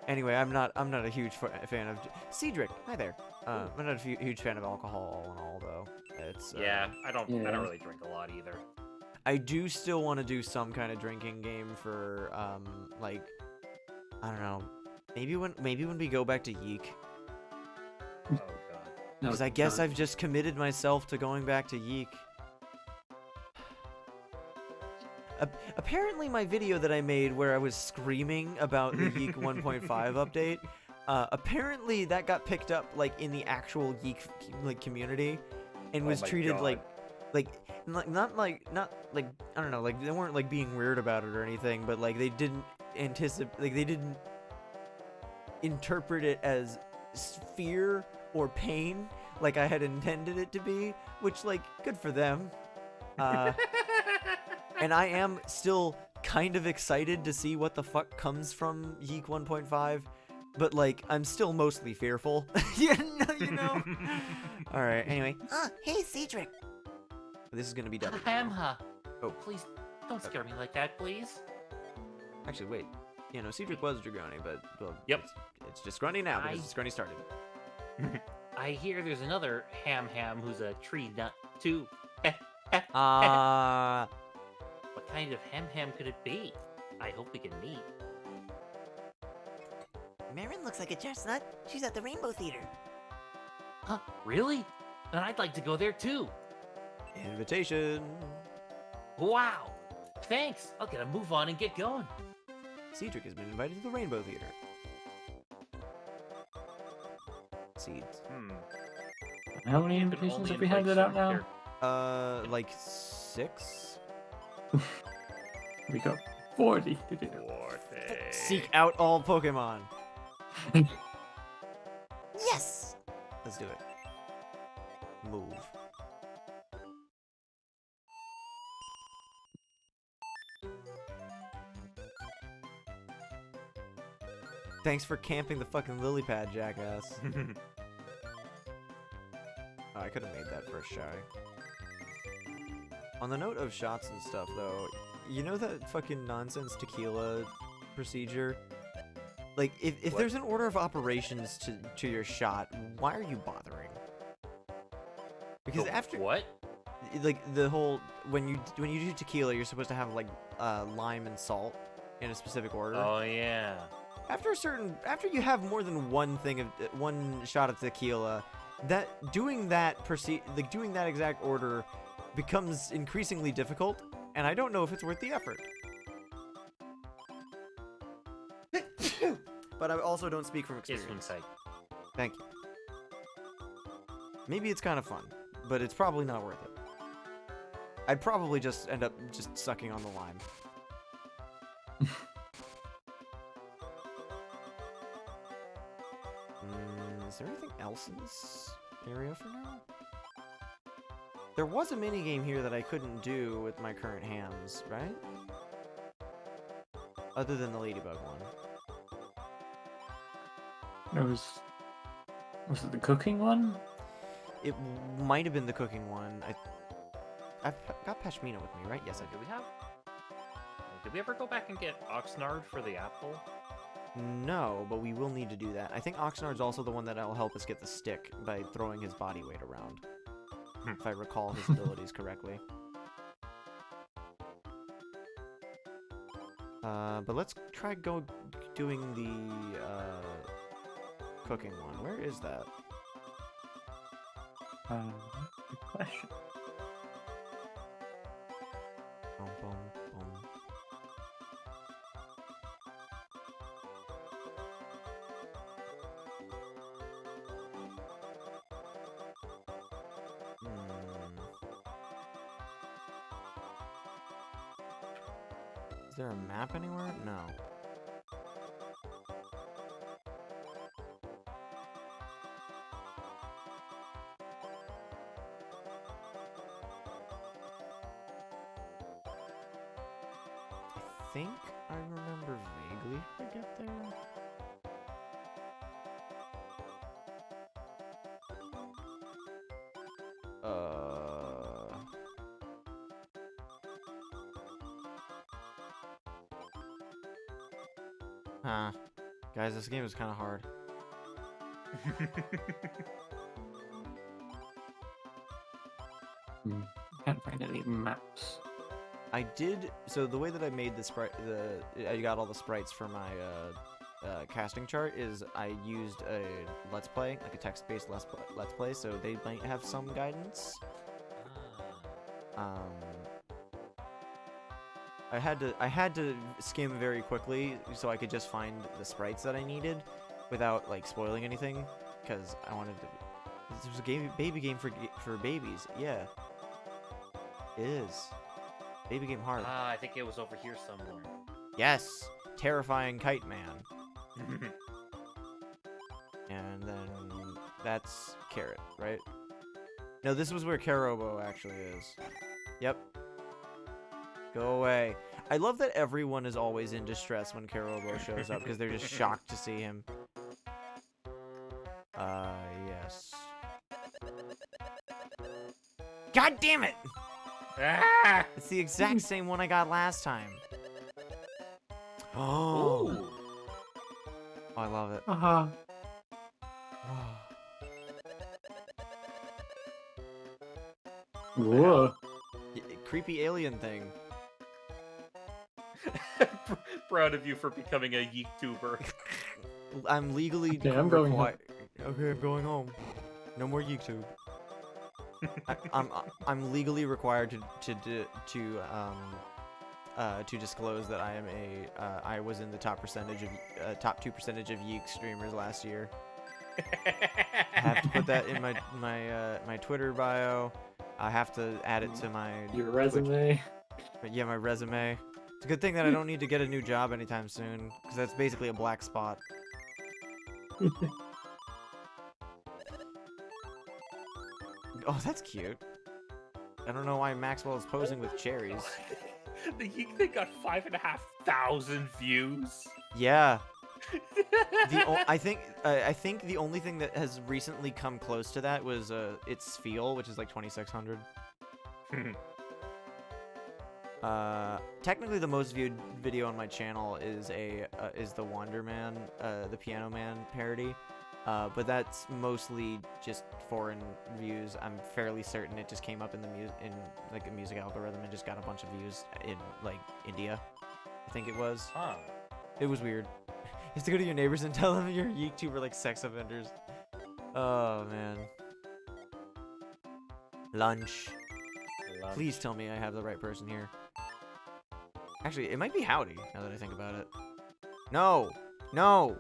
Anyway, I'm not a huge fan of Cedric. Hi there. I'm not a huge fan of alcohol all in all, though. It's I don't really drink a lot either. I do still want to do some kind of drinking game for like, I don't know, maybe when we go back to Yeek, Oh god. because I guess I've just committed myself to going back to Yeek. Apparently my video that I made where I was screaming about the Yeek 1.5 update, apparently that got picked up like in the actual Yeek like community, and was my treated God. not like I don't know, like they weren't like being weird about it or anything, but like they didn't interpret it as fear or pain like I had intended it to be, which like good for them. And I am still kind of excited to see what the fuck comes from Yeek 1.5, but like I'm still mostly fearful. you know. All right. Anyway, Hey, Cedric. this is gonna be done. Hamha. Oh. Please don't scare me like that, please. Actually, wait. You know, Cedric was Dragoni, but well, Yep. it's just Grundy now because Grundy started. I hear there's another Ham who's a tree nut too. Ah. What kind of Ham could it be? I hope we can meet. Marin looks like a chestnut. She's at the Rainbow Theater. Huh? Really? Then I'd like to go there too. Invitation. Wow. Thanks. I'll get a move on and get going. Cedric has been invited to the Rainbow Theater. Seeds. How many invitations have we handed out now? Like 6? We got 40 to do. Seek out all Pokemon. Yes! Let's do it. Move. Thanks for camping the fucking lily pad, jackass. Oh, I could have made that first shy. On the note of shots and stuff, though, you know that fucking nonsense tequila procedure? Like, if there's an order of operations to your shot, why are you bothering? Because after what? Like the whole when you do tequila, you're supposed to have like lime and salt in a specific order. Oh yeah. After you have more than one shot of tequila, doing that exact order becomes increasingly difficult, and I don't know if it's worth the effort. But I also don't speak from experience. Insight. Thank you. Maybe it's kind of fun, but it's probably not worth it. I'd probably just end up just sucking on the lime. Is there anything else in this area for now? There was a minigame here that I couldn't do with my current hands, right? Other than the ladybug one. Was it the cooking one? It might have been the cooking one. I've got Pashmina with me, right? Yes, I do. Did we ever go back and get Oxnard for the apple? No, but we will need to do that. I think Oxnard's also the one that'll help us get the stick by throwing his body weight around. If I recall his abilities correctly. But let's try doing the cooking one. Where is that? Good question. Boom, boom, boom. Is there a map anywhere? No. I think I remember vaguely how to get there. Guys, this game is kind of hard. Can't find any maps. I did, so the way that I made I got all the sprites for my casting chart is I used a Let's Play, like a text-based Let's Play, so they might have some guidance. I had to skim very quickly so I could just find the sprites that I needed without like spoiling anything, because I wanted to. This was a baby game for babies. Yeah, it is. Baby game hard. I think it was over here somewhere. Yes, terrifying kite man. And then that's Carrot, right? No, this was where Carobo actually is. Yep. Go away. I love that everyone is always in distress when Carobo shows up because they're just shocked to see him. Yes. God damn it! Ah! It's the exact same one I got last time. Oh. Ooh. I love it. Whoa. Creepy alien thing. Proud of you for becoming a YouTuber. I'm legally Okay, I'm going home. Okay, I'm going home. No more YouTube. I'm legally required to disclose that I am I was in the top 2% of Yeek streamers last year. I have to put that in my Twitter bio. I have to add it to my Your Twitch. resume. Yeah, my resume. It's a good thing that I don't need to get a new job anytime soon, because that's basically a black spot. Oh, that's cute. I don't know why Maxwell is posing with cherries. The Yeek thing got 5,500 views. Yeah. I think the only thing that has recently come close to that was its Feel, which is like 2,600. Technically the most viewed video on my channel is the Wonder Man, the Piano Man parody. But that's mostly just foreign views. I'm fairly certain it just came up in the music algorithm and just got a bunch of views in like India. I think it was. Huh. It was weird. You have to go to your neighbors and tell them your YouTuber like sex offenders. Oh man. Lunch. Please tell me I have the right person here. Actually, it might be Howdy, now that I think about it. No! No!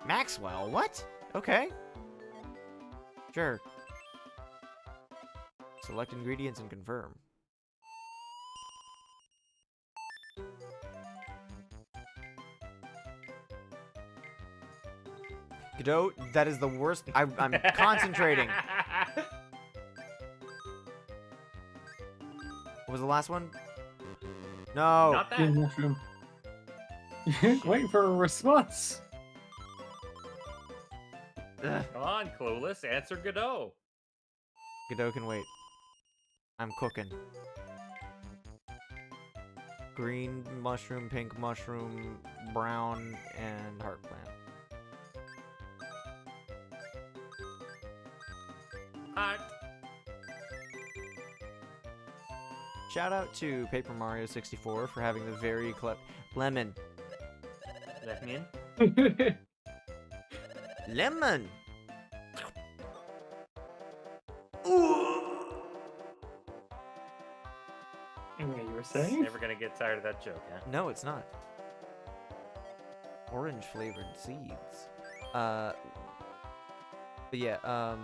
Maxwell, what? Okay. Sure. Select ingredients and confirm. Godot, that is the worst. I'm concentrating. What was the last one? No. Not that. Green mushroom. Waiting for a response. Ugh. Come on, Clueless. Answer Godot. Godot can wait. I'm cooking. Green mushroom, pink mushroom, brown, and heart plant. Hot. Shout out to Paper Mario 64 for having the very lemon. Let me in. Lemon. Anyway, you were saying? Never gonna get tired of that joke, huh? No, it's not. Orange flavored seeds. But yeah,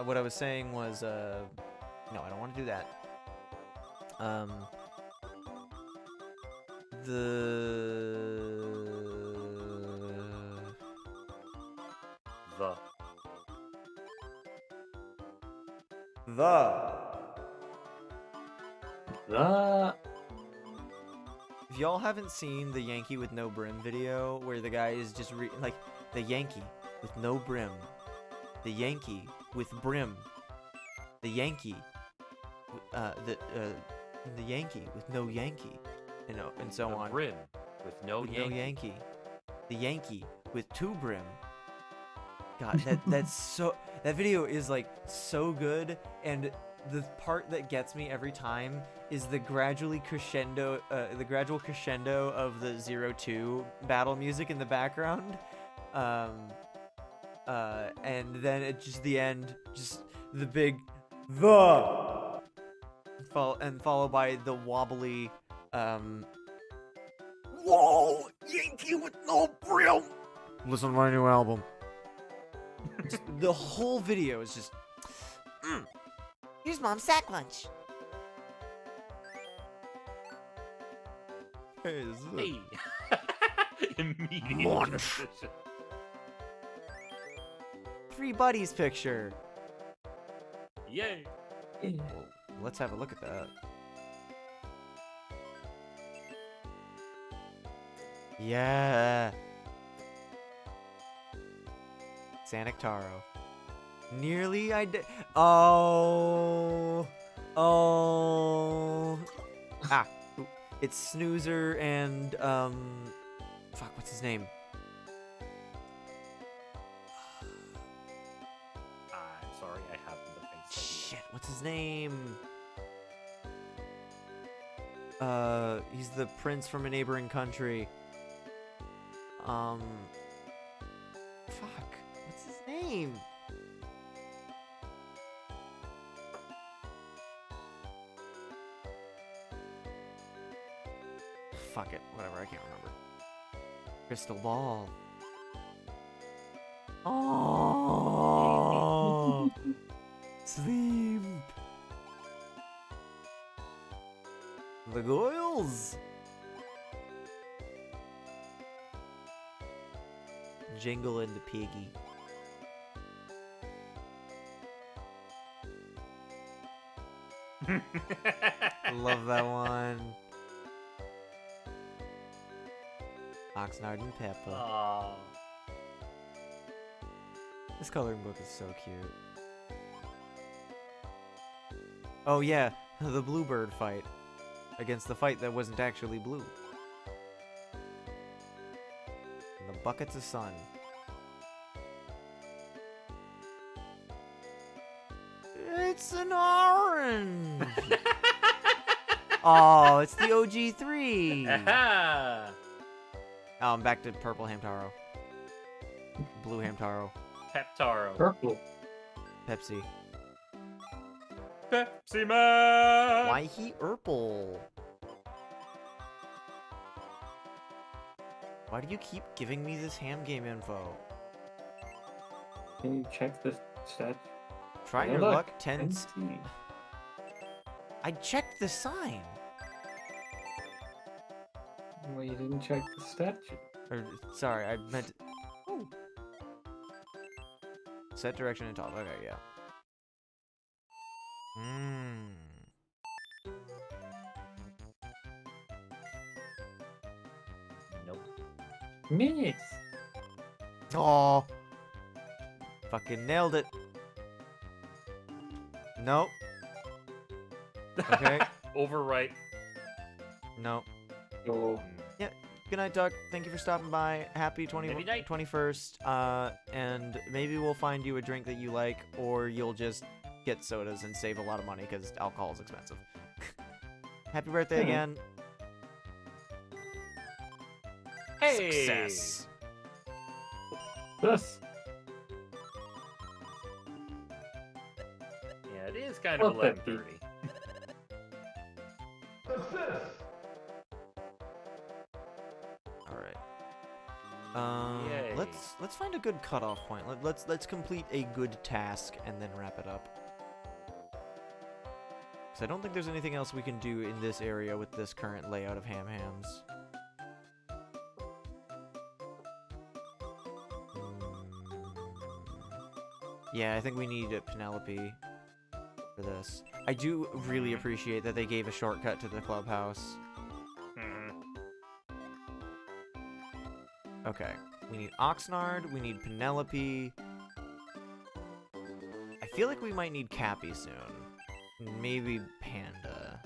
what I was saying was, no, I don't want to do that. If y'all haven't seen the Yankee with no brim video, where the guy is just like the Yankee with no brim, the Yankee with brim, the Yankee, the Yankee with no Yankee, and so The on. brim with no With Yankee. no Yankee, the Yankee with two brim. God, that video is like so good, and the part that gets me every time is the gradual crescendo of the 0-2 battle music in the background, and then at just the end, just the big followed by the wobbly whoa, Yankee with no brim. Listen to my new album. The whole video is just Here's Mom's sack lunch. hey, this is it. Hey. Immediate Munch. transition. Three buddies picture. Yay. Well, let's have a look at that. Yeah. Hamtaro. Nearly I did. Oh. Ah. It's Snoozer and fuck, what's his name? I'm sorry, I have the face. Shit, what's his name? He's the prince from a neighboring country. name? Fuck it. Whatever, I can't remember. Crystal ball. Oh, sleep. The Goyles. Jingle and the piggy. Love that one. Oxnard and Peppa. Aw. This coloring book is so cute. Oh yeah, the bluebird fight. Against the fight that wasn't actually blue. And the buckets of sun. It's an orange! Oh, it's the OG3! Aha! Oh, I'm back to purple Hamtaro. Blue Hamtaro. Peptaro. Purple. Pepsi. Pepsi Man! Why he ourple? Why do you keep giving me this ham game info? Can you check the stat? Try Oh, your look, luck, 10. 10. I checked the sign. Well, you didn't check the statue. Or, sorry, I meant. Oh. Set direction and top. Okay, yeah. Mmm. Nope. Miss. Oh. Fucking nailed it. Nope. Okay. Overwrite. Nope. Oh, Good night, Duck. Thank you for stopping by. Happy Maybe night. 21st. And maybe we'll find you a drink that you like, or you'll just get sodas and save a lot of money because alcohol is expensive. Happy birthday Hmm. again. Hey! Success. this. Yeah, it is kind of What the 11:30. All right. Yay. Let's find a good cutoff point. Let's complete a good task and then wrap it up. Because I don't think there's anything else we can do in this area with this current layout of hams. Yeah, I think we need a Penelope for this. I do really appreciate that they gave a shortcut to the clubhouse. Mhm. Okay, we need Oxnard, we need Penelope. I feel like we might need Cappy soon. Maybe Panda.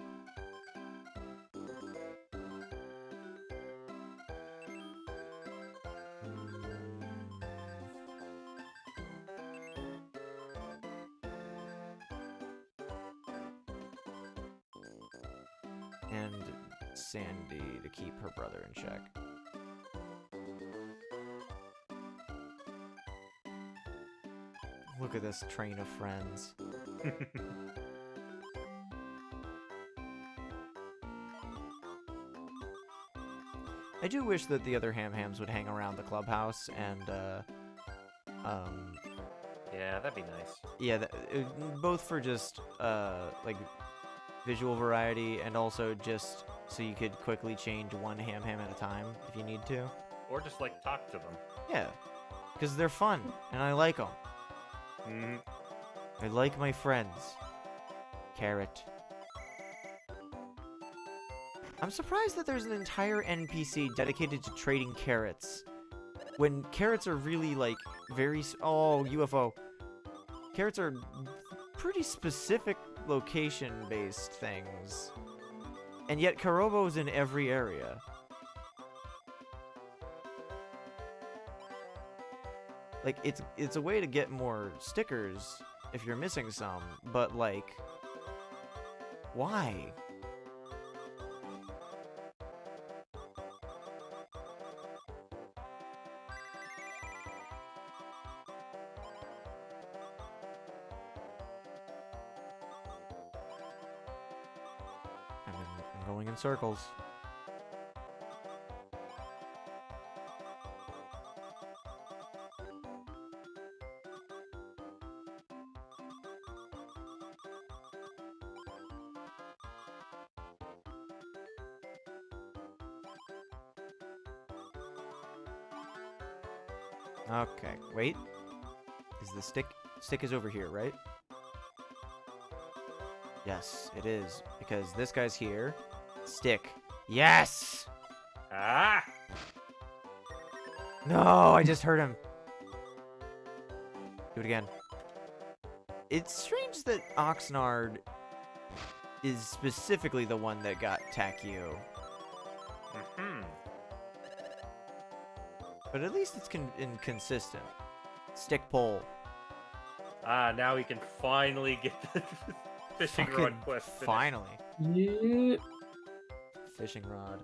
And Sandy to keep her brother in check. Look at this train of friends. I do wish that the other hams would hang around the clubhouse and, Yeah, that'd be nice. yeah, both for just, like, visual variety and also just so you could quickly change one ham at a time if you need to. Or just like talk to them. Yeah, because they're fun and I like them. Mhm. I like my friends. Carrot. I'm surprised that there's an entire NPC dedicated to trading carrots. When carrots are really, like, very... Oh, UFO. Carrots are pretty specific location-based things. And yet Karobo's in every area. Like, it's a way to get more stickers if you're missing some, but, like... Why? going in circles. Okay, wait. Is the stick is over here, right? Yes, it is. Because this guy's here. Stick. Yes! Ah! No, I just hurt him. Do it again. It's strange that Oxnard is specifically the one that got Takio. Hmm. But at least it's inconsistent. Stick pole. Ah, now we can finally get the fishing rod Fucking quest finished. finally. Yeah. Fishing rod.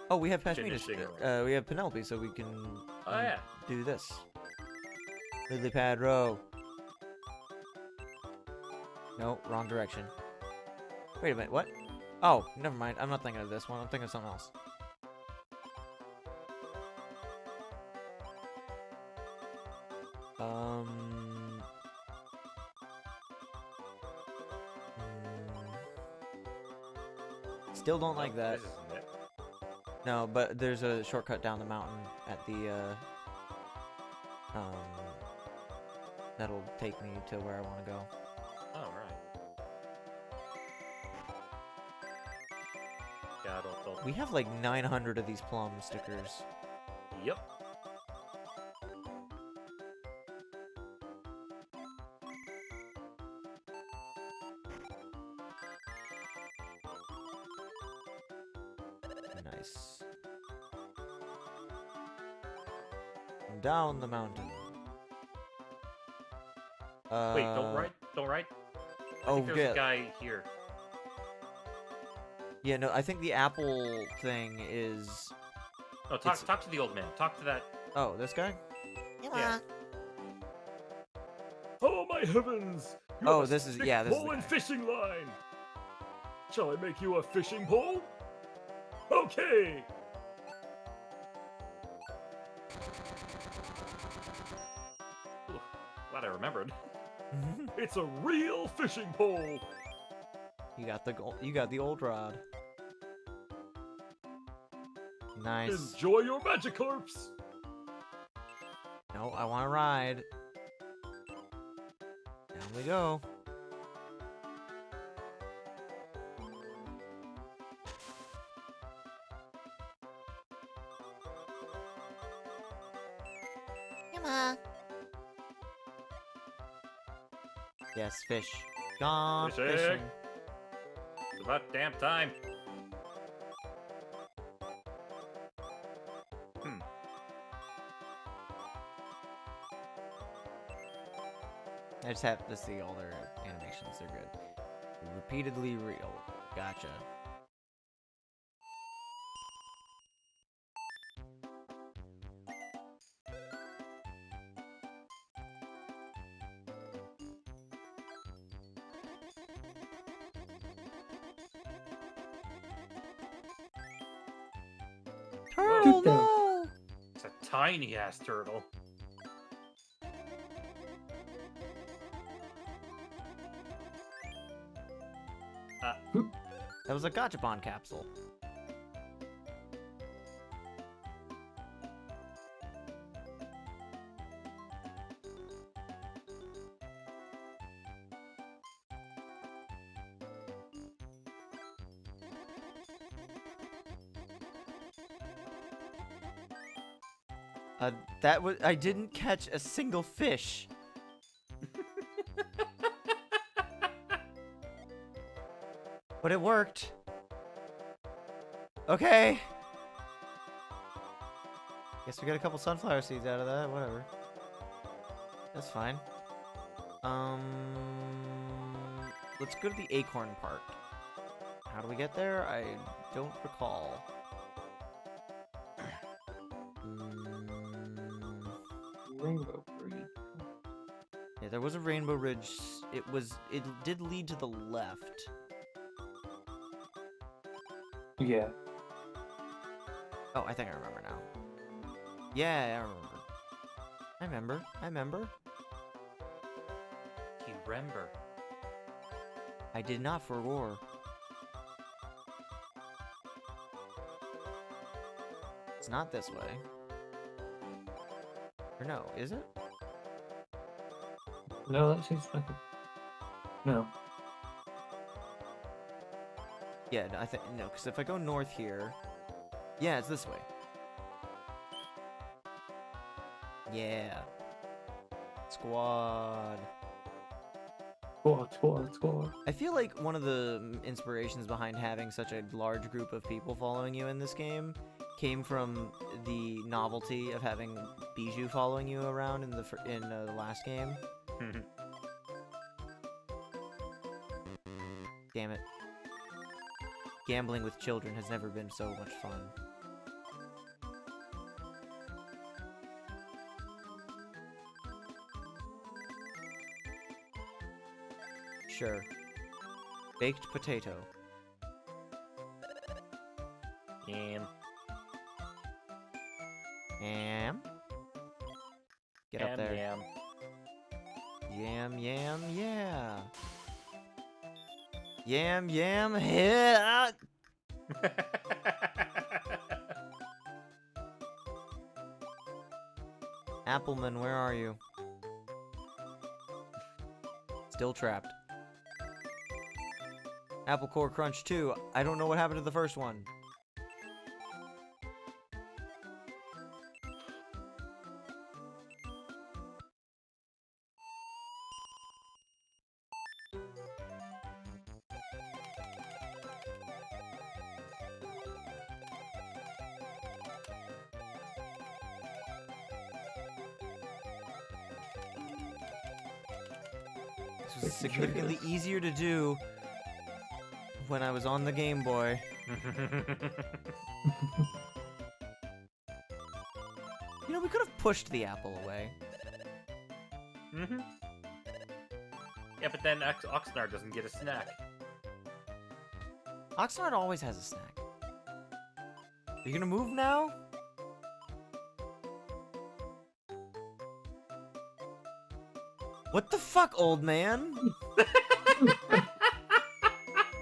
Oh, we have Pashmina. Finishing rod. We have Penelope, so we can Oh, yeah. do this. Lily pad row. No, wrong direction. Wait a minute, what? Oh, never mind. I'm not thinking of this one. I'm thinking of something else. Um. Still don't like that. This isn't it. No, but there's a shortcut down the mountain at the, that'll take me to where I want to go. Oh, right. Yeah, I don't. We have like 900 of these plum stickers. Yep. Nice. Down the mountain. Wait, don't write. Don't write. I Oh, think there's good. a guy here. Yeah, no, I think the apple thing is. No, talk to the old man. Talk to that. Oh, this guy? Come Yeah. on. Oh my heavens! You Oh, have a this is- stick yeah, this is pole the and guy. fishing line. Shall I make you a fishing pole? Okay. Ooh, glad I remembered. It's a real fishing pole. You got the old rod. Nice. Enjoy your Magikarps. No, I want to ride. Down we go. Come on. Yes, fish. Gone Fishing. fishing. It's about damn time. I just have to see all their animations. They're good. Repeatedly real. Gotcha. Turtle, no! It's a tiny ass turtle. That was a Gachapon capsule. That was I didn't catch a single fish. But it worked. Okay. Guess we got a couple sunflower seeds out of that. Whatever. That's fine. Let's go to the acorn part. How do we get there? I don't recall. Rainbow Bridge. Yeah, there was a Rainbow Ridge. It did lead to the left. Yeah. Oh, I think I remember now. Yeah, I remember. I remember. You remember. I did not forgore. It's not this way. Or no, is it? No, that seems like no. Yeah, no, I think no, because if I go north here, yeah, it's this way. Yeah. Squad. Squad. I feel like one of the inspirations behind having such a large group of people following you in this game came from the novelty of having Bijou following you around in the last game. Damn it. Gambling with children has never been so much fun. Sure. Baked potato. Yam. Yam. Get up there. Yam. Yam, yam, yeah. Yam, yam, yeah. Appleman, where are you? Still trapped. Apple Core Crunch 2. I don't know what happened to the first one. This was significantly easier to do when I was on the Game Boy. You know, we could have pushed the apple away. Yeah, but then Oxnard doesn't get a snack. Oxnard always has a snack. Are you gonna move now? What the fuck, old man?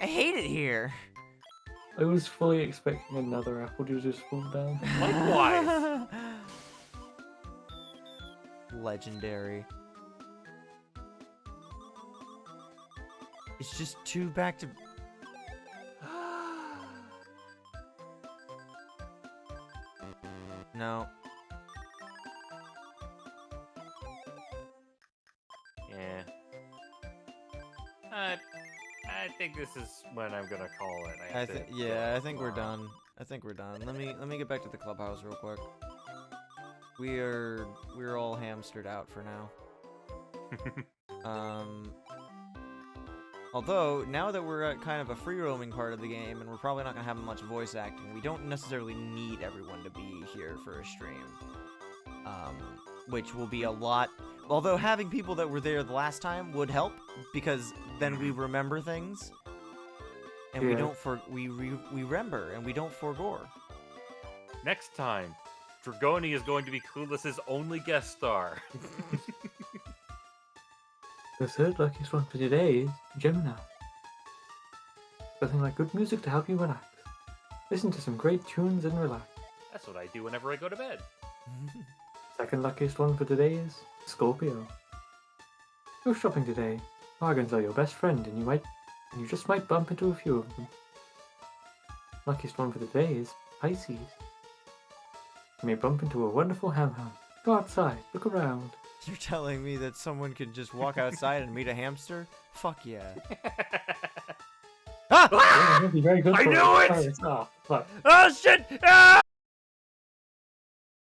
I hate it here. I was fully expecting another apple to just fall down. Likewise. Legendary. It's just two back to... No. Yeah. I think this is when I'm gonna call it. I think I think we're done. I think we're done. Let me get back to the clubhouse real quick. We're all hamstered out for now. Although now that we're at kind of a free roaming part of the game and we're probably not gonna have much voice acting, we don't necessarily need everyone to be here for a stream. Which will be a lot. Although having people that were there the last time would help because then we remember things. And we don't we remember and we don't forgore. Next time, Dragoni is going to be Clueless's only guest star. The third luckiest one for today is Gemini. Nothing like good music to help you relax. Listen to some great tunes and relax. That's what I do whenever I go to bed. Second luckiest one for today is Scorpio. Go shopping today. Bargains are your best friend, and you just might bump into a few of them. Luckiest one for the day is Pisces. You may bump into a wonderful ham hound. Go outside, look around. You're telling me that someone could just walk outside and meet a hamster? Fuck yeah. Yeah, that'd be very good I for knew us. it! Pirates. Ah, fuck. Oh shit! Ah!